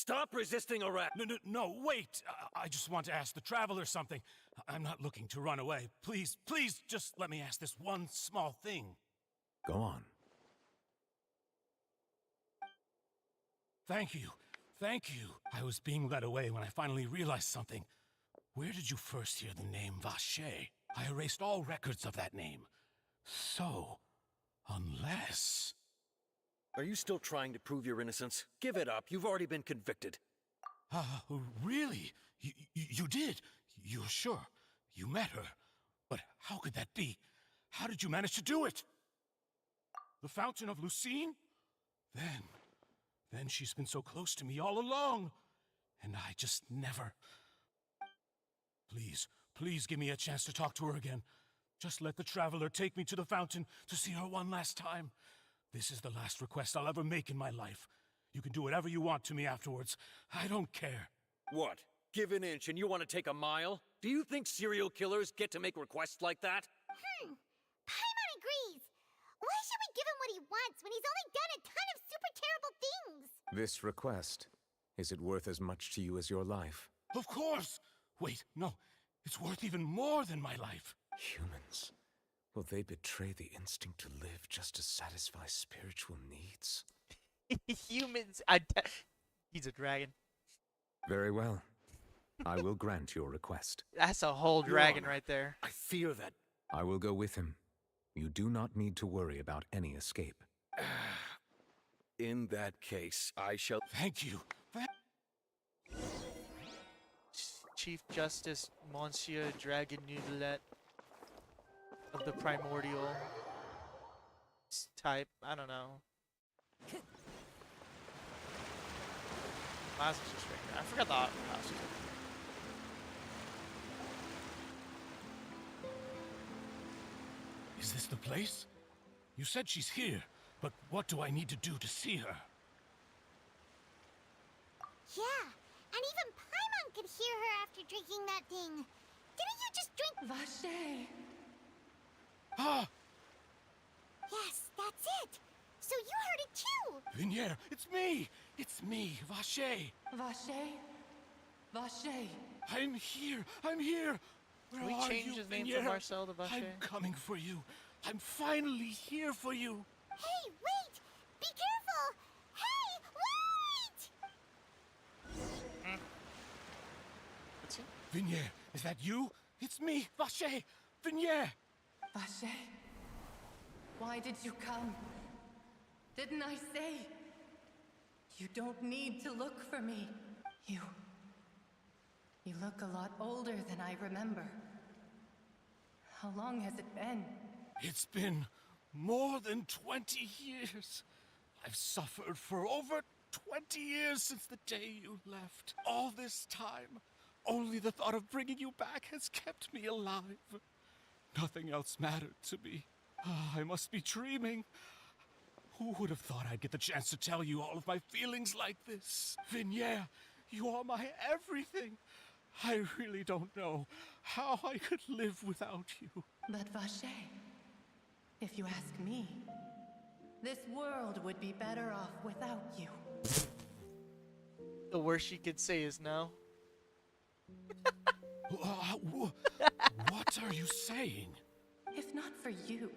Stop resisting arrest! No, wait! I just want to ask the Traveler something. I'm not looking to run away. Please, just let me ask this one small thing. Go on. Thank you. I was being led away when I finally realized something. Where did you first hear the name Vacher? I erased all records of that name. So, unless... Are you still trying to prove your innocence? Give it up. You've already been convicted. Really? You did? You're sure? You met her? But how could that be? How did you manage to do it? The Fountain of Lucine? Then she's been so close to me all along. And I just never... Please give me a chance to talk to her again. Just let the Traveler take me to the fountain to see her one last time. This is the last request I'll ever make in my life. You can do whatever you want to me afterwards. I don't care. What? Give an inch and you want to take a mile? Do you think serial killers get to make requests like that? Paimon agrees. Why should we give him what he wants when he's only done a ton of super terrible things? This request, is it worth as much to you as your life? Of course! Wait, no. It's worth even more than my life. Humans. Will they betray the instinct to live just to satisfy spiritual needs? Humans. He's a dragon. Very well. I will grant your request. That's a whole dragon right there. I fear that... I will go with him. You do not need to worry about any escape. In that case, I shall... Thank you. Chief Justice Monsieur Dragon Noodlet of the primordial type. I don't know. Master Stranger. I forgot the Master. Is this the place? You said she's here, but what do I need to do to see her? Yeah, and even Paimon could hear her after drinking that thing. Didn't you just drink... Vacher. Ah! Yes, that's it. So you heard it too. Vinier, it's me! It's me, Vacher. Vacher. I'm here! Where Can we are change you, his name Vinier? from Marcel to Vacher? I'm coming for you. I'm finally here for you. Hey, wait! Be careful! Hey, wait! What's it? Vinier, is that you? It's me, Vacher. Vinier. Vacher. Why did you come? Didn't I say? You don't need to look for me. You look a lot older than I remember. How long has it been? It's been more than 20 years. I've suffered for over 20 years since the day you left. All this time, only the thought of bringing you back has kept me alive. Nothing else mattered to me. I must be dreaming. Who would have thought I'd get the chance to tell you all of my feelings like this? Vinier, you are my everything. I really don't know how I could live without you. But Vacher, if you ask me, this world would be better off without you. The worst she could say is no. What are you saying? If not for you,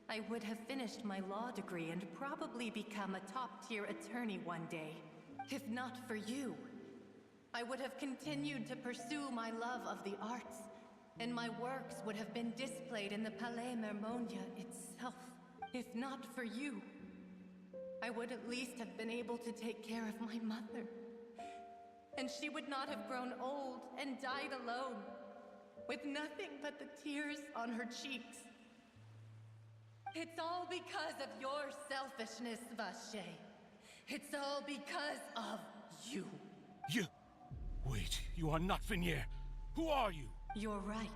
I would have finished my law degree and probably become a top-tier attorney one day. If not for you, I would have continued to pursue my love of the arts, and my works would have been displayed in the Palais Mermonia itself. If not for you, I would at least have been able to take care of my mother. And she would not have grown old and died alone, with nothing but the tears on her cheeks. It's all because of your selfishness, Vacher. It's all because of you. You... Wait, you are not Vinier. Who are you? You're right.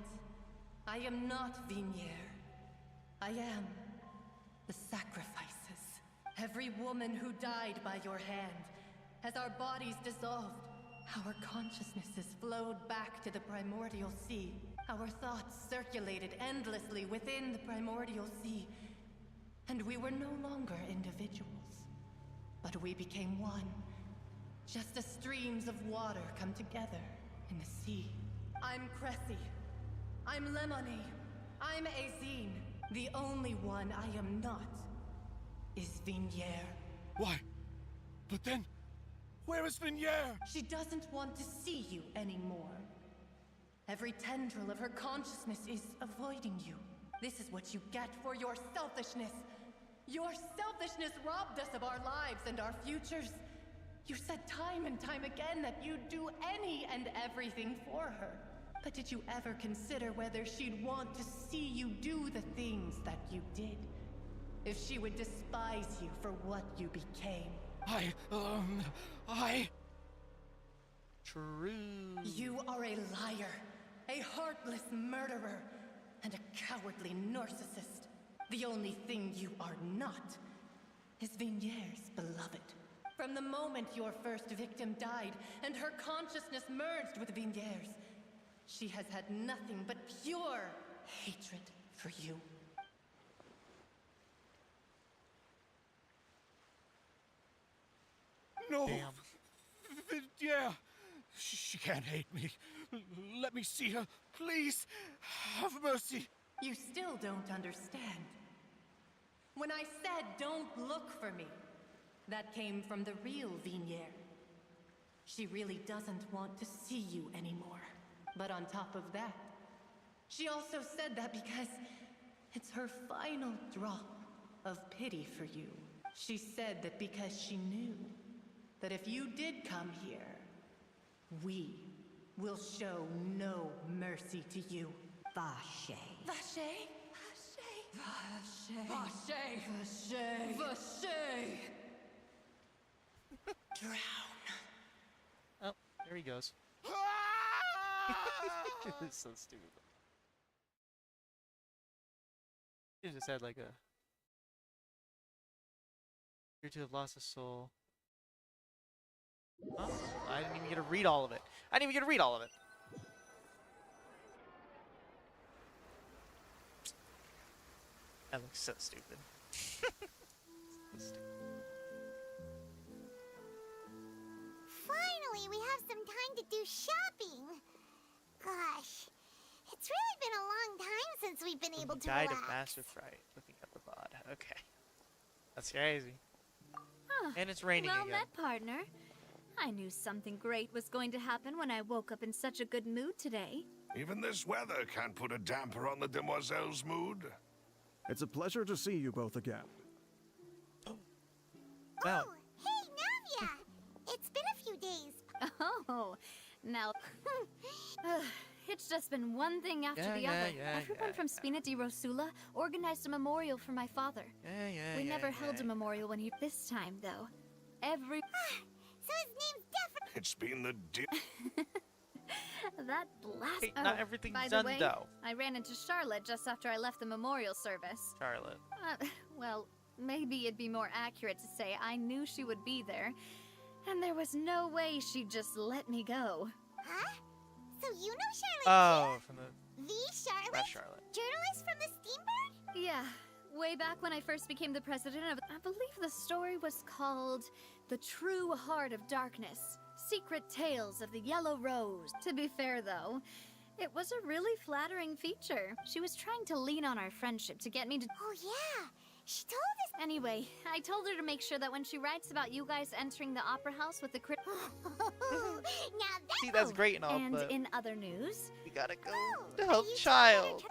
I am not Vinier. I am the sacrifices. Every woman who died by your hand. As our bodies dissolved, our consciousnesses flowed back to the primordial sea. Our thoughts circulated endlessly within the primordial sea. And we were no longer individuals, but we became one. just as streams of water come together in the sea. I'm Cressy. I'm Lemony. I'm Azine. The only one I am not is Vignier. Why? But then, where is Vignier? She doesn't want to see you anymore. Every tendril of her consciousness is avoiding you. This is what you get for your selfishness. Your selfishness robbed us of our lives and our futures. You said time and time again that you'd do any and everything for her. But did you ever consider whether she'd want to see you do the things that you did? If she would despise you for what you became? True. You are a liar, a heartless murderer, and a cowardly narcissist. The only thing you are not is Vignier's beloved. From the moment your first victim died and her consciousness merged with Vignier's, she has had nothing but pure hatred for you. No! Yeah! She can't hate me. Let me see her, please! Have mercy! You still don't understand. When I said don't look for me, that came from the real Vignier. She really doesn't want to see you anymore. But on top of that, she also said that because it's her final drop of pity for you. She said that because she knew that if you did come here, we will show no mercy to you. Vache. Vache? Vache. Vache. Vache. Vache. Drown. Oh, there he goes. It's so stupid. He just had like a... Appear to have lost a soul. Oh, I didn't even get to read all of it. I didn't even get to read all of it. That looks so stupid. So stupid. Finally, we have some time to do shopping. Gosh, it's really been a long time since we've been able to Guide relax. of Master Fright. Looking at the bod. Okay. That's crazy. Huh. And it's raining well again. met, partner. I knew something great was going to happen when I woke up in such a good mood today. Even this weather can't put a damper on the demoiselle's mood. It's a pleasure to see you both again. Wow. Oh, hey, Navia! It's been a few days. Oh, now... It's just been one thing after the other. Everyone from Spina di Rosula organized a memorial for my father. We never held a memorial when he... This time, though. Every... So his name's definitely... It's been the That blast... Hey, not everything's by done, the way, though. I ran into Charlotte just after I left the memorial service. Charlotte. Well, maybe it'd be more accurate to say I knew she would be there, and there was no way she'd just let me go. Huh? So you know Charlotte Oh, too? from the... The Charlotte? That Charlotte. Journalist from the Steambird? Yeah, way back when I first became the president of... I believe the story was called The True Heart of Darkness. Secret Tales of the Yellow Rose. To be fair, though, it was a really flattering feature. She was trying to lean on our friendship to get me to... Oh, yeah. She told us... Anyway, I told her to make sure that when she writes about you guys entering the opera house with the crit... Now that's... See, that's great and all, And but in other news... we gotta go to help child.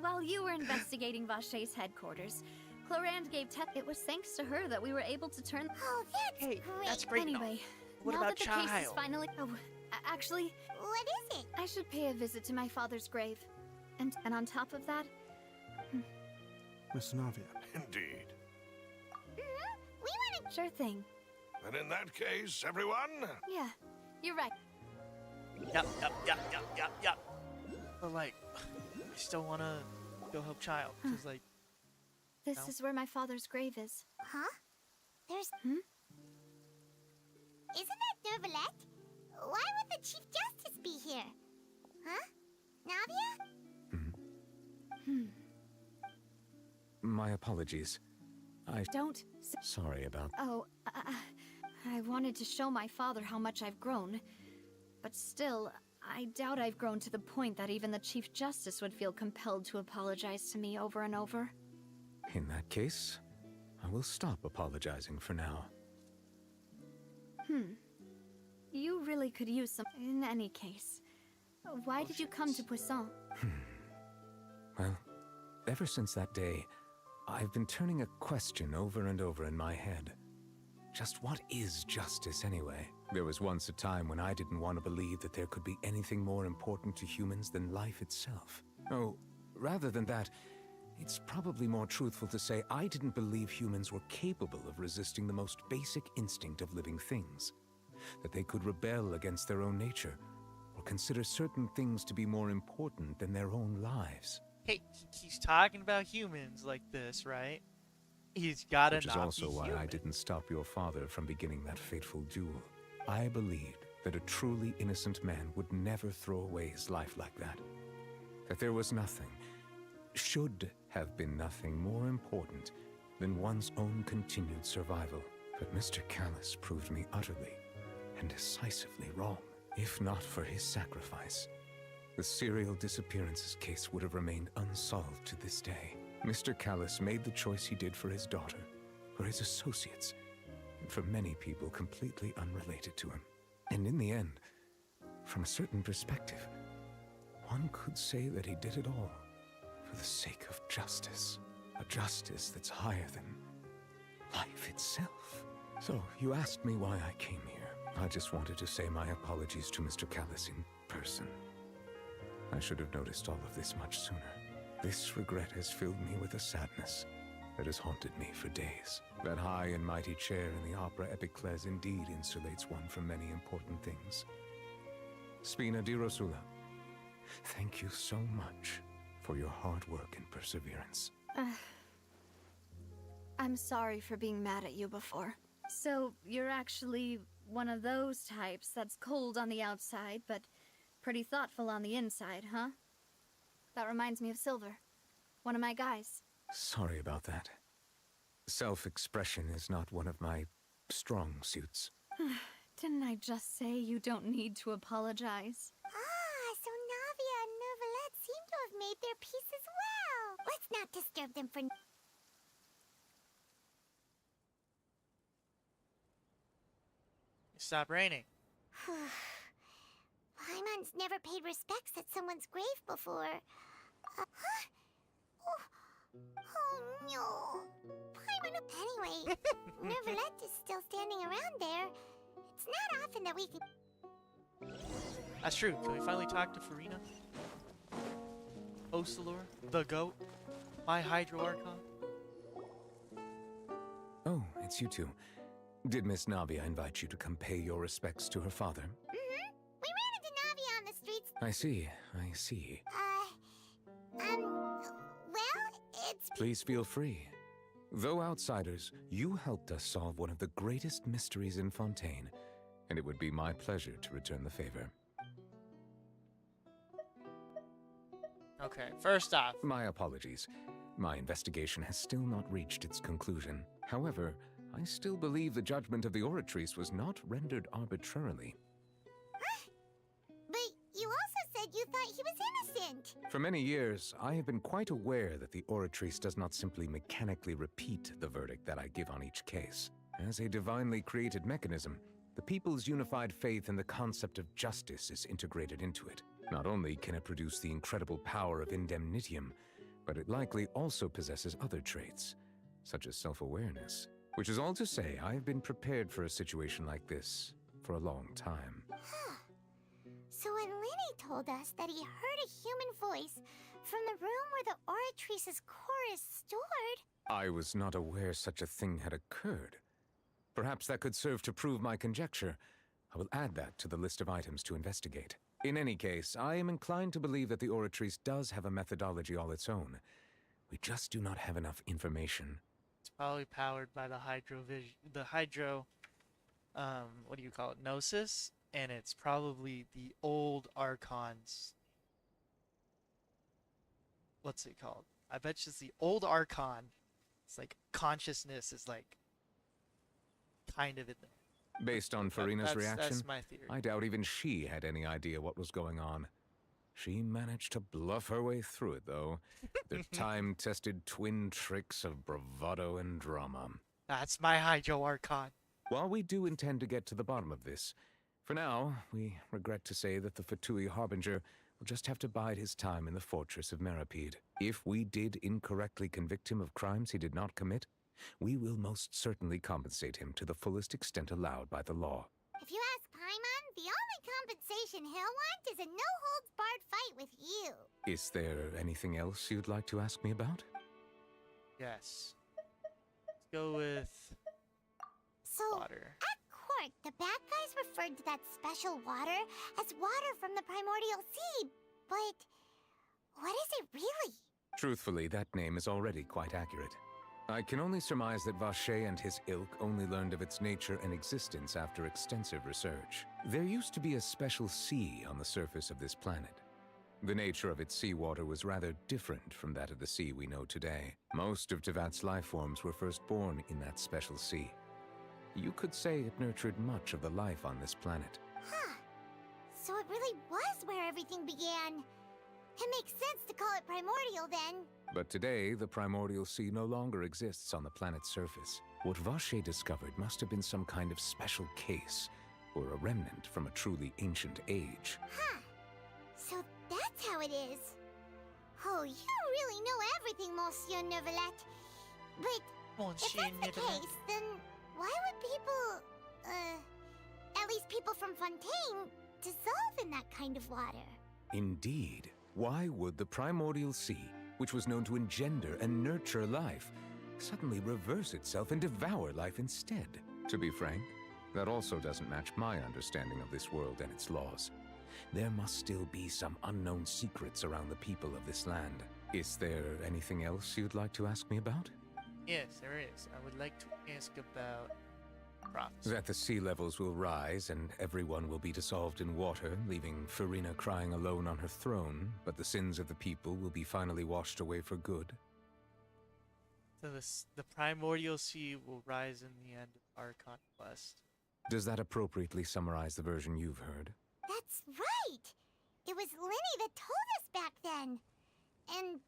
While you were investigating Vache's headquarters, Clorand gave It was thanks to her that we were able to turn... Oh, that's great. That's great. Anyway, What now about that the case is child? finally... Oh, actually... What is it? I should pay a visit to my father's grave. And on top of that... Miss Navia. Indeed. We want to... Sure thing. And in that case, everyone... Yeah, you're right. Yup. But like, I still wanna go help child. Cause like... This No. is where my father's grave is. Huh? There's... Isn't that Nervalette? Why would the Chief Justice be here? Huh? Navia? My apologies. Don't... Sorry about... Oh, I wanted to show my father how much I've grown. But still, I doubt I've grown to the point that even the Chief Justice would feel compelled to apologize to me over and over. In that case, I will stop apologizing for now. You really could use some. In any case, why did you come to Poisson? Well, ever since that day, I've been turning a question over and over in my head. Just what is justice anyway? There was once a time when I didn't want to believe that there could be anything more important to humans than life itself. Oh, rather than that, it's probably more truthful to say I didn't believe humans were capable of resisting the most basic instinct of living things. That they could rebel against their own nature, or consider certain things to be more important than their own lives. Hey, he's talking about humans like this, right? He's gotta Which is not also be why human. I didn't stop your father from beginning that fateful duel. I believed that a truly innocent man would never throw away his life like that. That there was nothing, should have been nothing more important than one's own continued survival. But Mr. Callus proved me utterly and decisively wrong. If not for his sacrifice, the serial disappearances case would have remained unsolved to this day. Mr. Callus made the choice he did for his daughter, for his associates, and for many people completely unrelated to him. And in the end, from a certain perspective, one could say that he did it all for the sake of justice. A justice that's higher than life itself. So, you asked me why I came here. I just wanted to say my apologies to Mr. Callus in person. I should have noticed all of this much sooner. This regret has filled me with a sadness that has haunted me for days. That high and mighty chair in the Opera Epiclese indeed insulates one from many important things. Spina di Rosula, thank you so much for your hard work and perseverance. I'm sorry for being mad at you before. So, you're actually one of those types that's cold on the outside, but pretty thoughtful on the inside, huh? That reminds me of Silver, one of my guys. Sorry about that. Self-expression is not one of my strong suits. Didn't I just say you don't need to apologize? So Navia and Neuvillette seem to have made their peace as well. Let's not disturb them for... Stop raining. Paimon's never paid respects at someone's grave before. Oh no. Paimon... Anyway, Neuvillette is still standing around there. It's not often that we can... That's true. Can we finally talk to Farina? Ocelor? The goat? My Hydro Archon? Oh, it's you two. Did Miss Navia invite you to come pay your respects to her father? Mm-hmm. We ran into Navia on the streets. I see. Well, it's... Please feel free. Though outsiders, you helped us solve one of the greatest mysteries in Fontaine, and it would be my pleasure to return the favor. Okay, first off. My apologies. My investigation has still not reached its conclusion. However, I still believe the judgment of the Oratrice was not rendered arbitrarily. But you also said you thought he was innocent. For many years, I have been quite aware that the Oratrice does not simply mechanically repeat the verdict that I give on each case. As a divinely created mechanism, the people's unified faith in the concept of justice is integrated into it. Not only can it produce the incredible power of indemnitium, but it likely also possesses other traits, such as self-awareness. Which is all to say, I have been prepared for a situation like this for a long time. So when Lenny told us that he heard a human voice from the room where the Oratrice's core is stored... I was not aware such a thing had occurred. Perhaps that could serve to prove my conjecture. I will add that to the list of items to investigate. In any case, I am inclined to believe that the Oratrice does have a methodology all its own. We just do not have enough information. It's probably powered by the hydro, what do you call it, gnosis? And it's probably the old Archon's, what's it called? I bet you it's the old Archon. It's like consciousness is like kind of in there. Based on Farina's reaction, That's my theory. I doubt even she had any idea what was going on. She managed to bluff her way through it, though. The time-tested twin tricks of bravado and drama. That's my Hydro Archon. While we do intend to get to the bottom of this, for now, we regret to say that the Fatui Harbinger will just have to bide his time in the fortress of Meripede. If we did incorrectly convict him of crimes he did not commit, we will most certainly compensate him to the fullest extent allowed by the law. If you ask Paimon, the only compensation he'll want is a no-holds-barred fight with you. Is there anything else you'd like to ask me about? Yes. Let's go with water. At court, the bad guys referred to that special water as water from the primordial sea, but what is it really? Truthfully, that name is already quite accurate. I can only surmise that Vacher and his ilk only learned of its nature and existence after extensive research. There used to be a special sea on the surface of this planet. The nature of its seawater was rather different from that of the sea we know today. Most of Tevat's life forms were first born in that special sea. You could say it nurtured much of the life on this planet. Huh. So it really was where everything began. It makes sense to call it primordial then. But today, the primordial sea no longer exists on the planet's surface. What Vacher discovered must have been some kind of special case, or a remnant from a truly ancient age. Huh. So that's how it is. Oh, you really know everything, Monsieur Neuvillette. But if that's the case, then why would people, at least people from Fontaine, dissolve in that kind of water? Indeed. Why would the primordial sea, which was known to engender and nurture life, suddenly reverse itself and devour life instead? To be frank, that also doesn't match my understanding of this world and its laws. There must still be some unknown secrets around the people of this land. Is there anything else you'd like to ask me about? Yes, there is. I would like to ask about prophecy. That the sea levels will rise and everyone will be dissolved in water, leaving Farina crying alone on her throne, but the sins of the people will be finally washed away for good. So the primordial sea will rise in the end of our conquest. Does that appropriately summarize the version you've heard? That's right! It was Linny that told us back then. And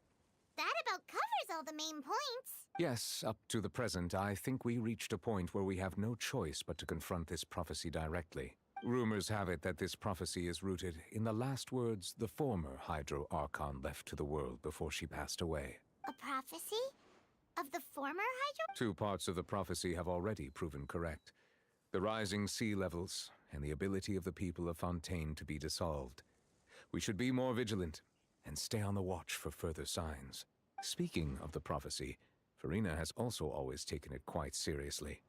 that about covers all the main points. Yes, up to the present, I think we reached a point where we have no choice but to confront this prophecy directly. Rumors have it that this prophecy is rooted in the last words the former Hydro Archon left to the world before she passed away. A prophecy? Of the former Hydro? 2 parts of the prophecy have already proven correct. The rising sea levels and the ability of the people of Fontaine to be dissolved. We should be more vigilant and stay on the watch for further signs. Speaking of the prophecy, Farina has also always taken it quite seriously.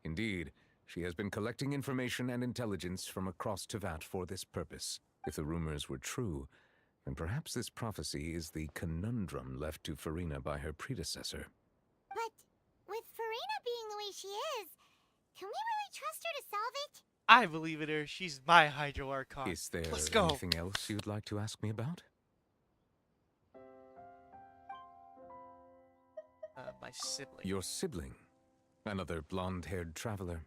Indeed, she has been collecting information and intelligence from across Tevat for this purpose. If the rumors were true, then perhaps this prophecy is the conundrum left to Farina by her predecessor. But with Farina being the way she is, can we really trust her to solve it? I believe in her. She's my Hydro Archon. Is there Let's go. anything else you'd like to ask me about? My sibling. Your sibling? Another blonde-haired traveler?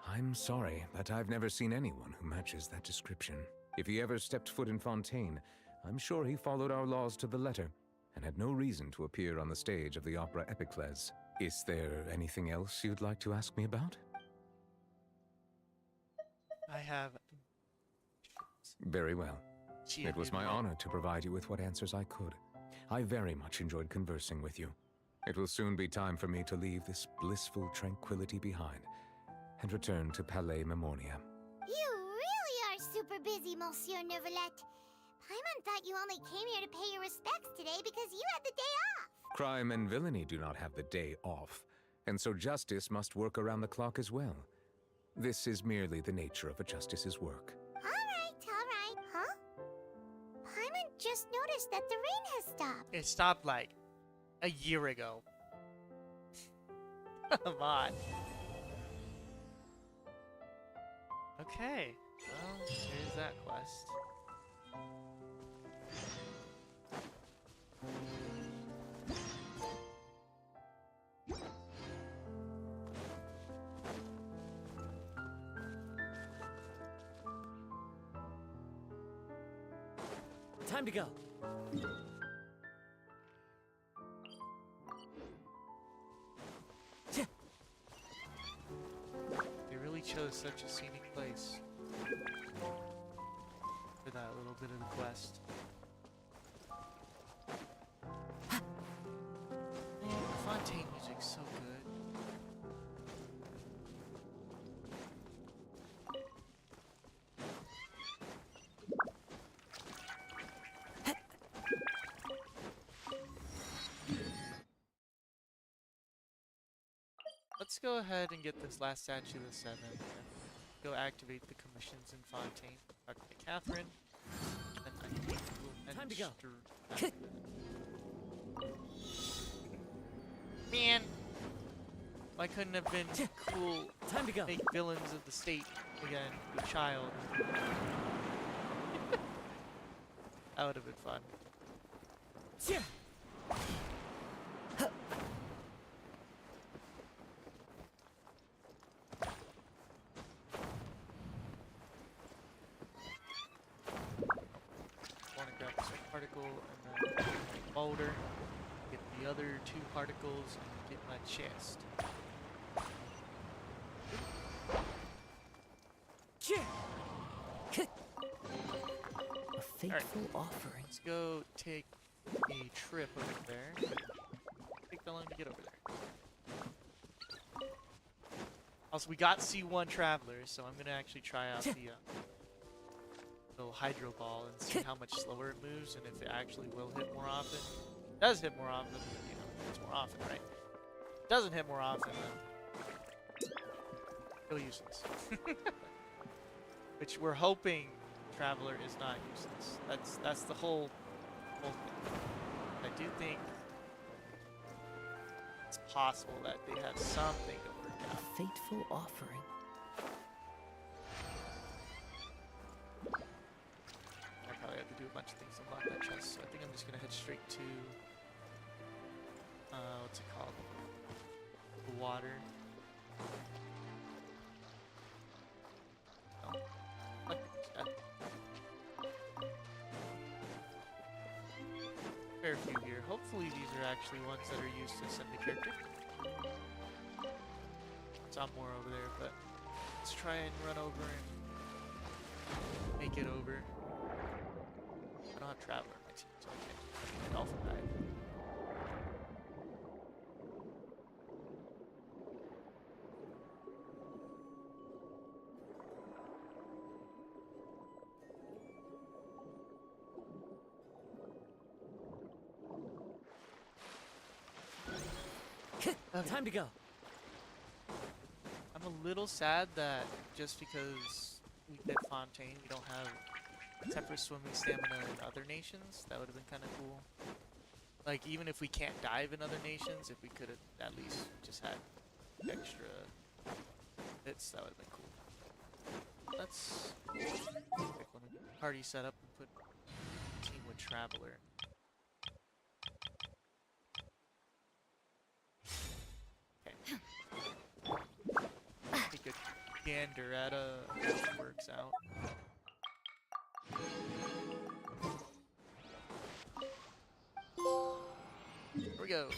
I'm sorry, but I've never seen anyone who matches that description. If he ever stepped foot in Fontaine, I'm sure he followed our laws to the letter, and had no reason to appear on the stage of the opera Epicles. Is there anything else you'd like to ask me about? I have... Very well. It was my honor to provide you with what answers I could. I very much enjoyed conversing with you. It will soon be time for me to leave this blissful tranquility behind and return to Palais Memoria. You really are super busy, Monsieur Neuvillette. Paimon thought you only came here to pay your respects today because you had the day off. Crime and villainy do not have the day off, and so justice must work around the clock as well. This is merely the nature of a justice's work. All right. Huh? Paimon just noticed that the rain has stopped. It stopped like a year ago. Come on. Okay. Well, here's that quest. Time to go. They really chose such a scenic place for that little bit of the quest. Man, the Fontaine music's so good. Let's go ahead and get this last statue of the 7 and go activate the commissions in Fontaine. Talk to Catherine. And I think we'll Time to go. Man! Why couldn't have been cool Time to go. fake villains of the state again, the child? That would have been fun. Want to grab this particle and then boulder, get the other 2 particles, and get my chest. A fateful offering. Let's go take a trip over there. Take that long to get over there. Also, we got C1 Travelers, so I'm gonna actually try out the little Hydro Ball and see how much slower it moves and if it actually will hit more often. It does hit more often, you know, it's more often, right? It doesn't hit more often, then still useless. Which we're hoping Traveler is not useless. That's the whole thing. I do think it's possible that they have something to work out. A fateful offering. I probably have to do a bunch of things to unlock that chest, so I think I'm just gonna head straight to what's it called? The water. Oh. Fair few here. Hopefully these are actually ones that are used to send the character. There's more over there, but let's try and run over and make it over. I don't have Traveler on my team, so I can't dolphin dive. Okay. Time to go. I'm a little sad that just because we did Fontaine, we don't have separate swimming stamina in other nations. That would have been kind of cool. Like, even if we can't dive in other nations, if we could have at least just had extra bits, that would have been cool. Let's pick one of party set up and put team with Traveler. Take a gander at how it works out. Here we go.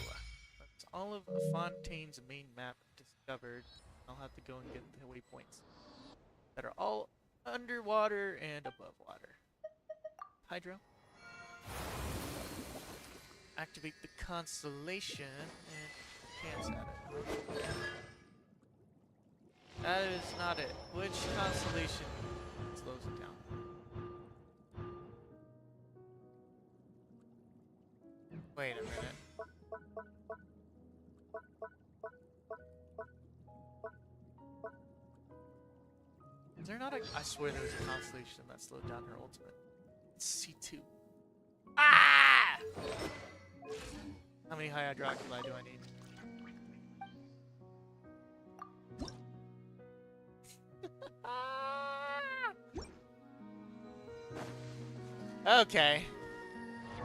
That's all of Fontaine's main map discovered. I'll have to go and get the waypoints that are all underwater and above water. Hydro. Activate the constellation and chance at it. That is not it. Which constellation slows it down? Wait a minute. Is there not a... I swear there was a constellation that slowed down her ultimate. It's C2. Ah! How many high hydroxyli do I need? Okay.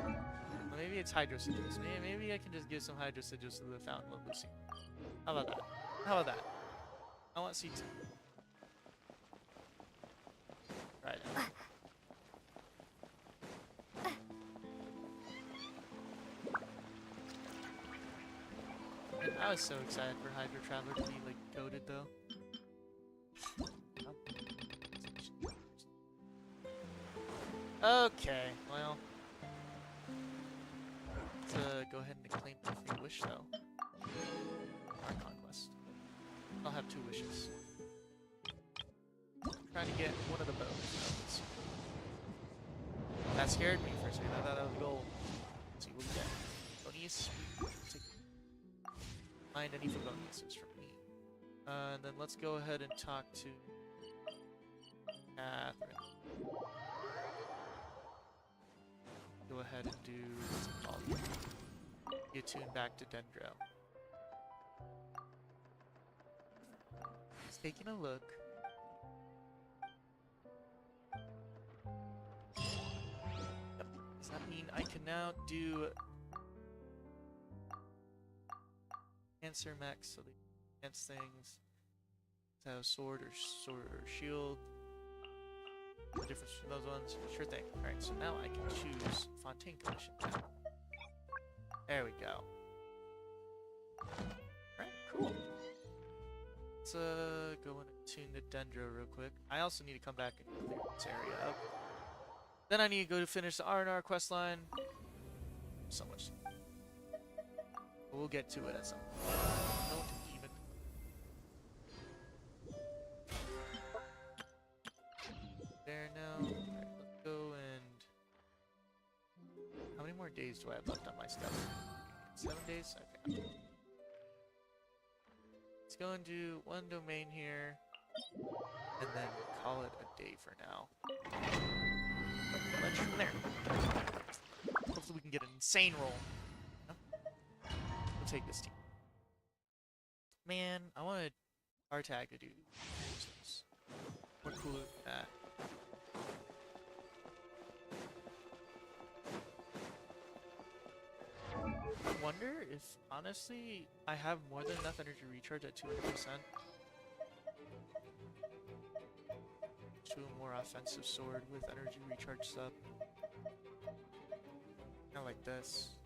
Well, maybe it's hydro sigils. Maybe I can just give some hydro sigils to the Fountain of Lucy. How about that? How about that? I want C2. Right. I was so excited for Hydra Traveler to be like goated though. Okay, well, let's go ahead and claim the free wish though. Our conquest. I'll have 2 wishes. Trying to get one of the bows. That scared me for a second. I thought that was gold. Let's see what we get. Bonies. Find any for bonuses from me. And then let's go ahead and talk to Catherine. Go ahead and do what's it called? Get tuned back to Dendro. Just taking a look. Yep. Does that mean I can now do answer mechs so they enhance things? So sword or shield. The difference between those ones? Sure thing. Alright, so now I can choose Fontaine Commission now. There we go. Alright, cool. Let's go in and tune the Dendro real quick. I also need to come back and clear this area up. Then I need to go to finish the R&R questline. So much. But we'll get to it at some point. Don't even. There now. Alright, let's go and... How many more days do I have left on my stuff? 7 days? Okay. Let's go and do 1 domain here. And then call it a day for now. Lunch from there. Hopefully we can get an insane roll. No? We'll take this team. Man, I wanted our tag to do this. More cooler than that. I wonder if, honestly, I have more than enough energy recharge at 200%. To a more offensive sword with energy recharge sub. Kinda like this.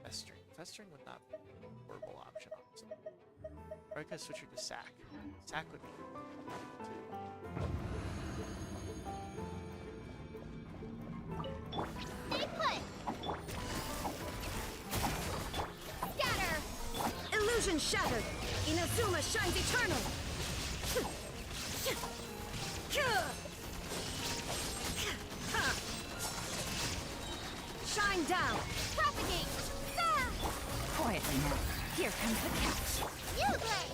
Festering. Festering would not be a horrible option, honestly. Or I could switch her to Sack. Sack would be Stay put! Scatter! Illusion shattered! Inazuma shines eternal! Shine down! Propagate! Quietly now. Here comes the catch. You play!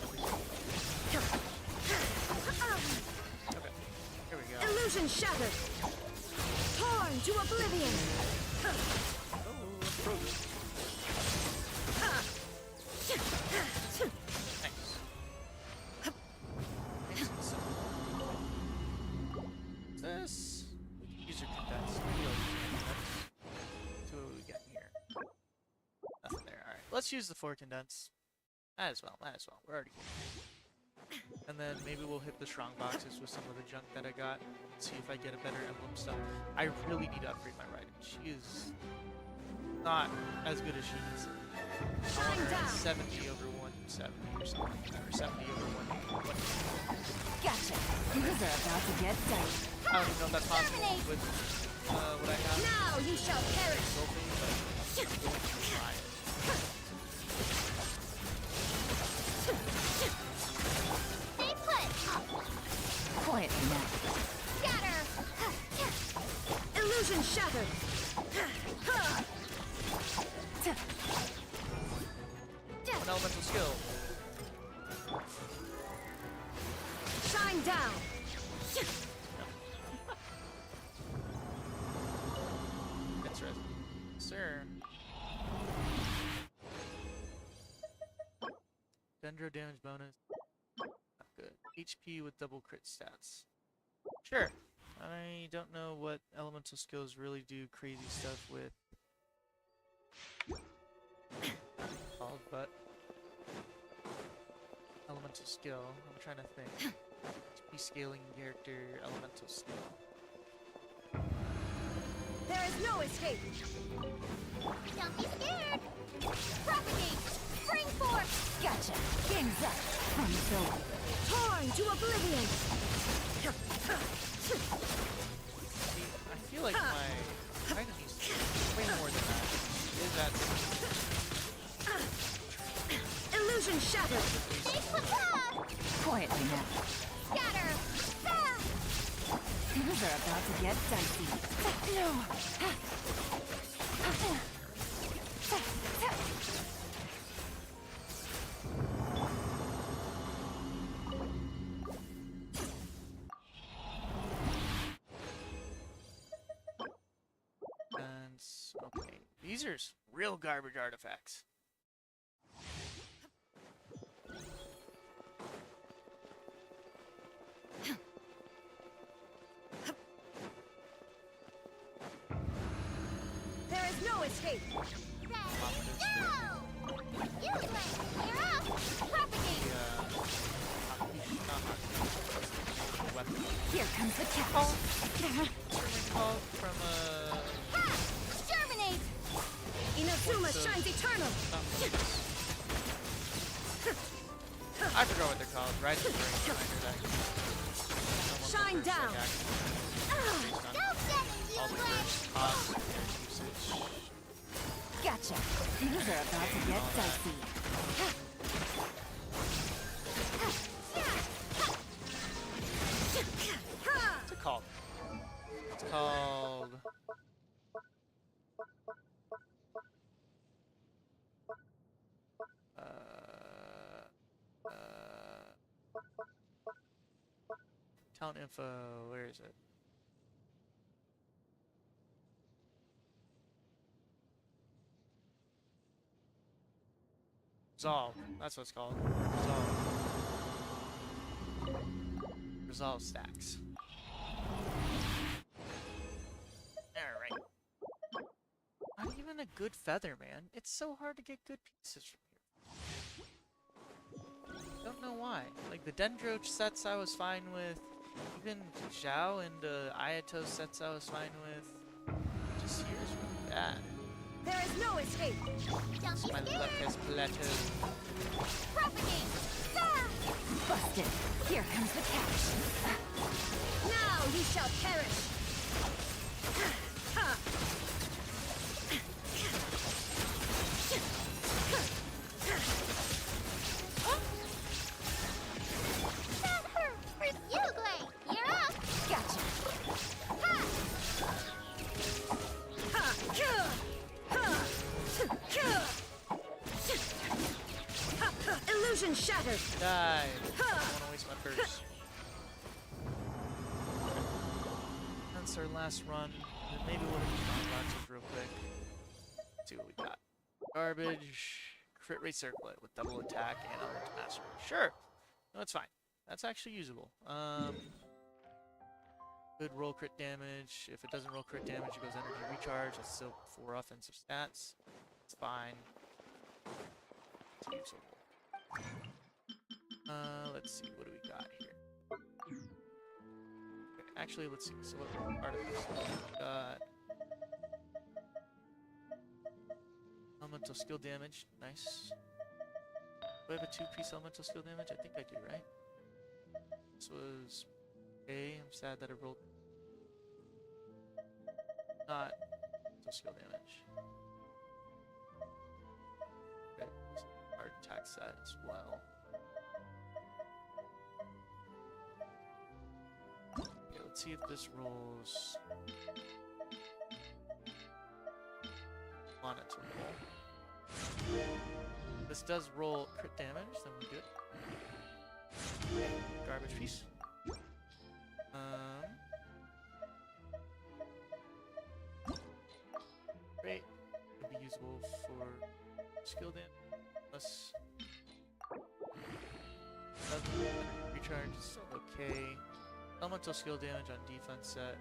okay. Here we go. Illusion shattered! Torn to oblivion! Oh, frozen. This user condense. So what we got here? Nothing there. Alright. Let's use the 4 condense. Might as well. We're already good. And then maybe we'll hit the strong boxes with some of the junk that I got. See if I get a better emblem stuff. I really need to upgrade my writing. She is not as good as she needs to be. I want her at 70 over 170 or something. Or 70 over 120. Gotcha. These are about to get done. I don't even know if that's possible with what I have. Now you shall perish. Consulting, but I'm going to try it. Stay put! Quietly now. Scatter! Illusion shattered! An elemental skill. Shine down! Interesting. Sir. Dendro damage bonus. Not good. HP with double crit stats. Sure. I don't know what elemental skills really do crazy stuff with. Called, but elemental skill. I'm trying to think. HP scaling character, elemental skill. There is no escape! Don't be scared! Propagate! Spring force! Gotcha. Game's up. Fun's over. Torn to oblivion! I feel like my item needs to be way more than that. Is that Illusion shattered! Quietly now. Scatter! Things are about to get dicey. No. okay. These are real garbage artifacts. There is no escape! Ready, go! You play! You're up! Propagate! Here comes the catch. Called from Ha! Exterminate! Inazuma shines eternal! I forgot what they're called. Rise of the Shine down! Gotcha. Things are about to get dicey. What's it called? It's called... Town info, where is it? Resolve, that's what it's called. Resolve. Resolve stacks. Alright. Not even a good feather, man. It's so hard to get good pieces from here. Don't know why. Like the Dendroach sets I was fine with. Even Zhao and Ayato sets I was fine with. Just here's really bad. There is no escape! It's my luck has plateaued. Propagate! Busted. Here comes the catch. Now you shall perish! That hurt! You, Glay! You're up! Gotcha. Illusion shattered! Die! I don't want to waste my first. That's our last run. Then maybe we'll hit the boxes real quick. Let's see what we got. Garbage. Crit rate circlet with double attack and element mastery. Sure! No, it's fine. That's actually usable. Good roll crit damage. If it doesn't roll crit damage, it goes energy recharge. That's still 4 offensive stats. It's fine. It's usable. Let's see, what do we got here? Okay, actually, let's see. So what artifacts do we got? Elemental skill damage, nice. Do I have a 2-piece elemental skill damage? I think I do, right? This was okay. I'm sad that I rolled not elemental skill damage. Okay, hard attack set as well. Okay, let's see if this rolls. Want it to roll. This does roll crit damage, then we're good. Okay, garbage piece. Great. Would be usable for skill damage. Plus, recharge is still okay. Elemental skill damage on defense set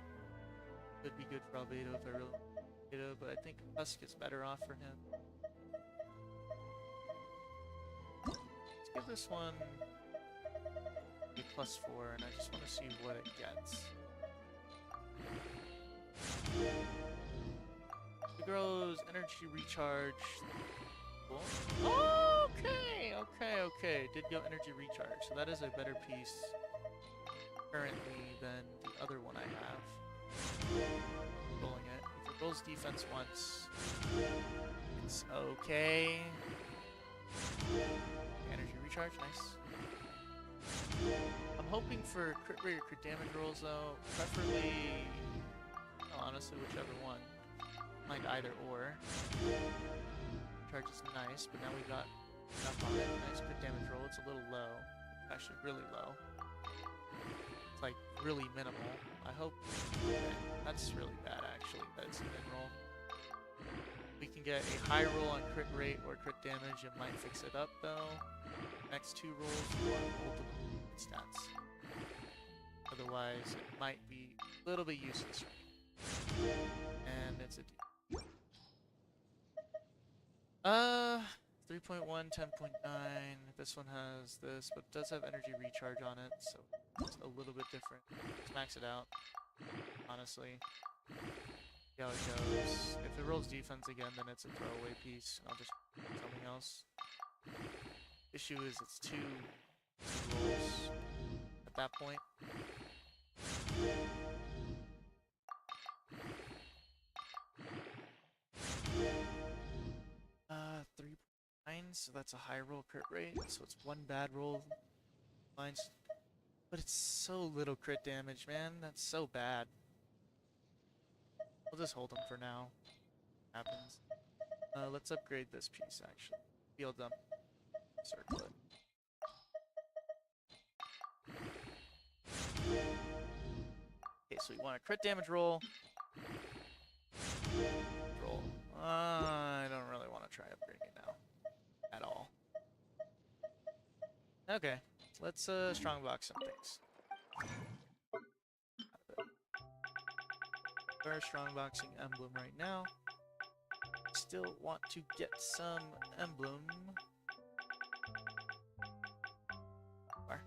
could be good for Albedo if I really want Albedo, but I think Husk is better off for him. Let's give this one a +4, and I just want to see what it gets. The girl's energy recharge cool. Okay. Did go energy recharge, so that is a better piece currently than the other one I have. Rolling it. If it rolls defense once, it's okay. Energy recharge, nice. I'm hoping for crit rate or crit damage rolls though, preferably, honestly, whichever one. Like either or. Charge is nice, but now we got enough on it. Nice crit damage roll. It's a little low. Actually, really low. It's like really minimal. I hope. Okay, that's really bad actually. That's a min roll. We can get a high roll on crit rate or crit damage. It might fix it up though. Next two rolls, we want multiple stats. Otherwise, it might be a little bit useless. And it's a D. 3.1, 10.9. This one has this, but it does have energy recharge on it, so it's a little bit different. Let's max it out, honestly. See how it goes. If it rolls defense again, then it's a throwaway piece. I'll just do something else. Issue is it's two rolls at that point. 3.9, so that's a high roll crit rate. So it's one bad roll. Mine's, but it's so little crit damage, man. That's so bad. We'll just hold them for now. Happens. Let's upgrade this piece actually. Field dump. Circlet. Okay, so we want a crit damage roll. Roll. I don't really want to try upgrading it now. At all. Okay, let's strongbox some things. We're strongboxing emblem right now. Still want to get some emblem. Where?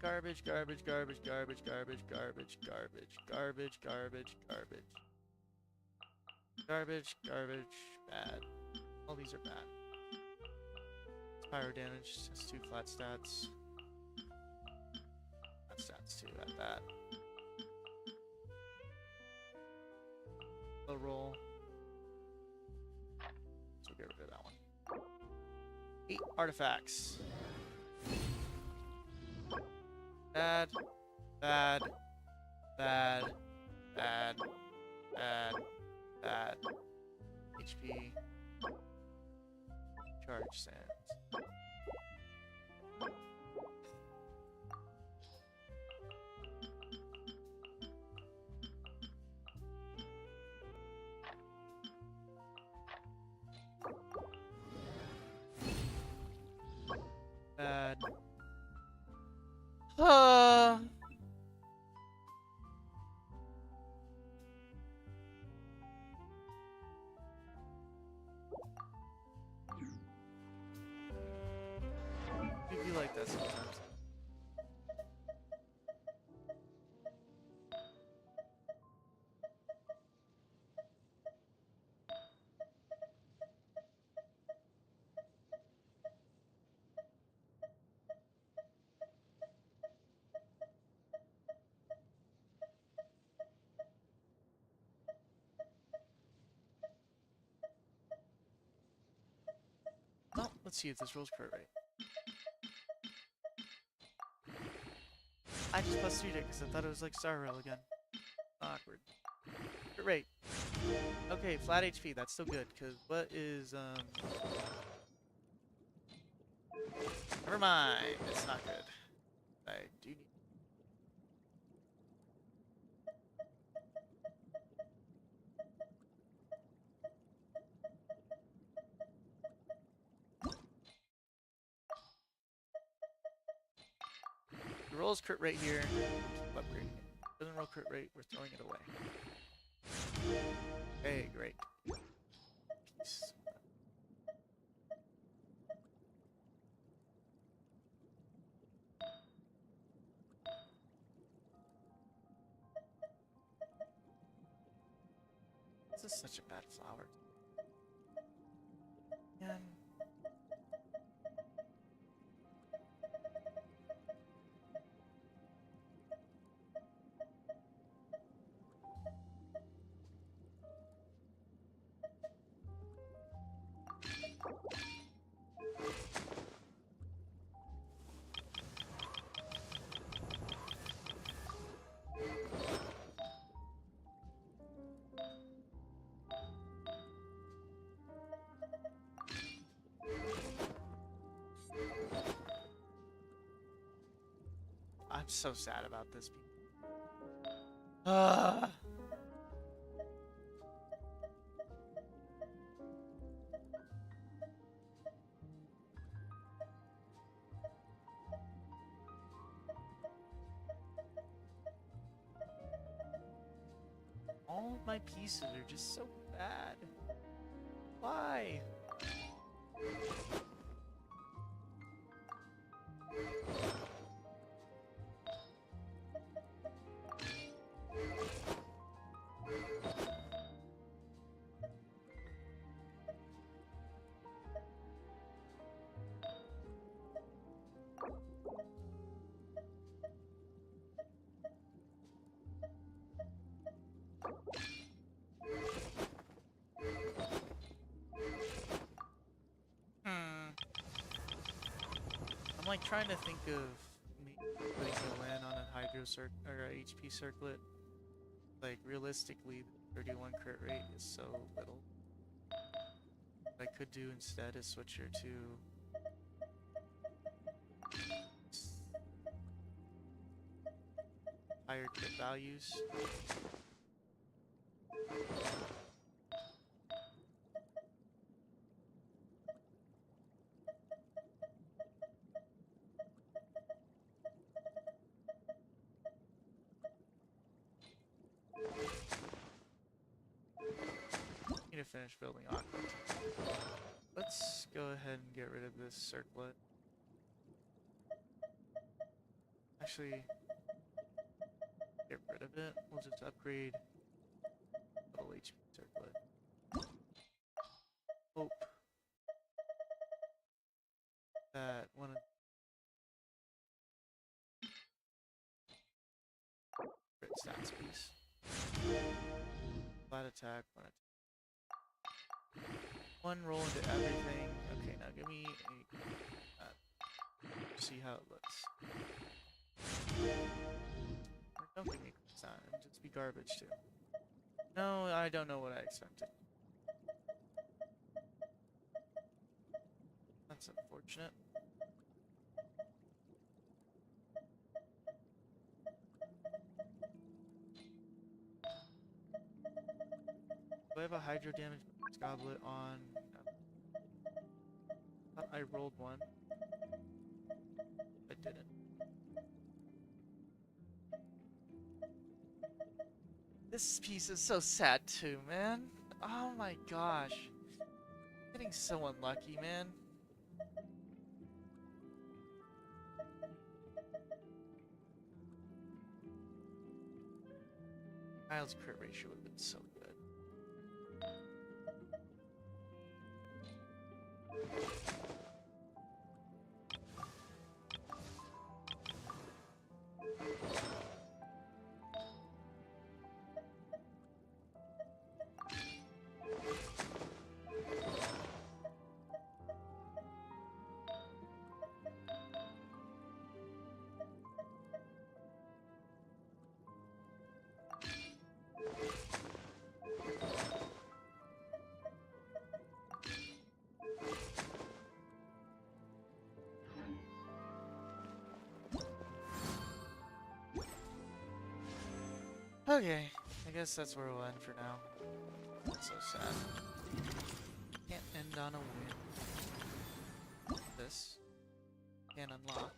Garbage, garbage, garbage, garbage, garbage, garbage, garbage, garbage, garbage, garbage. Garbage, garbage, bad. All these are bad. Pyro damage, has 2 flat stats. Flat stats too, at that. Low roll. So we'll get rid of that one. 8 artifacts. Bad, bad, bad, bad, bad, bad. HP. Charge sands. Bad. You be like that sometimes. Well, let's see if this rolls crit rate. I just plus 3 because I thought it was like Star Rail again. Awkward. Crit rate. Okay, flat HP, that's still good, because what is, never mind, it's not good. I do need... The rolls crit rate here, keep upgrading it. Doesn't roll crit rate, we're throwing it away. Hey, great. Peace. This is such a bad flower. Man. I'm so sad about this. All of my pieces are just so bad. Why? I'm like trying to think of putting a land on a hydro or a HP circlet. Like realistically, the 31 crit rate is so little. What I could do instead is switch her to higher crit values. Need to finish building Archon. Let's go ahead and get rid of this circlet. Actually, get rid of it. We'll just upgrade double HP circlet. Hope that one of crit stats piece. Flat attack, one roll into everything. Okay, now give me a see how it looks. Or don't give me a sign, just be garbage too. No, I don't know what I expected. That's unfortunate. Do I have a hydro damage goblet on? I thought I rolled one. I didn't. This piece is so sad too, man. Oh my gosh. Getting so unlucky, man. Kyle's crit ratio would have been so good. Okay, I guess that's where we'll end for now. That's so sad. Can't end on a win. This can't unlock.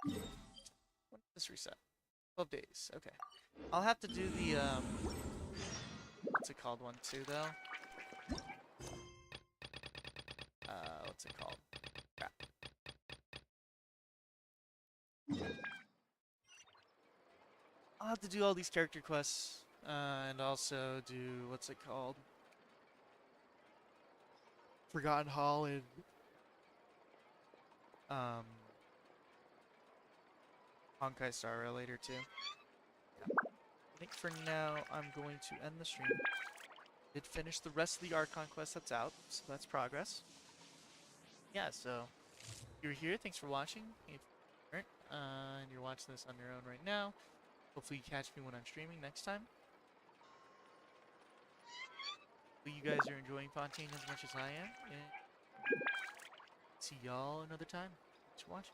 When did this reset? 12 days, okay. I'll have to do the, what's it called one too, though? What's it called? Crap. have to do all these character quests, and also do, what's it called? Forgotten Hall and Honkai Star Rail later too. Yeah. I think for now I'm going to end the stream. Did finish the rest of the Archon quest that's out, so that's progress. Yeah, so if you're here, thanks for watching. If you weren't, and you're watching this on your own right now, hopefully you catch me when I'm streaming next time. Hopefully you guys are enjoying Fontaine as much as I am. And see y'all another time. Thanks for watching.